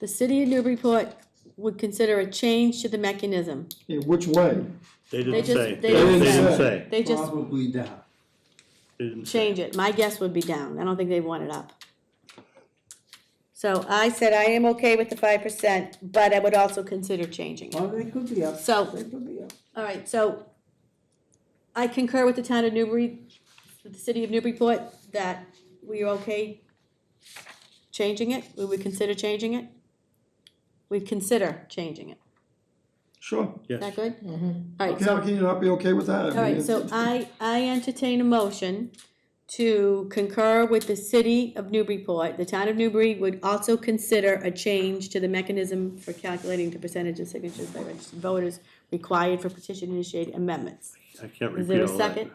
The city of Newburyport would consider a change to the mechanism. In which way? They They didn't just- say. they didn't say. They just Probably down. They didn't say. change it. My guess would be down. I don't think they want it up. So I said I am okay with the 5%, but I would also consider changing it. Well, they could be up. So, They could be up. all right, so I concur with the town of Newbury, with the city of Newburyport, that we are okay changing it. We would consider changing it. We'd consider changing it. Sure. Is that Yes. good? All right, Okay, so. how can you not be okay with that? All right, so I entertain a motion to concur with the city of Newburyport. The town of Newbury would also consider a change to the mechanism for calculating the percentage of signatures by registered voters required for petition-initiated amendments. I can't Is there repeat a all that. second?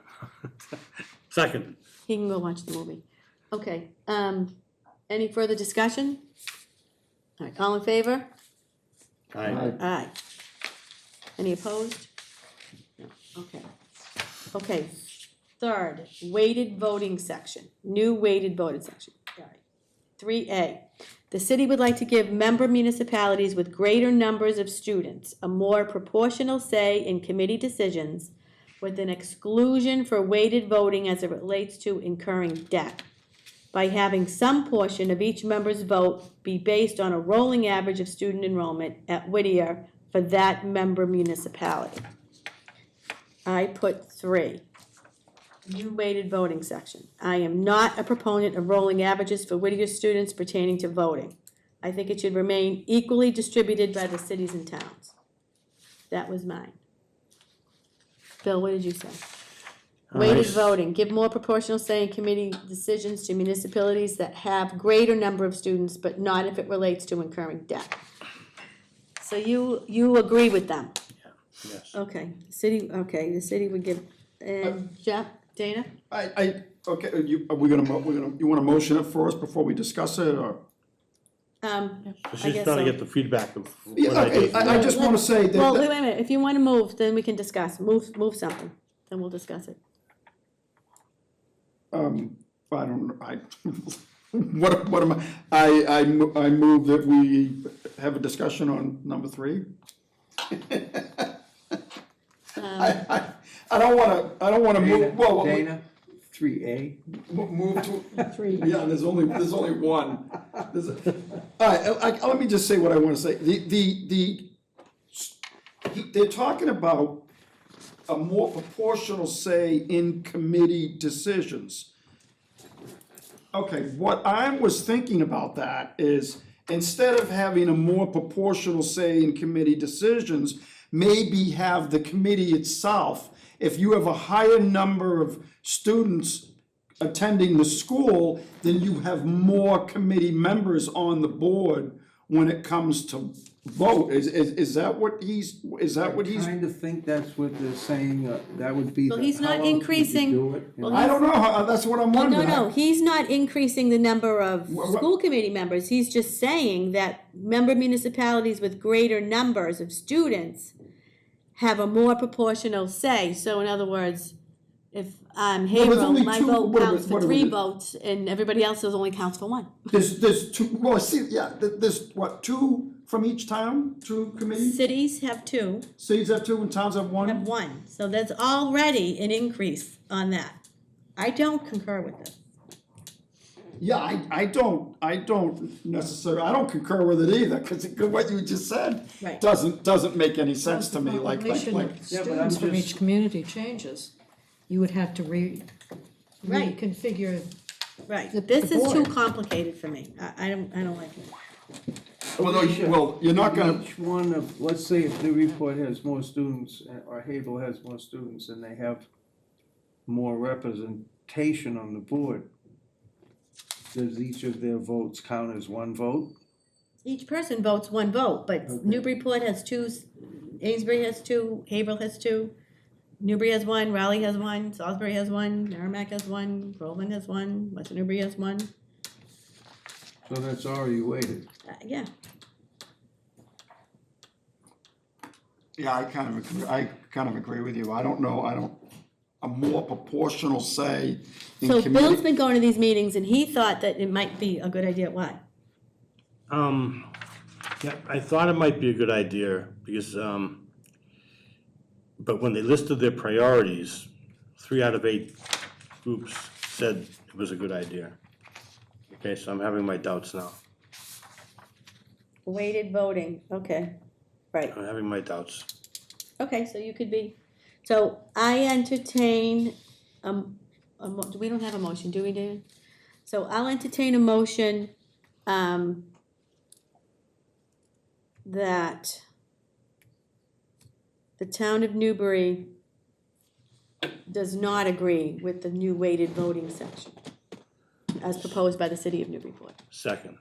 Second. He can go watch the movie. Okay, any further discussion? All right, all in favor? Aye. Aye. Any opposed? No, okay. Okay, third, weighted voting section, new weighted voting section. All right. 3A, the city would like to give member municipalities with greater numbers of students a more proportional say in committee decisions with an exclusion for weighted voting as it relates to incurring debt, by having some portion of each member's vote be based on a rolling average of student enrollment at Whittier for that member municipality. I put 3, new weighted voting section. I am not a proponent of rolling averages for Whittier students pertaining to voting. I think it should remain equally distributed by the cities and towns. That was mine. Bill, what did you say? Weighted Nice. voting, give more proportional say in committee decisions to municipalities that have greater number of students, but not if it relates to incurring debt. So you agree with them? Yes. Okay, the city would give, and Jeff, Dana? Okay, you wanna motion it first before we discuss it, or? So I she's guess trying to so. get the feedback of Yeah, what I okay, did. I just wanna say Well, that, wait a minute, if you wanna move, then we can discuss, move something, then we'll discuss it. I don't know, what am I move that we have a discussion on number 3? I don't wanna move, well, Dana, 3A. move to, yeah, there's only one. All right, let me just say what I wanna say. They're talking about a more proportional say in committee decisions. Okay, what I was thinking about that is, instead of having a more proportional say in committee decisions, maybe have the committee itself, if you have a higher number of students attending the school, then you have more committee members on the board when it comes to vote. Is that what he's? I kind of think that's what they're saying, that would be. Well, the- he's not how else would you increasing- do it? well, I don't know, that's what I'm No, wondering. no, he's not increasing the number of school committee members, he's just saying that member municipalities with greater numbers of students have a more proportional say, so in other words, if I'm Well, there's Haverhill, only my two- vote what are we- counts for what are we- 3 votes, and everybody else's only counts for 1. There's two, well, see, yeah, there's what, 2 from each town, 2 committees? Cities have 2, Cities have 2 and towns have 1? have 1, so that's already an increase on that. I don't concur with this. Yeah, I don't necessarily, I don't concur with it either, cause what you just said Right. doesn't make any sense to me, The like. population of Yeah, but I'm students from just- each community changes. You would have to Right. reconfigure. Right, this is too board. complicated for me, I don't like it. Well, you're not gonna, Each one of, let's say if Newburyport has more students, or Havel has more students, and they have more representation on the board, does each of their votes count as 1 vote? Each person votes 1 vote, but Okay. Newburyport has 2, Amesbury has 2, Haverhill has 2, Newbury has 1, Raleigh has 1, Salisbury has 1, Merrimack has 1, Groveland has 1, West Newbury has 1. So that's already weighted. Yeah, yeah, I kind of agree with you, I don't know, a more proportional say in so committee. Bill's been going to these meetings and he thought that it might be a good idea, why? Yeah, I thought it might be a good idea because, but when they listed their priorities, 3 out of 8 groups said it was a good idea. Okay, so I'm having my doubts now. Weighted voting, okay, right. I'm having my doubts. Okay, so you could be, so I entertain, we don't have a motion, do we, David? So I'll entertain a motion, that the town of Newbury does not agree with the new weighted voting section as proposed by the city of Newburyport. Second.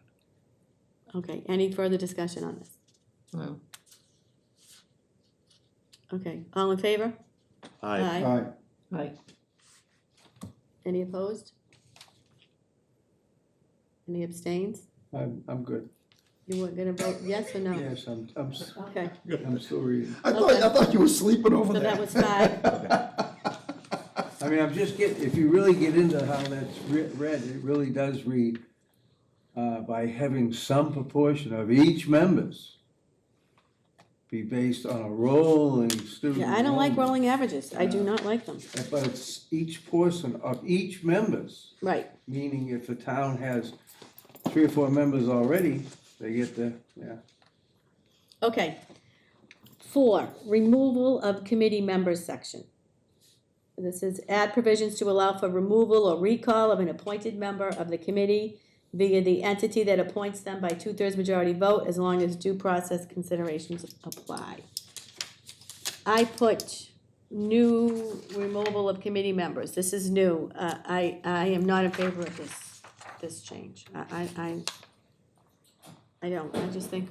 Okay, any further discussion on this? Well, Okay, all in favor? Aye. Aye. I, Any opposed? Any abstains? I'm good. You were gonna vote yes or no? Yes, Okay, I'm still reading. I thought you were sleeping over so there. that was 5. I mean, I'm just if you really get into how that's read, it really does read, by having some proportion of each members be based on a rolling student. Yeah, I don't like enrollment. rolling averages, I do not like them. But it's each portion of each members, Right, meaning if the town has 3 or 4 members already, they get yeah. okay. 4, removal of committee members section. This is add provisions to allow for removal or recall of an appointed member of the committee via the entity that appoints them by 2/3 majority vote, as long as due process considerations apply. I put new removal of committee members. This is new. I am not in favor of this change. I don't, I just think,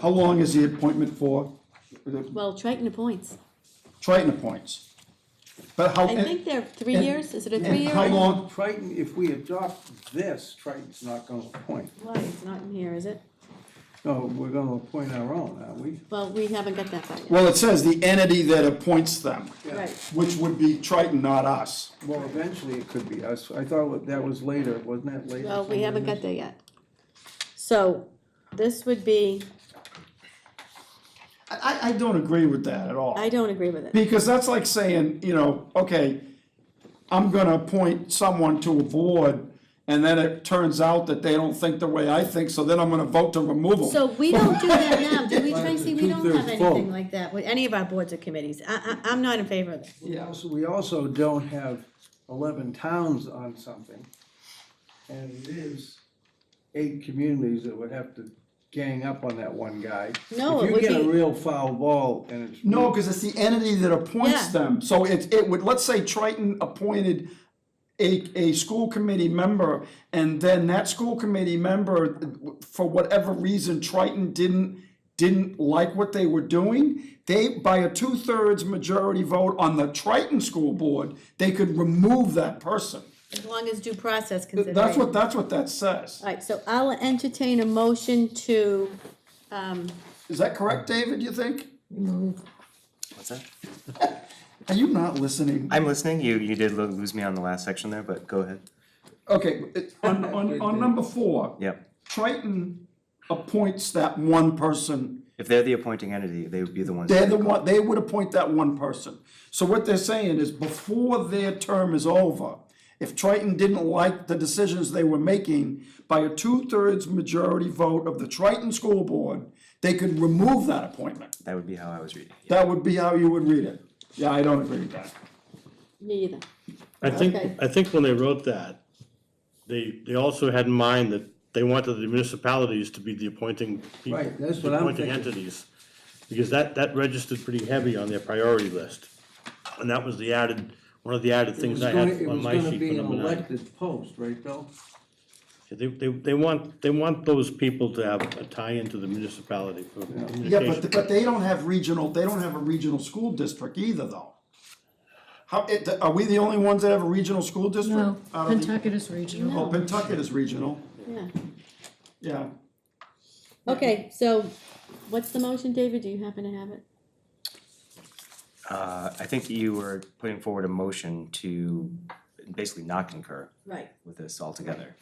How long is the appointment for? well, Triton appoints. Triton appoints. But how, I think they're 3 and- years, is it a and 3-year? how long, Triton, if we adopt this, Triton's not gonna appoint. Why, it's not in here, is it? No, we're gonna appoint our own, aren't we? Well, we haven't got that far yet. well, it says the entity that appoints them, Right, which would be Triton, not us. Well, eventually it could be us. I thought that was later, wasn't that later? well, we haven't somewhere got there yet. So, this would be, I don't agree with that at all. I don't agree with it. Because that's like saying, you know, okay, I'm gonna appoint someone to a board, and then it turns out that they don't think the way I think, so then I'm gonna vote to remove them. So we don't do that now, do we, Well, Tracy? it's We don't have two-thirds vote. anything like that with any of our boards or committees. I'm not in favor of it. We also don't have 11 towns on something. And it is 8 communities that would have to gang up on that one guy. No, it If would you get a be, real foul ball and it's. No, cause it's the entity that appoints Yeah. them, so it would, let's say Triton appointed a school committee member, and then that school committee member, for whatever reason, Triton didn't like what they were doing, they, by a 2/3 majority vote on the Triton school board, they could remove that person. as long as due process consideration. That's what that says. All right, so I'll entertain a motion to, Is that correct, David, you think? What's that? Are you not listening? I'm listening, you did lose me on the last section there, but go ahead. Okay, on number 4. Yep. Triton appoints that one person. If they're the appointing entity, they would be the ones. They're the one, they would appoint that one person. So what they're saying is before their term is over, if Triton didn't like the decisions they were making, by a 2/3 majority vote of the Triton School Board, they could remove that appointment. That would be how I was reading. That would be how you would read it. Yeah, I don't agree with that. me either. Okay. I think when they wrote that, they also had in mind that they wanted the municipalities to be the appointing people. Right, that's the what I'm appointing thinking. entities. Because that registered pretty heavy on their priority list. And that was one of the added things I had on my sheet for number 9. It was gonna be an elected post, right, Bill? They want those people to have a tie into the municipality for Yeah, communication. but they don't have a regional school district either, though. Are we the only ones that have a regional school district? No, Out of the- Pentucket is regional. Oh, Pentucket is regional, Yeah. yeah. Okay, so what's the motion, David? Do you happen to have it? I think you were putting forward a motion to basically not concur Right. with this altogether.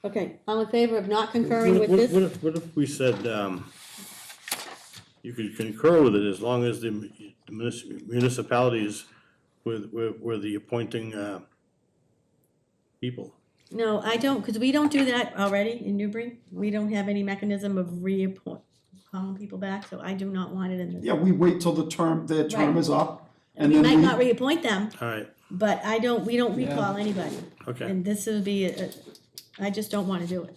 Okay, all in favor of not concurring with this? What if we said, you could concur with it as long as the municipalities were the appointing, people? No, I don't, because we don't do that already in Newbury. We don't have any mechanism of calling people back, so I do not want it in this. Yeah, we wait till their term Right. is up, and We then might not reappoint them, All right, but we don't recall anybody. okay. And this would be, I just don't want to do it.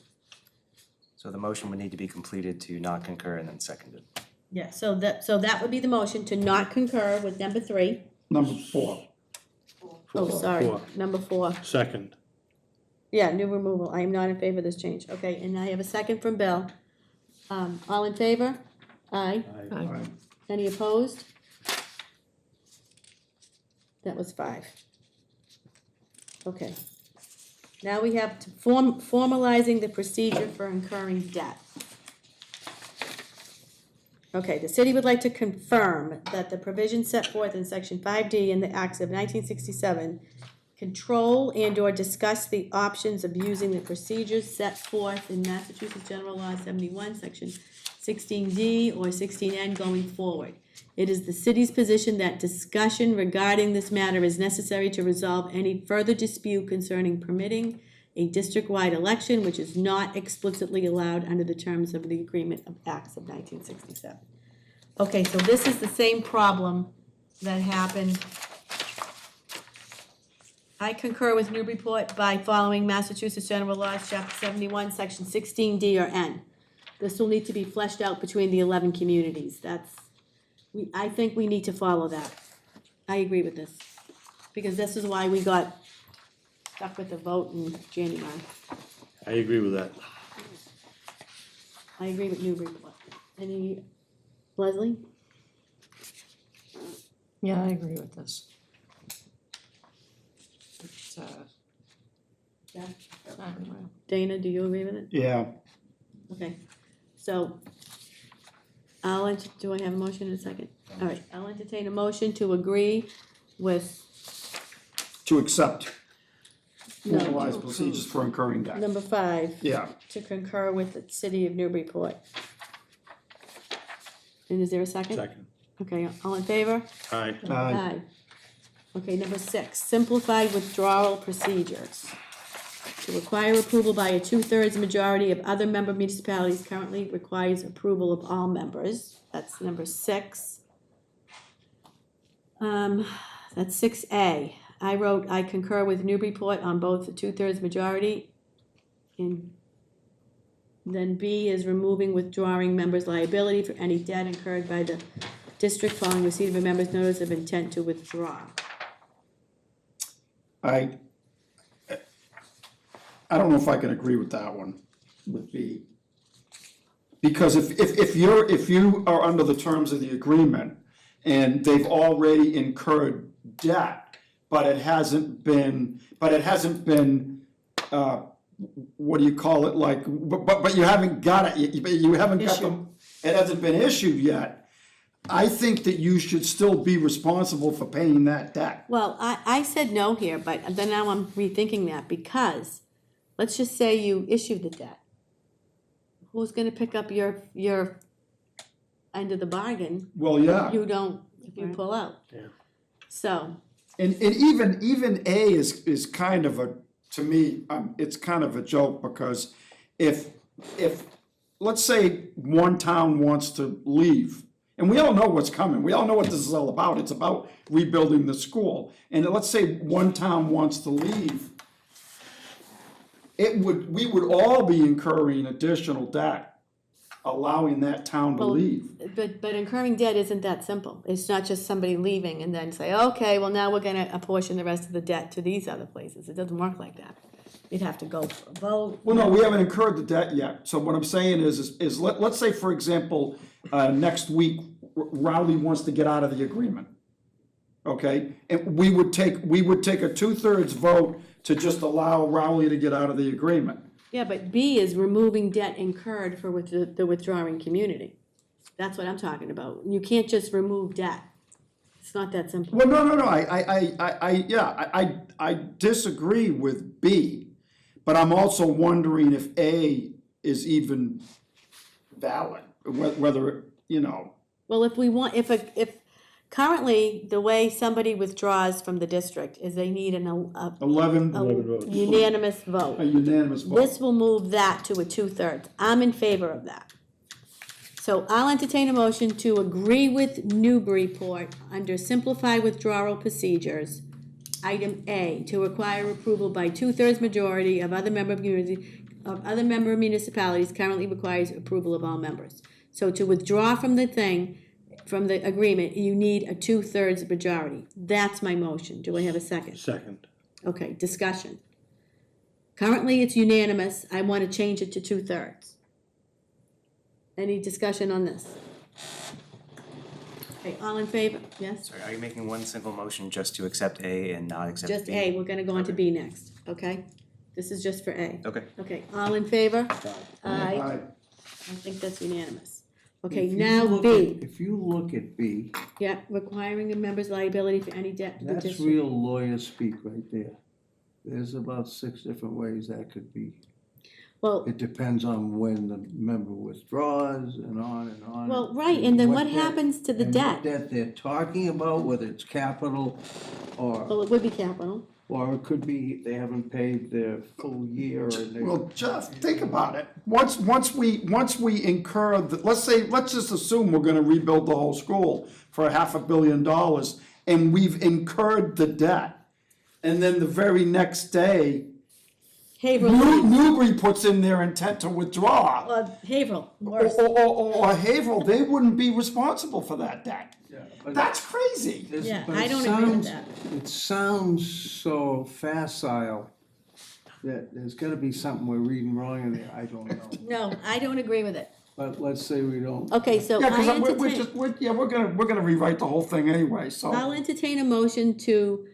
So the motion would need to be completed to not concur and then seconded. Yeah, so that would be the motion to not concur with number 3. number 4. Oh, sorry, Four. number 4. Second, Yeah, new removal. I am not in favor of this change. Okay, and I have a second from Bill. All in favor? Aye. Aye. Any opposed? That was 5. Okay. Now we have to formalizing the procedure for incurring debt. Okay, the city would like to confirm that the provisions set forth in section 5D in the Acts of 1967 control and/or discuss the options of using the procedures set forth in Massachusetts General Law 71, section 16D or 16N going forward. It is the city's position that discussion regarding this matter is necessary to resolve any further dispute concerning permitting a district-wide election which is not explicitly allowed under the terms of the Agreement of Acts of 1967. Okay, so this is the same problem that happened. I concur with Newburyport by following Massachusetts General Laws, Chapter 71, Section 16D or N. This will need to be fleshed out between the 11 communities. I think we need to follow that. I agree with this, because this is why we got stuck with the vote in January. I agree with that. I agree with Newburyport. Any, Leslie? Yeah, I agree with this. It's, Yeah. I don't know. Dana, do you agree with it? Yeah, Okay, so do I have a motion in a second? All right, I'll entertain a motion to agree with to accept No, formalized procedures for incurring debt. number 5, Yeah, to concur with the city of Newburyport. And is there a second? Second. Okay, all in favor? Aye. Aye. Okay, number 6, simplified withdrawal procedures. To require approval by a 2/3 majority of other member municipalities currently requires approval of all members. That's number 6. That's 6A. I wrote, I concur with Newburyport on both the 2/3 majority. And then B is removing withdrawing members' liability for any debt incurred by the district following receipt of a member's notice of intent to withdraw. I don't know if I can agree with that one, with B. Because if you are under the terms of the agreement and they've already incurred debt, but it hasn't been, what do you call it, like, but you haven't got it, you haven't got them, it hasn't been issued yet, I think that you should still be responsible for paying that debt. Well, I said no here, but then now I'm rethinking that, because let's just say you issued the debt. Who's gonna pick up your end of the bargain? Well, yeah. If you pull out. Yeah. So, And even A is kind of a, to me, it's kind of a joke, because if let's say one town wants to leave, and we all know what's coming, we all know what this is all about, it's about rebuilding the school, and let's say one town wants to leave, we would all be incurring additional debt, allowing that town to Well, leave. but incurring debt isn't that simple. It's not just somebody leaving and then say, okay, well, now we're gonna apportion the rest of the debt to these other places. It doesn't work like that. You'd have to go for a vote. Well, no, we haven't incurred the debt yet, so what I'm saying is let's say, for example, next week, Rowley wants to get out of the agreement. Okay, and we would take a 2/3 vote to just allow Rowley to get out of the agreement. Yeah, but B is removing debt incurred for the withdrawing community. That's what I'm talking about. You can't just remove debt. It's not that simple. Well, no, I disagree with B, but I'm also wondering if A is even valid, whether, Well, if currently, the way somebody withdraws from the district is they need a 11 unanimous vote. a unanimous vote. This will move that to a 2/3. I'm in favor of that. So I'll entertain a motion to agree with Newburyport under simplified withdrawal procedures. Item A, to require approval by 2/3 majority of other member municipalities currently requires approval of all members. So to withdraw from the agreement, you need a 2/3 majority. That's my motion. Do I have a second? Second. Okay, discussion. Currently, it's unanimous. I want to change it to 2/3. Any discussion on this? Okay, all in favor? Yes? Sorry, are you making one single motion just to accept A and not accept B? Just A. We're gonna go on to B next, okay? This is just for A. Okay. Okay, all in favor? Aye. Aye. I think that's unanimous. Okay, If you now look B. at- If you look at B, Yeah, requiring a member's liability for any debt to the that's district. real lawyer speak right there. There's about 6 different ways that could be. Well, It depends on when the member withdraws and on and on. well, right, and then what debt- happens to the and debt? what debt they're talking about, whether it's capital or Well, it would be capital. it could be they haven't paid their full year and they. Well, Jeff, think about it. Once we incur, let's just assume we're gonna rebuild the whole school for $500 million, and we've incurred the debt. And then the very next day, Haverhill, Newbury puts in their intent to withdraw, Haverhill, or, worse. or Haverhill, they wouldn't be responsible for that debt. But That's crazy. this- Yeah, but I it don't agree with sounds- that. It sounds so facile that there's gotta be something we're reading wrong in there, I don't know. No, I don't agree with it. But let's say we don't. Okay, so Yeah, I cause we're entertain, just, we're gonna rewrite the whole thing anyway, so. I'll entertain a motion to,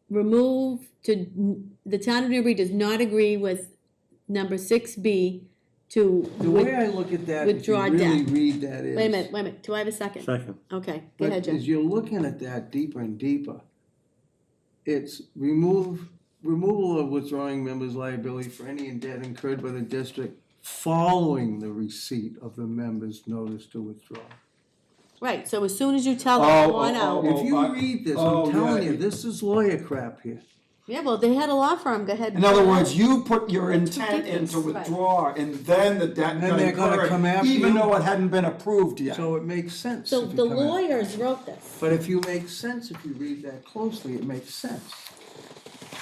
remove, the town of Newbury does not agree with number 6B to. The way I look at that, if you withdraw really debt. read that is. Wait a minute, do I have a second? Second. Okay, go But ahead, Jim. as you're looking at that deeper and deeper, it's removal of withdrawing members' liability for any debt incurred by the district following the receipt of the member's notice to withdraw. Right, so as soon as you tell them, Oh, come on oh, out. oh. If you read this, oh, I'm telling yeah. you, this is lawyer crap here. Yeah, well, they had a law firm, go ahead. In other words, you put your That's intent ridiculous, into right. withdraw, and then the debt And then got they're gonna come incurred, after even you. though it hadn't been approved yet. So it makes sense. So if you the come after- lawyers wrote this. But if you make sense, if you read that closely, it makes sense.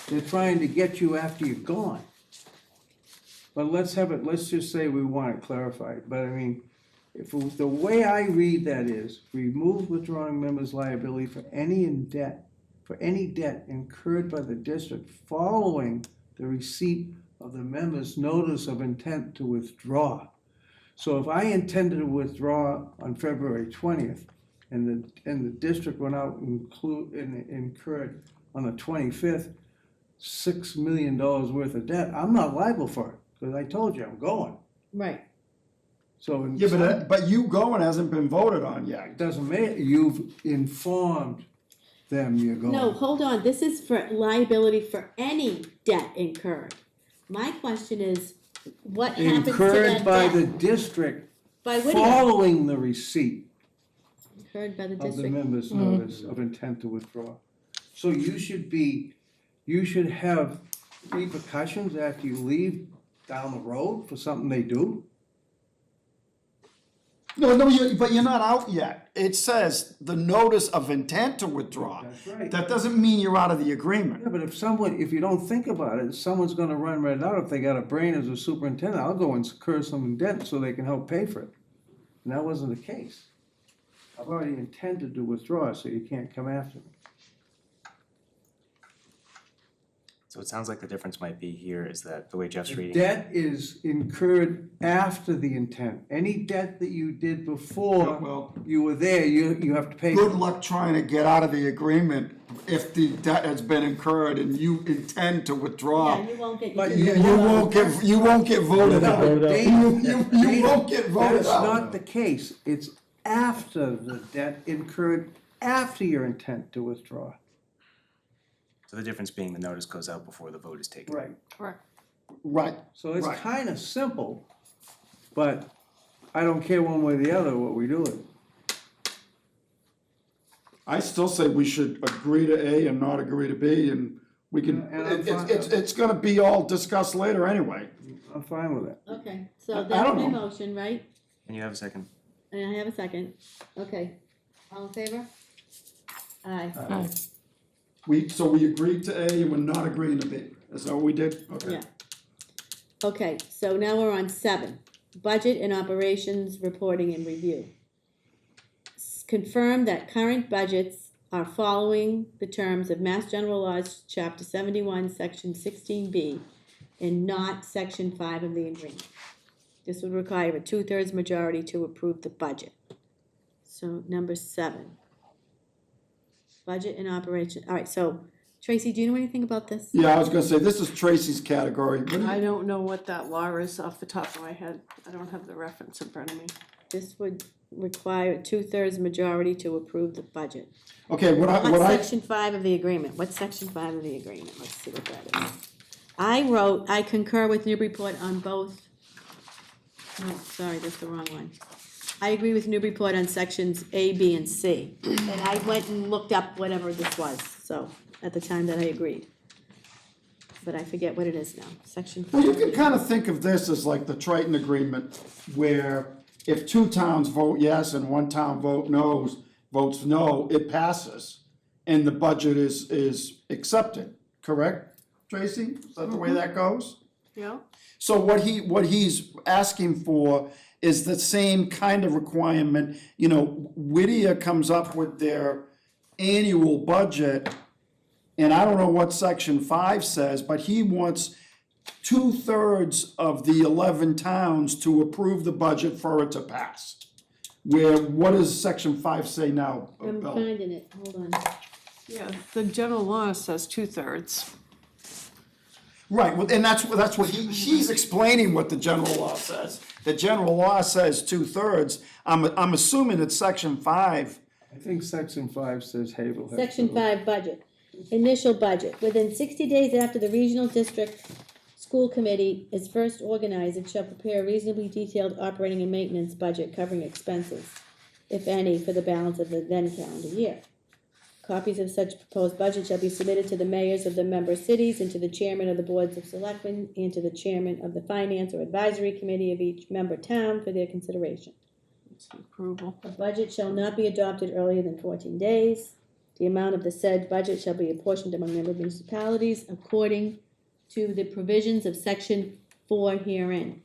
They're trying to get you after you're gone. But let's just say we want it clarified, but I mean, the way I read that is, remove withdrawing members' liability for any debt incurred by the district following the receipt of the member's notice of intent to withdraw. So if I intended to withdraw on February 20th, and the district went out and incurred on the 25th, $6 million worth of debt, I'm not liable for it, because I told you I'm going. Right. So in Yeah, some- but you going hasn't been voted on it yet. doesn't matter, you've informed them you're going. No, hold on, this is for liability for any debt incurred. My question is, what happens to Incurred that by the debt? district By Whittier, following the receipt incurred by the of the district. member's notice of intent to withdraw. So you should have repercussions after you leave down the road for something they do? No, but you're not out yet. It says the notice of intent to withdraw. That's right. That doesn't mean you're out of the agreement. Yeah, but if you don't think about it, someone's gonna run right out, if they got a brain as a superintendent, I'll go and incur some debt so they can help pay for it. And that wasn't the case. I've already intended to withdraw, so you can't come after me. So it sounds like the difference might be here is that the way Jeff's reading. Debt is incurred after the intent. Any debt that you did before Well, you were there, you have to pay. good luck trying to get out of the agreement if the debt has been incurred and you intend to withdraw. Yeah, you won't get. But can you get You won't get voted out. They- You won't get voted That's out. not the case. It's after the debt incurred after your intent to withdraw. So the difference being the notice goes out before the vote is taken. Right. Right. So it's Right. kind of simple, but I don't care one way or the other what we do with it. I still say we should agree to A and not agree to B, and we can, And I'm fine. it's gonna be all discussed later anyway. I'm fine with it. Okay, I so that's don't my know. motion, right? And you have a second? And I have a second. Okay, all in favor? Aye. Aye. So we agreed to A and we're not agreeing to B. Is that what we did? Okay. Yeah. Okay, so now we're on 7, budget and operations reporting and review. Confirm that current budgets are following the terms of Mass General Laws, Chapter 71, Section 16B, and not Section 5 of the agreement. This would require a 2/3 majority to approve the budget. So number 7. Budget and operation, all right, so Tracy, do you know anything about this? Yeah, I was gonna say, this is Tracy's category. What do you- I don't know what that law is off the top of my head. I don't have the reference in front of me. This would require a 2/3 majority to approve the budget. Okay, What's section 5 of the agreement? What's section 5 of the agreement? Let's see what that is. I concur with Newburyport on both. No, sorry, that's the wrong one. I agree with Newburyport on sections A, B, and C. And I went and looked up whatever this was, so, at the time that I agreed. But I forget what it is now, section 5. Well, you can kind of think of this as like the Triton Agreement, where if 2 towns vote yes and 1 town votes no, it passes, and the budget is accepted, correct? Tracy? Is that the way that goes? Yeah. So what he's asking for is the same kind of requirement. You know, Whittier comes up with their annual budget, and I don't know what section 5 says, but he wants 2/3 of the 11 towns to approve the budget for it to pass. Where, what does section 5 say now, I'm Bill? finding it, hold on. Yeah, the general law says 2/3. Right, well, and that's what he's explaining what the general law says. The general law says 2/3. I'm assuming it's section 5. I think section 5 says Havel has to. Section 5, budget. Initial budget. Within 60 days after the regional district school committee is first organized, it shall prepare a reasonably detailed operating and maintenance budget covering expenses, if any, for the balance of the then calendar year. Copies of such proposed budget shall be submitted to the mayors of the member cities and to the chairman of the boards of selectmen and to the chairman of the finance or advisory committee of each member town for their consideration. Approval. A budget shall not be adopted earlier than 14 days. The amount of the said budget shall be apportioned among member municipalities according to the provisions of section 4 herein.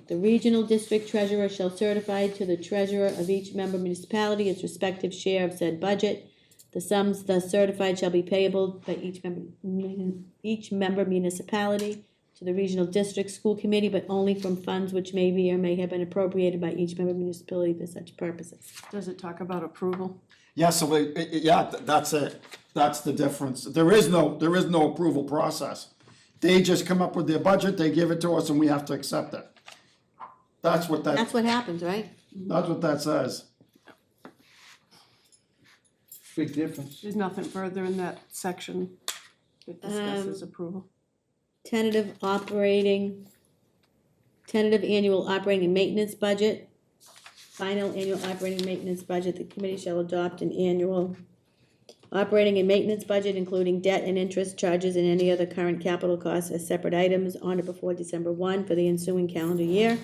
The regional district treasurer shall certify to the treasurer of each member municipality its respective share of said budget. The sums thus certified shall be payable by each member municipality to the regional district school committee, but only from funds which may be or may have been appropriated by each member municipality for such purposes. Does it talk about approval? Yeah, so that's it. That's the difference. There is no approval process. They just come up with their budget, they give it to us, and we have to accept it. That's what That's what happens, right? that says. Big difference. There's nothing further in that section that discusses approval. Tentative annual operating and maintenance budget. Final annual operating and maintenance budget, the committee shall adopt an annual operating and maintenance budget, including debt and interest charges and any other current capital costs as separate items on or before December 1 for the ensuing calendar year.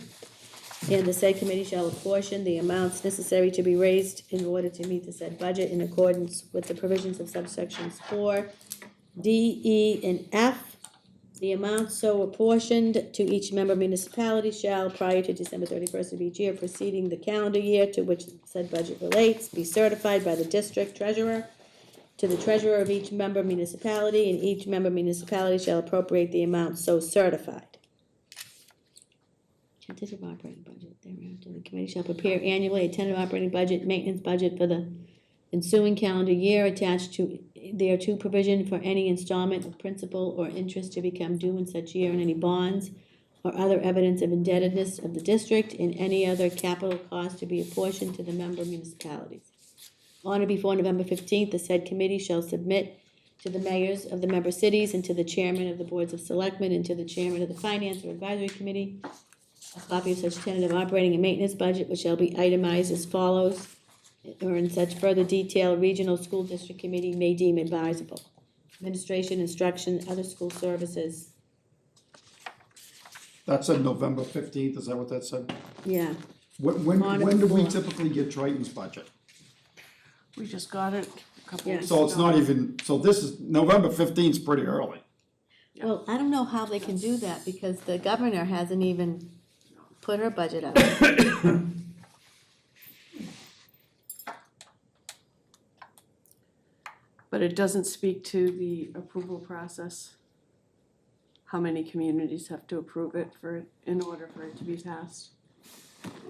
And the said committee shall apportion the amounts necessary to be raised in order to meet the said budget in accordance with the provisions of subsections 4, D, E, and F. The amount so apportioned to each member municipality shall, prior to December 31st of each year preceding the calendar year to which said budget relates, be certified by the district treasurer to the treasurer of each member municipality, and each member municipality shall appropriate the amount so certified. Tentative operating budget, thereafter, the committee shall prepare annually a tentative operating budget, maintenance budget for the ensuing calendar year, attached to thereto provision for any installment of principal or interest to become due in such year, and any bonds or other evidence of indebtedness of the district, and any other capital cost to be apportioned to the member municipalities. On or before November 15th, the said committee shall submit to the mayors of the member cities and to the chairman of the boards of selectmen and to the chairman of the finance or advisory committee a copy of such tentative operating and maintenance budget, which shall be itemized as follows, or in such further detail, regional school district committee may deem advisable. Administration, instruction, other school services, That said November 15th, is that what that said? yeah. When do we before. typically get Triton's budget? We just got it a couple Yeah. weeks So it's ago. not even, so this is, November 15th is pretty early. Well, I don't know how they can do that, because the governor hasn't even put her budget up. But it doesn't speak to the approval process. How many communities have to approve it in order for it to be passed?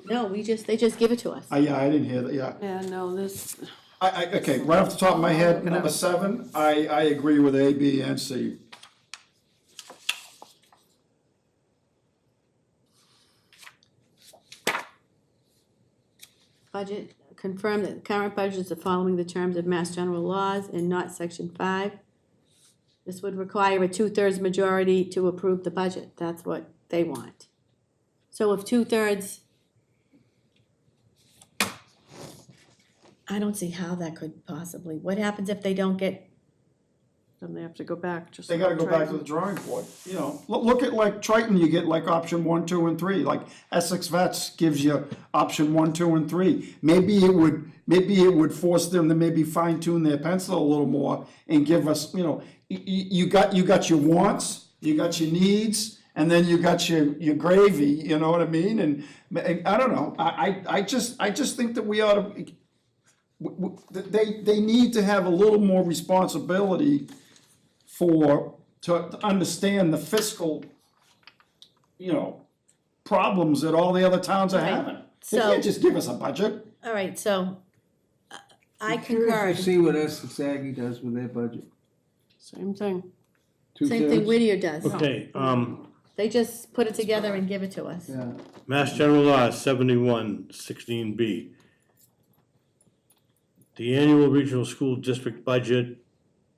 No, they just give it to us. Yeah, I didn't hear that, yeah. Yeah, no, this, Okay, right off the top of my head, number 7, I agree with A, B, and C. Budget, confirm that the current budgets are following the terms of Mass General laws and not section 5. This would require a 2/3 majority to approve the budget, that's what they want. So if 2/3, I don't see how that could possibly, what happens if they don't get, then they have to go back, just. They gotta like go back to Triton. the drawing board, you know, look at like Triton, you get like option 1, 2, and 3, like Essex Vets gives you option 1, 2, and 3. Maybe it would force them to maybe fine tune their pencil a little more and give us, you know, you got your wants, you got your needs, and then you got your gravy, you know what I mean? And I don't know, I just think that we ought to, they need to have a little more responsibility to understand the fiscal, problems that all the other towns are Right. having. They So- can't just give us a budget. All right, so I I'm curious concur. to see what Essex Aggie does with their budget. Same thing. Same thing Two-thirds? Whittier does. Okay, They just put it together and give it to us. Yeah, Mass General Law 7116B. The annual regional school district budget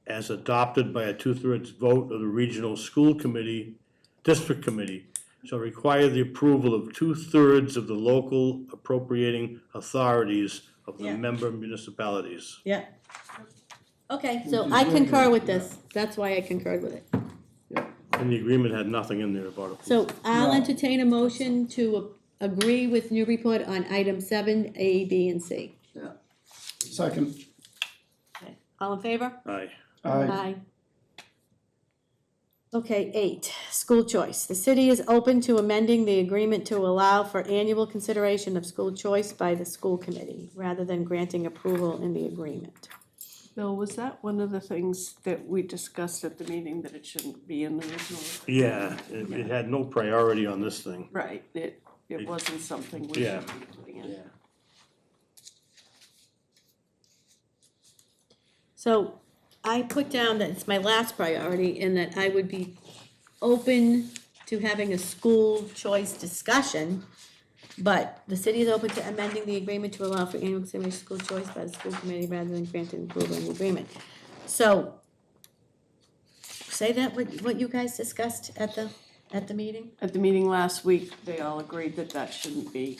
as adopted by a 2/3 vote of the regional school committee, district committee, shall require the approval of 2/3 of the local appropriating authorities of the Yeah. member municipalities. Yeah. Okay, so I concur with this. That's why I concurred with it. And the agreement had nothing in there about it. So I'll No. entertain a motion to agree with Newburyport on item 7, A, B, and C. Second, Okay. All in favor? Aye. I, Okay, 8, school choice. The city is open to amending the agreement to allow for annual consideration of school choice by the school committee, rather than granting approval in the agreement. Bill, was that one of the things that we discussed at the meeting, that it shouldn't be in the original? Yeah, it had no priority on this thing. Right, it wasn't something we Yeah. should be putting in. So I put down that it's my last priority and that I would be open to having a school choice discussion, but the city is open to amending the agreement to allow for annual consideration of school choice by the school committee rather than granting approval in the agreement. So, say that what you guys discussed at the meeting? At the meeting last week, they all agreed that that shouldn't be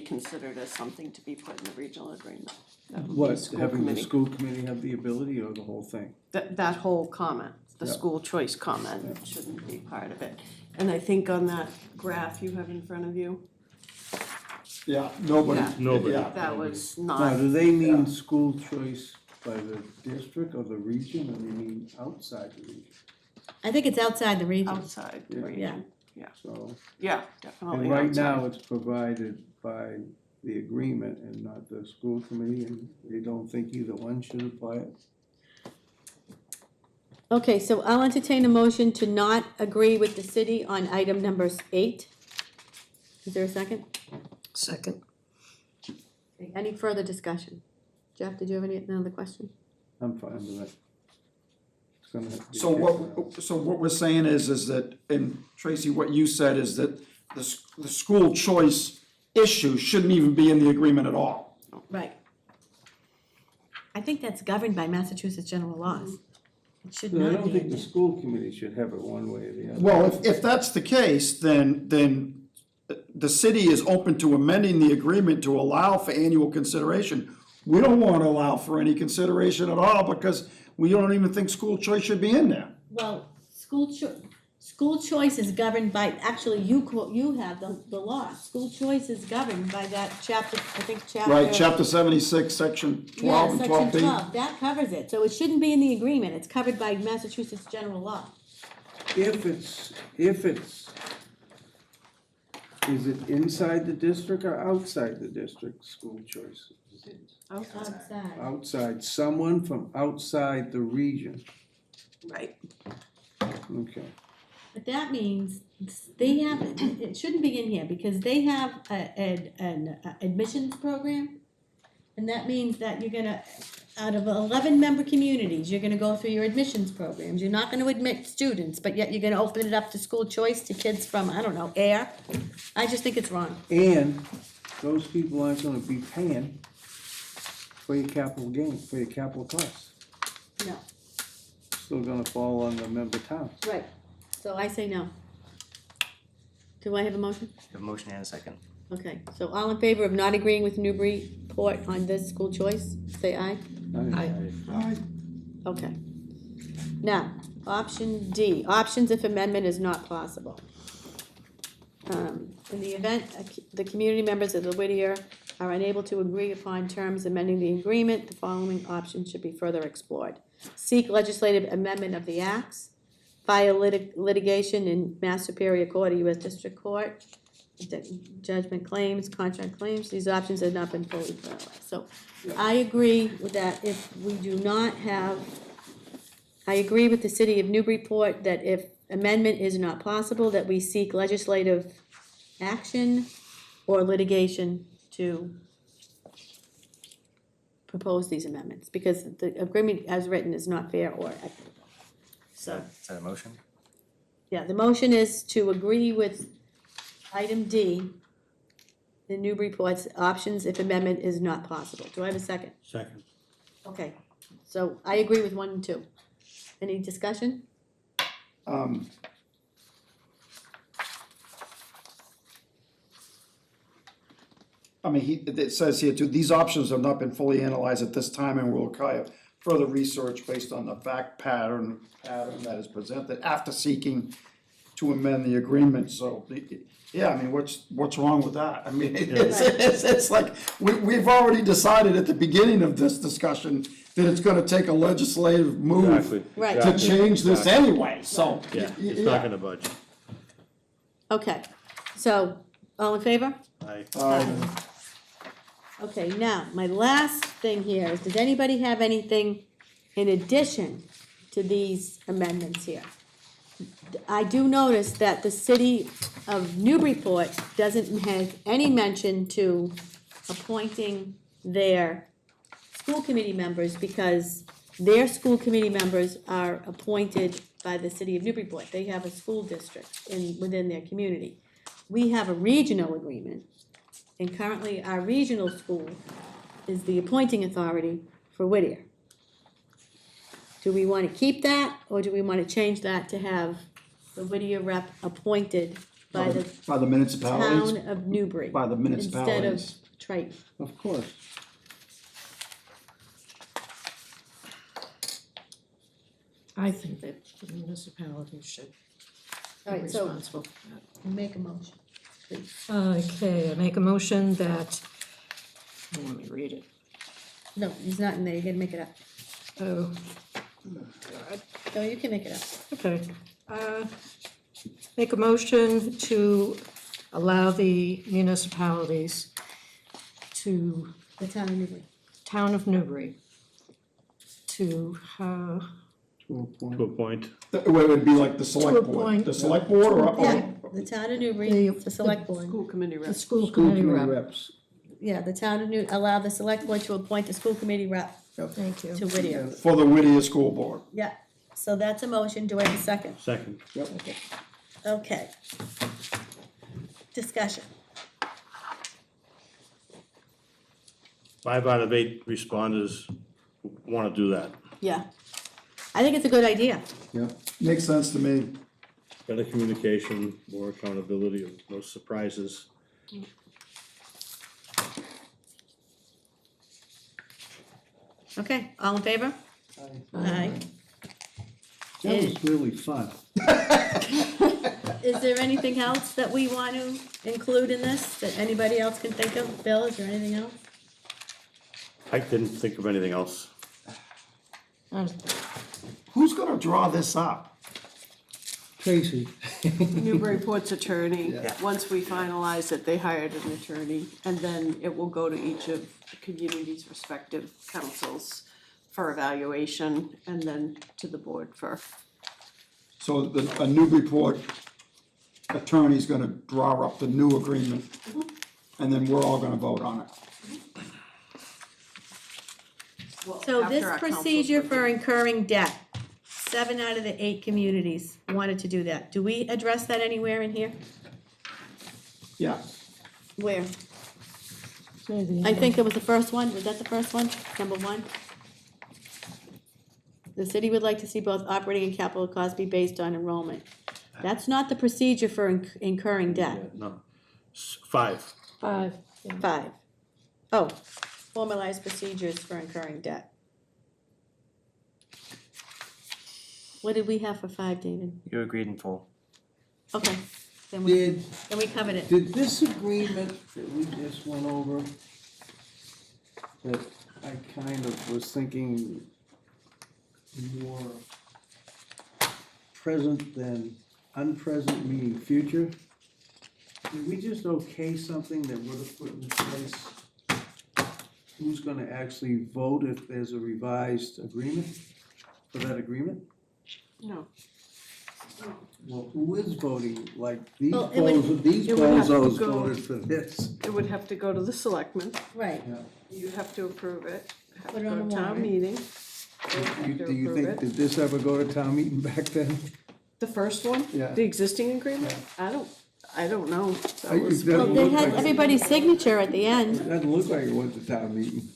considered as something to be put in the regional agreement. That would be what, school having the committee. school committee have the ability or the whole thing? That whole comment, the Yeah. school choice comment shouldn't be part of it. And I think on that graph you have in front of you, yeah, nobody, Yeah. Nobody. yeah. that was Now, not, do they mean school choice by the district or the region, or do they mean outside the region? I think it's outside the region. outside the Yeah. region. So, Yeah, definitely and right outside. now, it's provided by the agreement and not the school committee, and they don't think either one should apply it? Okay, so I'll entertain a motion to not agree with the city on item number 8. Is there a second? Second. Okay, any further discussion? Jeff, did you have another question? I'm fine with that. It's gonna have to be So what we're saying is that, and Tracy, what you said is that the school choice issue shouldn't even be in the agreement at all. Right. I think that's governed by Massachusetts general laws. It should No, I not don't be think in the there. school committee should have it one way or the other. Well, if that's the case, then the city is open to amending the agreement to allow for annual consideration. We don't want to allow for any consideration at all because we don't even think school choice should be in there. Well, school choice is governed by, actually, you have the law. School choice is governed by that chapter, I think chapter. Right, chapter 76, section 12 and Yeah, 12B. section 12, that covers it, so it shouldn't be in the agreement, it's covered by Massachusetts general law. If it's, is it inside the district or outside the district, school choice? Outside. Outside, someone from outside the region, Right, okay. But that means they have, it shouldn't be in here, because they have an admissions program. And that means that you're gonna, out of 11 member communities, you're gonna go through your admissions programs. You're not gonna admit students, but yet you're gonna open it up to school choice to kids from, I don't know, air. I just think it's wrong. And those people aren't gonna be paying for your capital gain, for your capital costs. No. Still gonna fall on the member towns. Right. So I say no. Do I have a motion? Have a motion and a second. Okay, so all in favor of not agreeing with Newburyport on this school choice, say aye. Aye. Okay. Now, option D, options if amendment is not possible. In the event the community members of the Whittier are unable to agree upon terms amending the agreement, the following options should be further explored. Seek legislative amendment of the acts, file litigation in Mass Superior Court or U.S. District Court, judgment claims, contract claims, these options have not been fully finalized. So I agree with that if we do not have, I agree with the city of Newburyport that if amendment is not possible, that we seek legislative action or litigation to propose these amendments, because the agreement as written is not fair or equitable. So, Is that a motion? yeah, the motion is to agree with item D, the Newburyport's options if amendment is not possible. Do I have a second? Second. Okay, so I agree with 1 and 2. Any discussion? I mean, it says here too, these options have not been fully analyzed at this time and will require further research based on the fact pattern that is presented after seeking to amend the agreement, so, yeah, I mean, what's wrong with that? I mean, it's like, we've already decided at the beginning of this discussion that it's gonna take a legislative move Exactly. Right. to change this Exactly. anyway, so. Yeah, it's not gonna budge. Okay, so, all in favor? Aye. Okay, now, my last thing here is, does anybody have anything in addition to these amendments here? I do notice that the city of Newburyport doesn't have any mention to appointing their school committee members, because their school committee members are appointed by the city of Newburyport. They have a school district within their community. We have a regional agreement, and currently our regional school is the appointing authority for Whittier. Do we want to keep that, or do we want to change that to have the Whittier rep appointed by the By the municipalities, town of Newbury? by the municipalities. Instead of Triton. Of course. I think that the municipality should All be right, so responsible for that. make a motion, please. Okay, I make a motion that, let me read it. No, he's not in there, you gotta make it up. Oh, No, you can make it up. okay. Make a motion to allow the municipalities to, The town of Newbury. town of Newbury, to, To a point. To a point. It would be like the select board, appoint- the select board or? Yeah, the town of Newbury, The- the select board. School committee the reps. school School committee committee rep. reps. Yeah, the town of allow the select board to appoint the school committee rep Thank you. to Whittier. For the Whittier School Board. Yeah, so that's a motion, do I have a second? Second. Okay. Discussion. 5 out of 8 responders wanna do that. Yeah. I think it's a good idea. Yeah. Makes sense to me. Better communication, more accountability, no surprises. Okay, all in favor? Aye. That was really fun. Is there anything else that we want to include in this, that anybody else can think of? Bill, is there anything else? I didn't think of anything else. Who's gonna draw this up? Tracy. Newburyport's attorney, Yeah. once we finalize it, they hired an attorney, and then it will go to each of the community's respective councils for evaluation, and then to the board for, So a Newburyport attorney's gonna draw up the new agreement, and then we're all gonna vote on it. well, So after this our councils procedure review. for incurring debt, 7 out of the 8 communities wanted to do that. Do we address that anywhere in here? Yeah, Where? Say the I end. think it was the first one, was that the first one, number 1? The city would like to see both operating and capital costs be based on enrollment. That's not the procedure for incurring debt. No. 5. 5. 5. Oh, formalized procedures for incurring debt. What did we have for 5, David? You agreed in full. Okay, then we Did, covered it. did this agreement that we just went over, that I kind of was thinking more present than unpresent, meaning future. Did we just okay something that would have put in place? Who's gonna actually vote if there's a revised agreement for that agreement? No. Well, who is voting, like, these Well, it would- these it would have to bozos go- voted for this. It would have to go to the selectmen, Right. you have to approve it, have Put to it on go a to town warrant. meeting. Do you think, did this ever go to town meeting back then? The first one? Yeah. The existing agreement? I don't know. That I- was- it doesn't Well, they look had like- everybody's signature at the end. It doesn't look like it went to town meeting.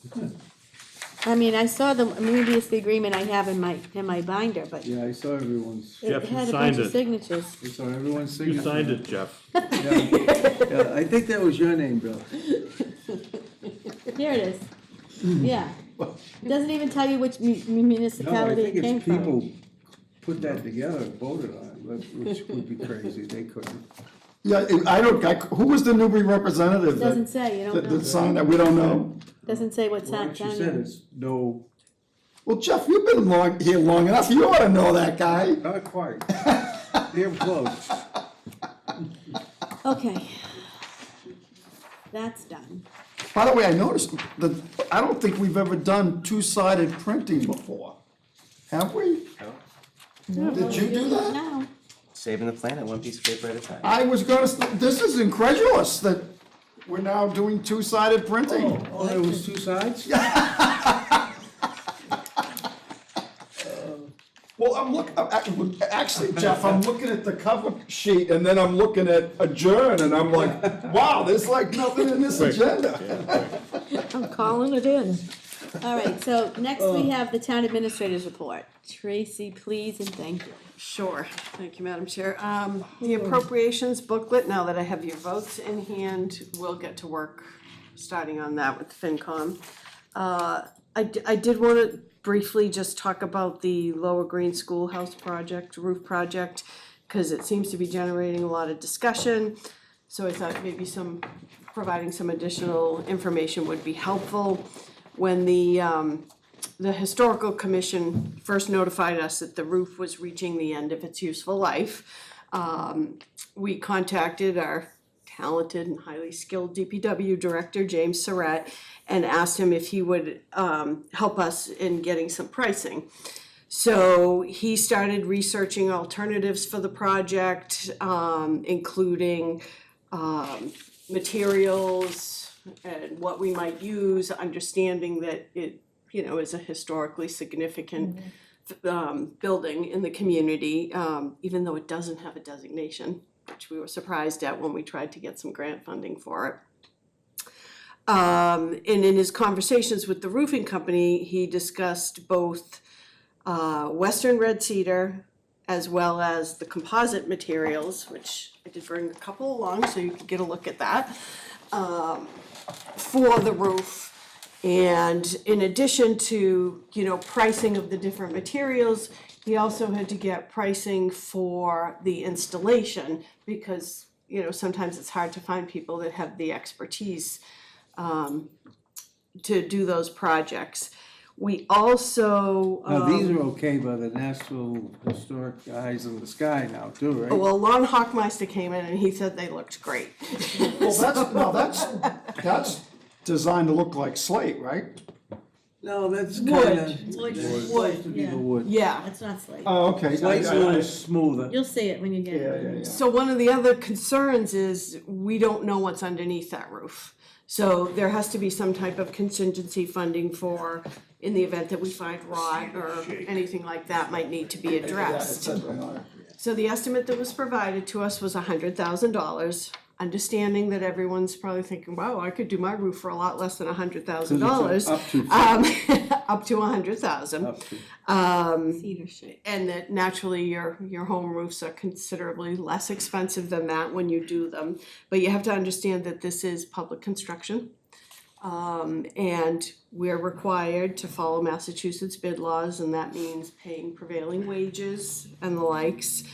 I mean, I saw maybe it's the agreement I have in my binder, but Yeah, I saw everyone's, it Jeff, you had a signed bunch of it. signatures. I saw everyone's signature. You signed it, Jeff. Yeah, I think that was your name, Bill. Here it is. Yeah. It doesn't even tell you which No, I municipality think it came it's from. people put that together and voted on it, which would be crazy, they couldn't. Yeah, who was the Newbury representative Doesn't that, say, you don't know. that signed that, we don't know? Doesn't say what Well, town. like she said, it's no, Well, Jeff, you've been here long enough, you ought to know that guy. not quite, damn close. Okay. That's done. By the way, I noticed that, I don't think we've ever done two-sided printing before. Have we? Did you do that? No. Saving the planet one piece of paper at a time. I was gonna, this is incredulous that we're now doing two-sided printing. Oh, there was two sides? Well, actually, Jeff, I'm looking at the cover sheet and then I'm looking at adjourn and I'm like, wow, there's like nothing in this agenda. I'm calling it in. All right, so next we have the town administrator's report. Tracy, please and thank you. Sure, thank you, Madam Chair. The appropriations booklet, now that I have your votes in hand, we'll get to work starting on that with FinCom. I did wanna briefly just talk about the Lower Green Schoolhouse project, roof project, cause it seems to be generating a lot of discussion. So I thought maybe providing some additional information would be helpful. When the Historical Commission first notified us that the roof was reaching the end of its useful life, we contacted our talented and highly skilled DPW director, James Surratt, and asked him if he would help us in getting some pricing. So he started researching alternatives for the project, including materials and what we might use, understanding that it, is a historically significant building in the community, even though it doesn't have a designation, which we were surprised at when we tried to get some grant funding for it. And in his conversations with the roofing company, he discussed both Western red cedar as well as the composite materials, which I did bring a couple along so you could get a look at that, for the roof. And in addition to, pricing of the different materials, he also had to get pricing for the installation because, sometimes it's hard to find people that have the expertise to do those projects. We also. Now, these are okay by the National Historic Eyes in the Sky now too, right? Well, Lon Hockmeister came in and he said they looked great. Well, that's designed to look like slate, right? No, that's Wood. kinda. Wood, it's supposed to be yeah. the wood. Yeah. That's not slate. Oh, okay. Slate's a little smoother. You'll see it when you get it. Yeah. So one of the other concerns is we don't know what's underneath that roof. So there has to be some type of contingency funding for, in the event that we find rot or anything like that might need to be addressed. So the estimate that was provided to us was $100,000, understanding that everyone's probably thinking, wow, I could do my roof for a lot less than $100,000. Up to. Up to $100,000. Up to. Cedar shake. And that naturally your home roofs are considerably less expensive than that when you do them. But you have to understand that this is public construction. And we're required to follow Massachusetts bid laws, and that means paying prevailing wages and the likes.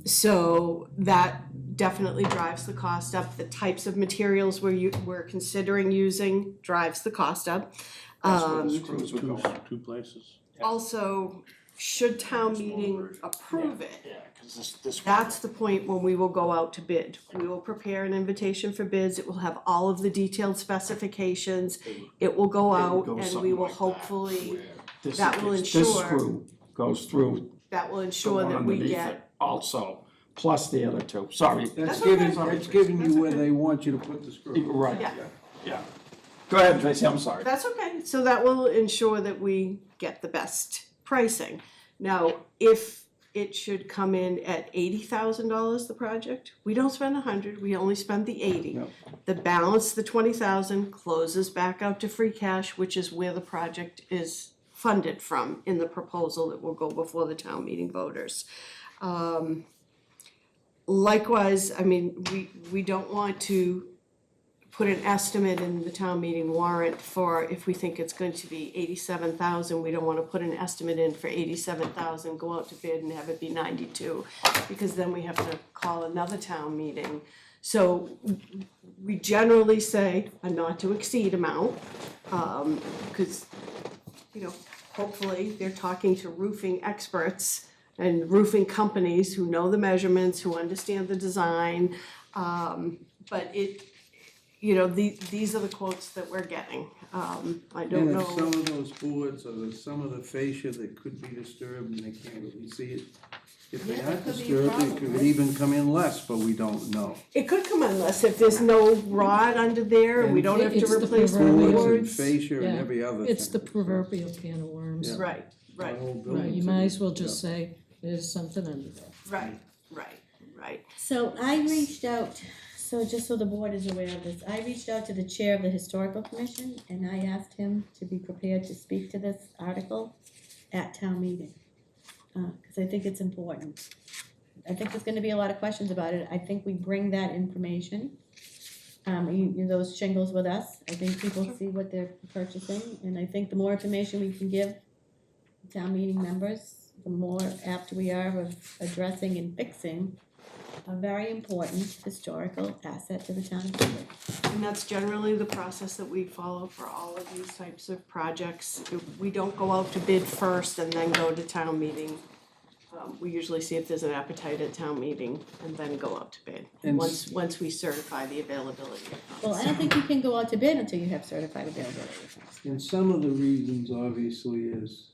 So that definitely drives the cost up. The types of materials we're considering using drives the cost up. That's where the screws would go. Two places. Also, should town meeting approve it, Yeah, cause this. that's the point when we will go out to bid. We will prepare an invitation for bids, it will have all of the detailed specifications, it will go It would out, go and we something will like that, hopefully, where this- that will This ensure- screw goes through that will the ensure one that we underneath get. it also, plus the other two, sorry. That's okay. giving, it's giving you where they want you to put the screw. Right, Yeah. yeah. Go ahead, Tracy, I'm sorry. That's okay, so that will ensure that we get the best pricing. Now, if it should come in at $80,000, the project, we don't spend 100, we only spend the 80. Yep. The balance, the 20,000, closes back out to free cash, which is where the project is funded from in the proposal that will go before the town meeting voters. Likewise, I mean, we don't want to put an estimate in the town meeting warrant for if we think it's going to be 87,000, we don't wanna put an estimate in for 87,000, go out to bid and have it be 92, because then we have to call another town meeting. So we generally say a not to exceed amount, cause, you know, hopefully they're talking to roofing experts and roofing companies who know the measurements, who understand the design, but you know, these are the quotes that we're getting. I don't And if some know, of those boards or some of the fascia that could be disturbed and they can't really see it, if they Yeah, aren't that could be a disturbed, it problem, could right? even come in less, but we don't know. it could come unless if there's no rod under there and we don't have to It's the replace the proverbial- Boards and boards. fascia and Yeah, every other thing. It's the proverbial can of worms. Yeah. Right, right, The whole Right, building's you a- might as well just say, there's something under there. right. So I reached out, so just so the board is aware of this, I reached out to the chair of the historical commission and I asked him to be prepared to speak to this article at town meeting. Cause I think it's important. I think there's gonna be a lot of questions about it. I think we bring that information. Those shingles with us. I think people see what they're purchasing and I think the more information we can give town meeting members, the more apt we are of addressing and fixing a very important historical asset to the town of Bedford. And that's generally the process that we follow for all of these types of projects. We don't go out to bid first and then go to town meeting. We usually see if there's an appetite at town meeting and then go out to bid, And once we certify the availability of funds. Well, I don't think you can go out to bid until you have certified availability. And some of the reasons obviously is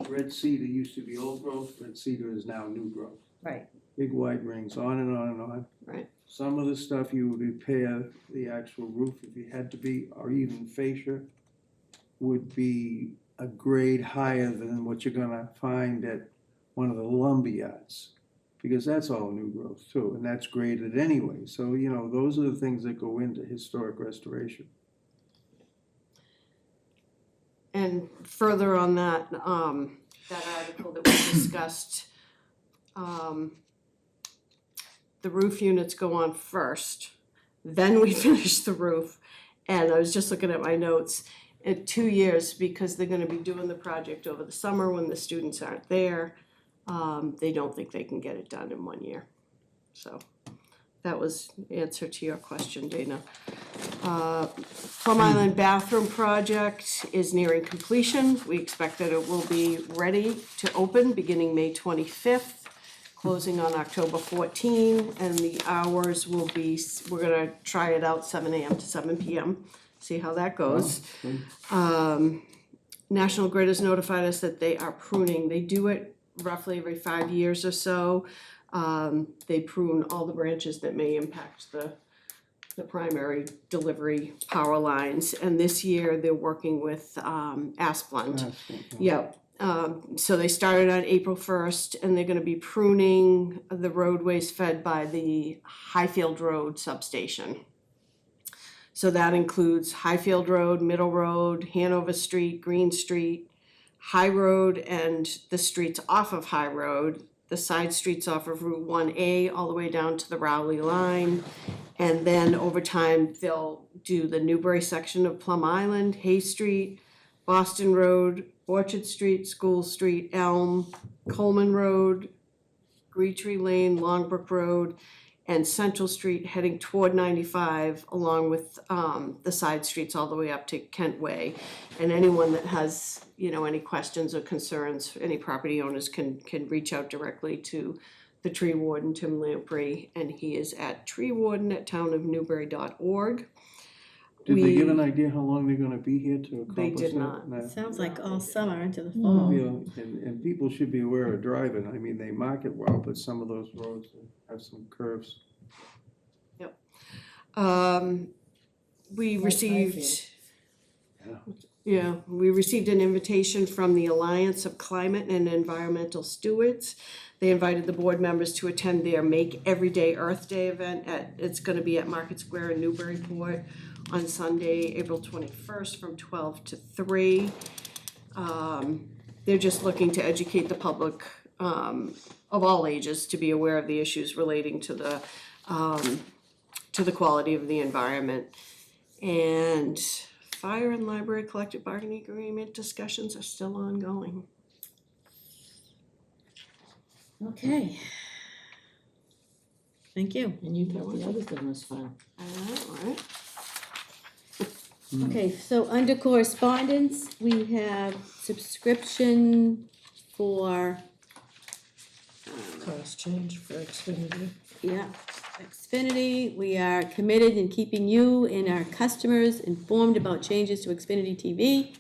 red cedar used to be old growth, red cedar is now new growth. Right. Big wide rings, on and on and on. Right. Some of the stuff you would repair, the actual roof if you had to be, or even fascia, would be a grade higher than what you're gonna find at one of the lumber yards. Because that's all new growth too, and that's graded anyway, so you know, those are the things that go into historic restoration. And further on that, that article that we discussed, the roof units go on first, then we finish the roof. And I was just looking at my notes, in 2 years, because they're gonna be doing the project over the summer when the students aren't there, they don't think they can get it done in 1 year. So that was the answer to your question, Dana. Plum Island bathroom project is nearing completion. We expect that it will be ready to open beginning May 25th, closing on October 14, and the hours will be, we're gonna try it out 7 AM to 7 PM, see how that goes. National Grid has notified us that they are pruning, they do it roughly every 5 years or so. They prune all the branches that may impact the primary delivery power lines, and this year they're working with Asplund. Yep, so they started on April 1st, and they're gonna be pruning the roadways fed by the Highfield Road substation. So that includes Highfield Road, Middle Road, Hanover Street, Green Street, High Road, and the streets off of High Road, the side streets off of Route 1A all the way down to the Rowley line. And then over time, they'll do the Newbury section of Plum Island, Hay Street, Boston Road, Orchard Street, School Street, Elm, Coleman Road, Greetree Lane, Longbrook Road, and Central Street heading toward 95, along with the side streets all the way up to Kent Way. And anyone that has, any questions or concerns, any property owners can reach out directly to the tree warden, Tim Lamprey, and he is at treewarden@townofnewbury.org. Did they give an idea how long they're gonna be here to They accomplish that? did not. No. Sounds like all summer into the You fall. know, and people should be aware of driving. I mean, they mark it well, but some of those roads have some curves. We received, Yeah. we received an invitation from the Alliance of Climate and Environmental Stewards. They invited the board members to attend their Make Everyday Earth Day event it's gonna be at Market Square in Newburyport on Sunday, April 21st from 12 to 3. They're just looking to educate the public, of all ages to be aware of the issues relating to the quality of the environment. And fire and library collective bargaining agreement discussions are still ongoing. Okay. Thank you. And you thought the other thing was fun. Alright. Okay, so under correspondence, we have subscription for, Cost change for Xfinity. yeah, Xfinity. We are committed in keeping you and our customers informed about changes to Xfinity TV.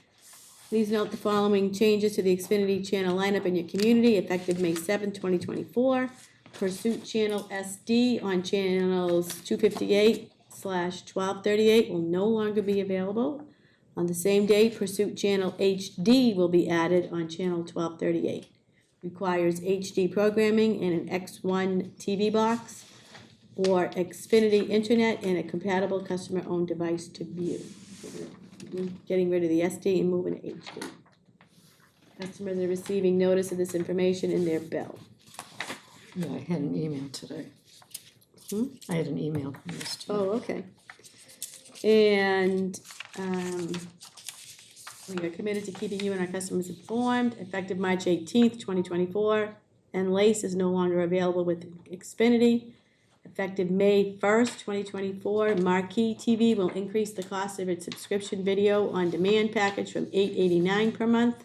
Please note the following changes to the Xfinity channel lineup in your community effective May 7th, 2024. Pursuit Channel SD on channels 258/1238 will no longer be available. On the same day, Pursuit Channel HD will be added on channel 1238. Requires HD programming and an X1 TV box or Xfinity Internet and a compatible customer-owned device to view. We're getting rid of the SD and moving to HD. Customers are receiving notice of this information in their bill. Yeah, I had an email today. I had an email from this too. Oh, okay. And, we are committed to keeping you and our customers informed, effective March 18th, 2024. And Lace is no longer available with Xfinity. Effective May 1st, 2024, Marquee TV will increase the cost of its subscription video on demand package from $8.89 per month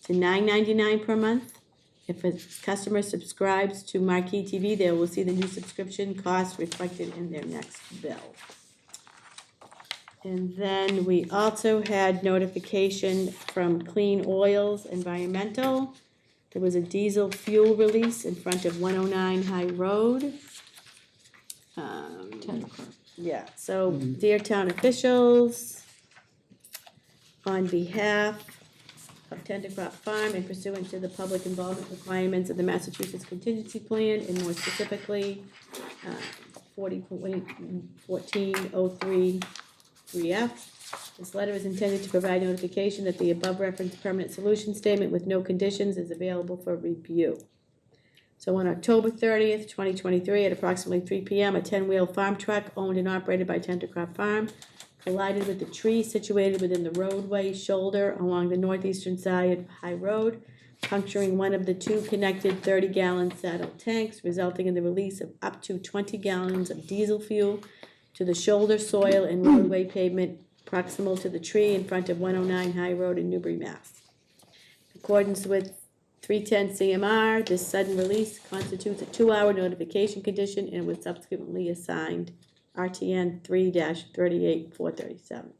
to $9.99 per month. If a customer subscribes to Marquee TV, they will see the new subscription cost reflected in their next bill. And then we also had notification from Clean Oils Environmental. There was a diesel fuel release in front of 109 High Road. 10 o'clock. Yeah, so dear town officials, on behalf of Tendercroft Farm and pursuant to the public involvement requirements of the Massachusetts Contingency Plan, and more specifically, 14.03.3F. This letter is intended to provide notification that the above referenced permanent solution statement with no conditions is available for review. So on October 30th, 2023, at approximately 3 p.m., a 10-wheel farm truck owned and operated by Tendercroft Farm collided with the tree situated within the roadway shoulder along the northeastern side of High Road, puncturing one of the two connected 30-gallon saddle tanks, resulting in the release of up to 20 gallons of diesel fuel to the shoulder soil and roadway pavement proximal to the tree in front of 109 High Road in Newbury, Mass. In accordance with 310 CMR, this sudden release constitutes a 2-hour notification condition and was subsequently assigned RTN 3-38437.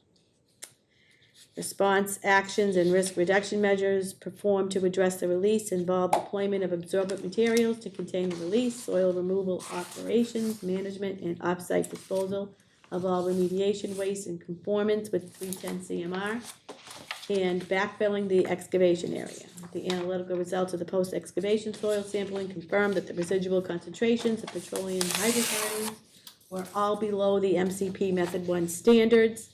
Response actions and risk reduction measures performed to address the release involve deployment of absorbent materials to contain the release, soil removal operations, management, and off-site disposal of all remediation waste in conformance with 310 CMR, and backfilling the excavation area. The analytical results of the post-excavation soil sampling confirmed that the residual concentrations of petroleum hydrocarbons were all below the MCP Method 1 standards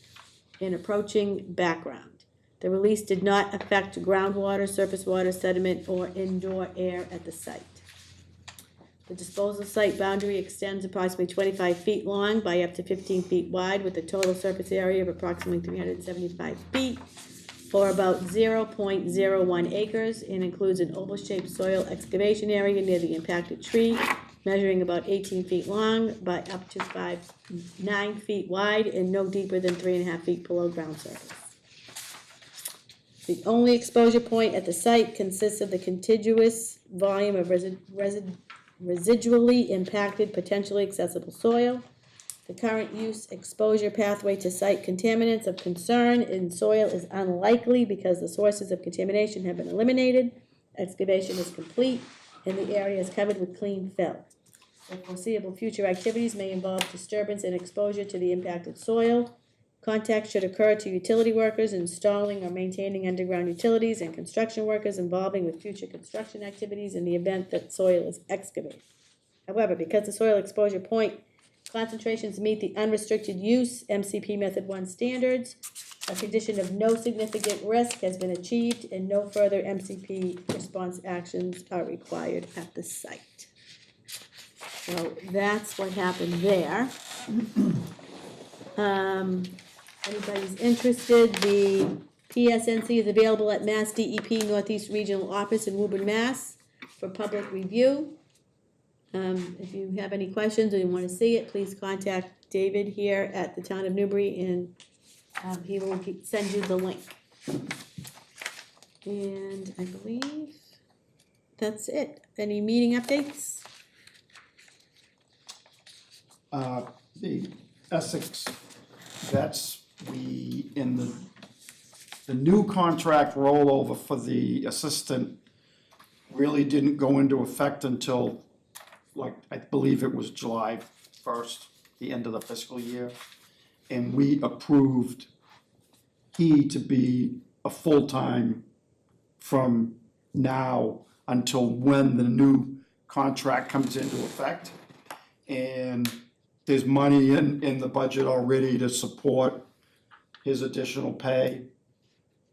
in approaching background. The release did not affect groundwater, surface water, sediment, or indoor air at the site. The disposal site boundary extends approximately 25 feet long by up to 15 feet wide with a total surface area of approximately 375 feet for about 0.01 acres and includes an oval-shaped soil excavation area near the impacted tree, measuring about 18 feet long by up to 9 feet wide and no deeper than 3.5 feet below ground surface. The only exposure point at the site consists of the contiguous volume of residually impacted, potentially accessible soil. The current use exposure pathway to site contaminants of concern in soil is unlikely because the sources of contamination have been eliminated, excavation is complete, and the area is covered with clean fill. The foreseeable future activities may involve disturbance and exposure to the impacted soil. Contact should occur to utility workers installing or maintaining underground utilities and construction workers involving with future construction activities in the event that soil is excavated. However, because the soil exposure point concentrations meet the unrestricted use MCP Method 1 standards, a condition of no significant risk has been achieved and no further MCP response actions are required at the site. So that's what happened there. Anybody's interested, the PSNC is available at Mass DEP Northeast Regional Office in Woburn, Mass. for public review. If you have any questions or you want to see it, please contact David here at the Town of Newbury and he will send you the link. And I believe that's it. Any meeting updates? The Essex vets, in the new contract rollover for the assistant really didn't go into effect until, like, I believe it was July 1st, the end of the fiscal year. And we approved he to be a full-time from now until when the new contract comes into effect. And there's money in the budget already to support his additional pay.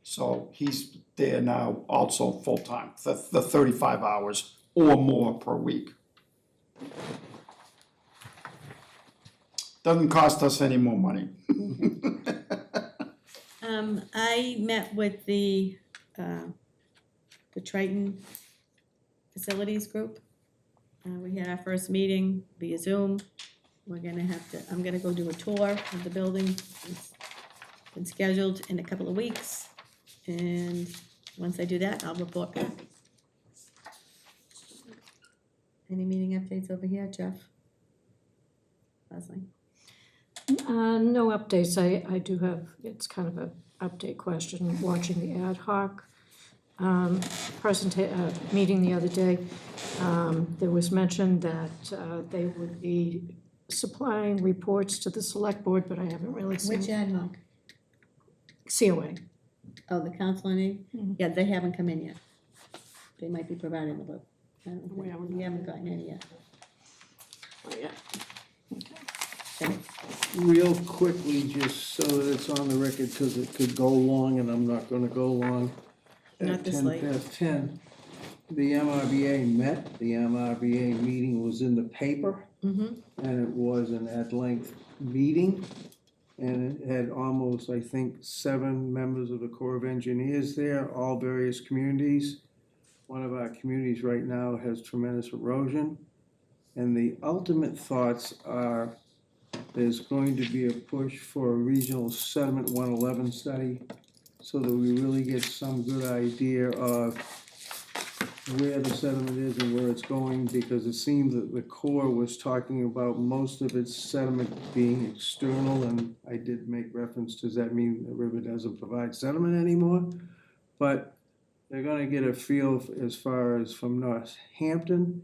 So he's there now also full-time, the 35 hours or more per week. Doesn't cost us any more money. I met with the Triton Facilities Group. We had our first meeting via Zoom. I'm gonna go do a tour of the building. It's been scheduled in a couple of weeks. And once I do that, I'll report back. Any meeting updates over here, Jeff? Leslie? No updates. I do have, it's kind of a update question, watching the ad hoc meeting the other day. There was mentioned that they would be supplying reports to the select board, but I haven't really seen. Which ad hoc? COA. Oh, the council on aging? Mhm. Yeah, they haven't come in yet. They might be providing the book. I don't know. We haven't We haven't gotten any yet. Oh, yeah. Real quickly, just so that it's on the record, because it could go long and I'm not gonna go long. Not this late. At 10 past 10, the MRBA met, the MRBA meeting was in the paper, Mm-hmm. and it was an at-length meeting. And it had almost, I think, 7 members of the Corps of Engineers there, all various communities. One of our communities right now has tremendous erosion. And the ultimate thoughts are there's going to be a push for a regional sediment 111 study so that we really get some good idea of where the sediment is and where it's going, because it seems that the Corps was talking about most of its sediment being external, and I did make reference, does that mean the river doesn't provide sediment anymore? But they're gonna get a feel as far as from Northampton,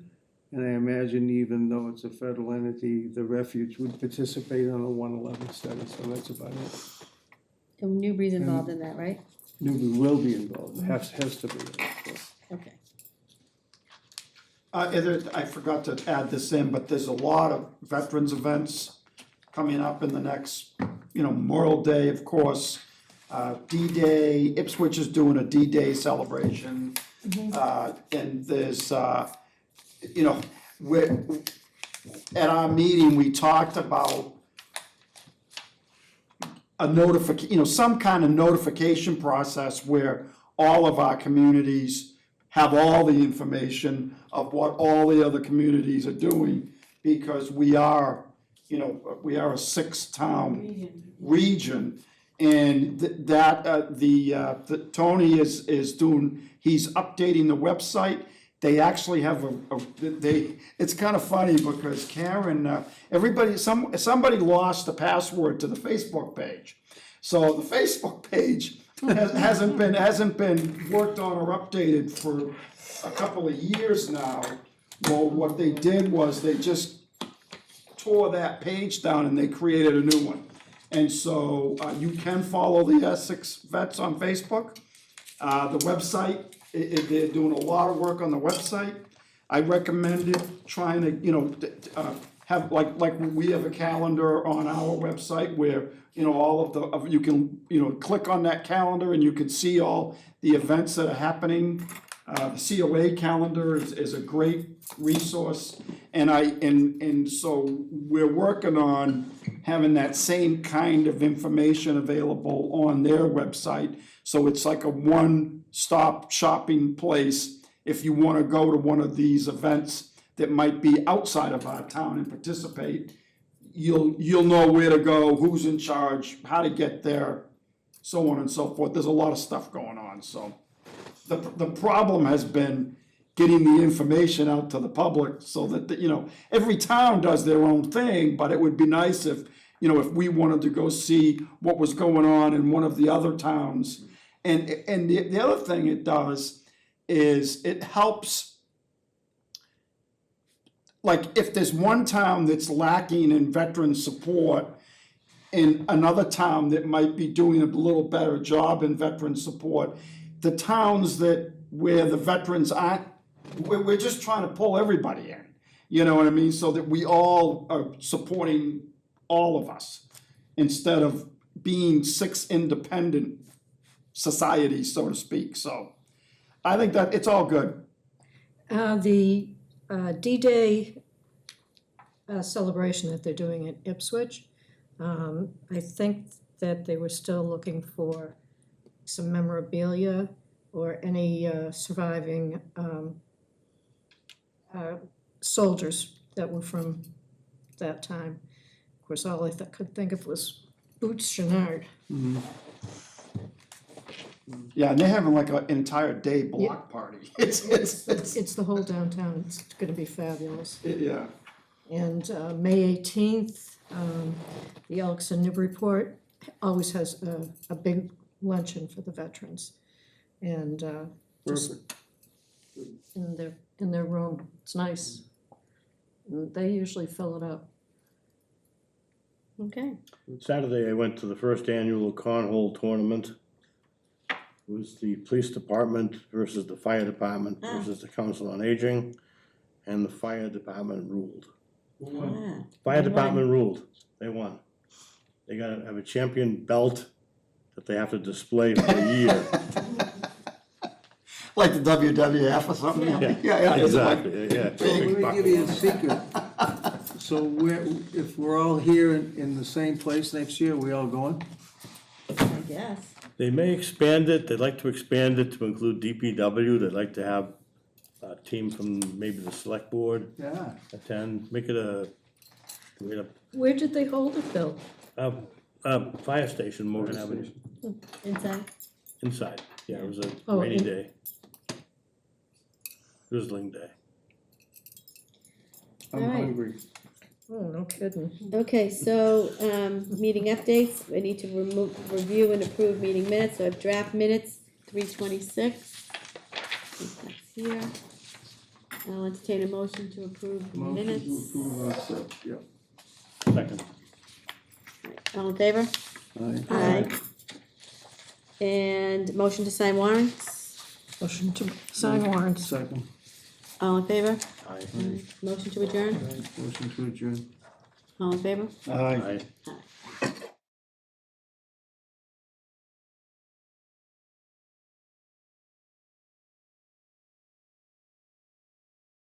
and I imagine even though it's a federal entity, the refuge would participate on a 111 study, so that's about it. And Newbury's involved in that, right? Newbury will be involved, has to be. Okay. I forgot to add this in, but there's a lot of veterans events coming up in the next, Memorial Day, of course. D-Day, Ipswich is doing a D-Day celebration. And there's, at our meeting, we talked about some kind of notification process where all of our communities have all the information of what all the other communities are doing, because we are a six-town region. And Tony is doing, he's updating the website. They actually have it's kind of funny because Karen, somebody lost the password to the Facebook page. So the Facebook page hasn't been worked on or updated for a couple of years now. Well, what they did was they just tore that page down and they created a new one. And so you can follow the Essex Vets on Facebook. The website, they're doing a lot of work on the website. I recommended trying to, have, like we have a calendar on our website where, all of you can, click on that calendar and you can see all the events that are happening. The COA calendar is a great resource, and so we're working on having that same kind of information available on their website. So it's like a one-stop shopping place if you want to go to one of these events that might be outside of our town and participate. You'll know where to go, who's in charge, how to get there, so on and so forth. There's a lot of stuff going on, so. The problem has been getting the information out to the public so that, every town does their own thing, but it would be nice if we wanted to go see what was going on in one of the other towns. And the other thing it does is it helps, like if there's one town that's lacking in veteran support and another town that might be doing a little better job in veteran support, the towns where the veterans aren't, we're just trying to pull everybody in, you know what I mean? So that we all are supporting all of us instead of being six independent societies, so to speak. So I think that it's all good. The D-Day celebration that they're doing at Ipswich, I think that they were still looking for some memorabilia or any surviving soldiers that were from that time. Of course, all I could think of was Boots Chenard. Yeah, and they're having like an entire day block party. It's It's the whole downtown, it's gonna be fabulous. yeah. And May 18th, the Elks and Newburyport always has a big luncheon for the veterans. And just in their room, it's nice. And they usually fill it up. Okay. Saturday, I went to the first annual cornhole tournament. It was the police department versus the fire department versus the council on aging, and the fire department ruled. Fire department ruled, they won. They gotta have a champion belt that they have to display for a year. Like the WWF or something? Yeah. Exactly, yeah. So let me give you a secret. So if we're all here in the same place next year, we all going? I guess. They may expand it, they'd like to expand it to include DPW, they'd like to have a team from maybe the select board Yeah. attend, make it Where did they hold it, Bill? a fire station, Morgan Avenue, Inside? inside, yeah, it was a Oh, rainy in- day. Drizzling day. I'm All right. hungry. Oh, no kidding. Okay, so, meeting updates, I need to review and approve meeting minutes, so I have draft minutes, 3:26. Here. I'll entertain a motion to approve the Motion to minutes. approve, accept, yep. Second. All in favor? Aye. Aye. And motion to sign warrants, Motion to sign warrants. Second. all in favor? Aye. Motion to adjourn, Motion to adjourn. all in favor? Aye. Aye.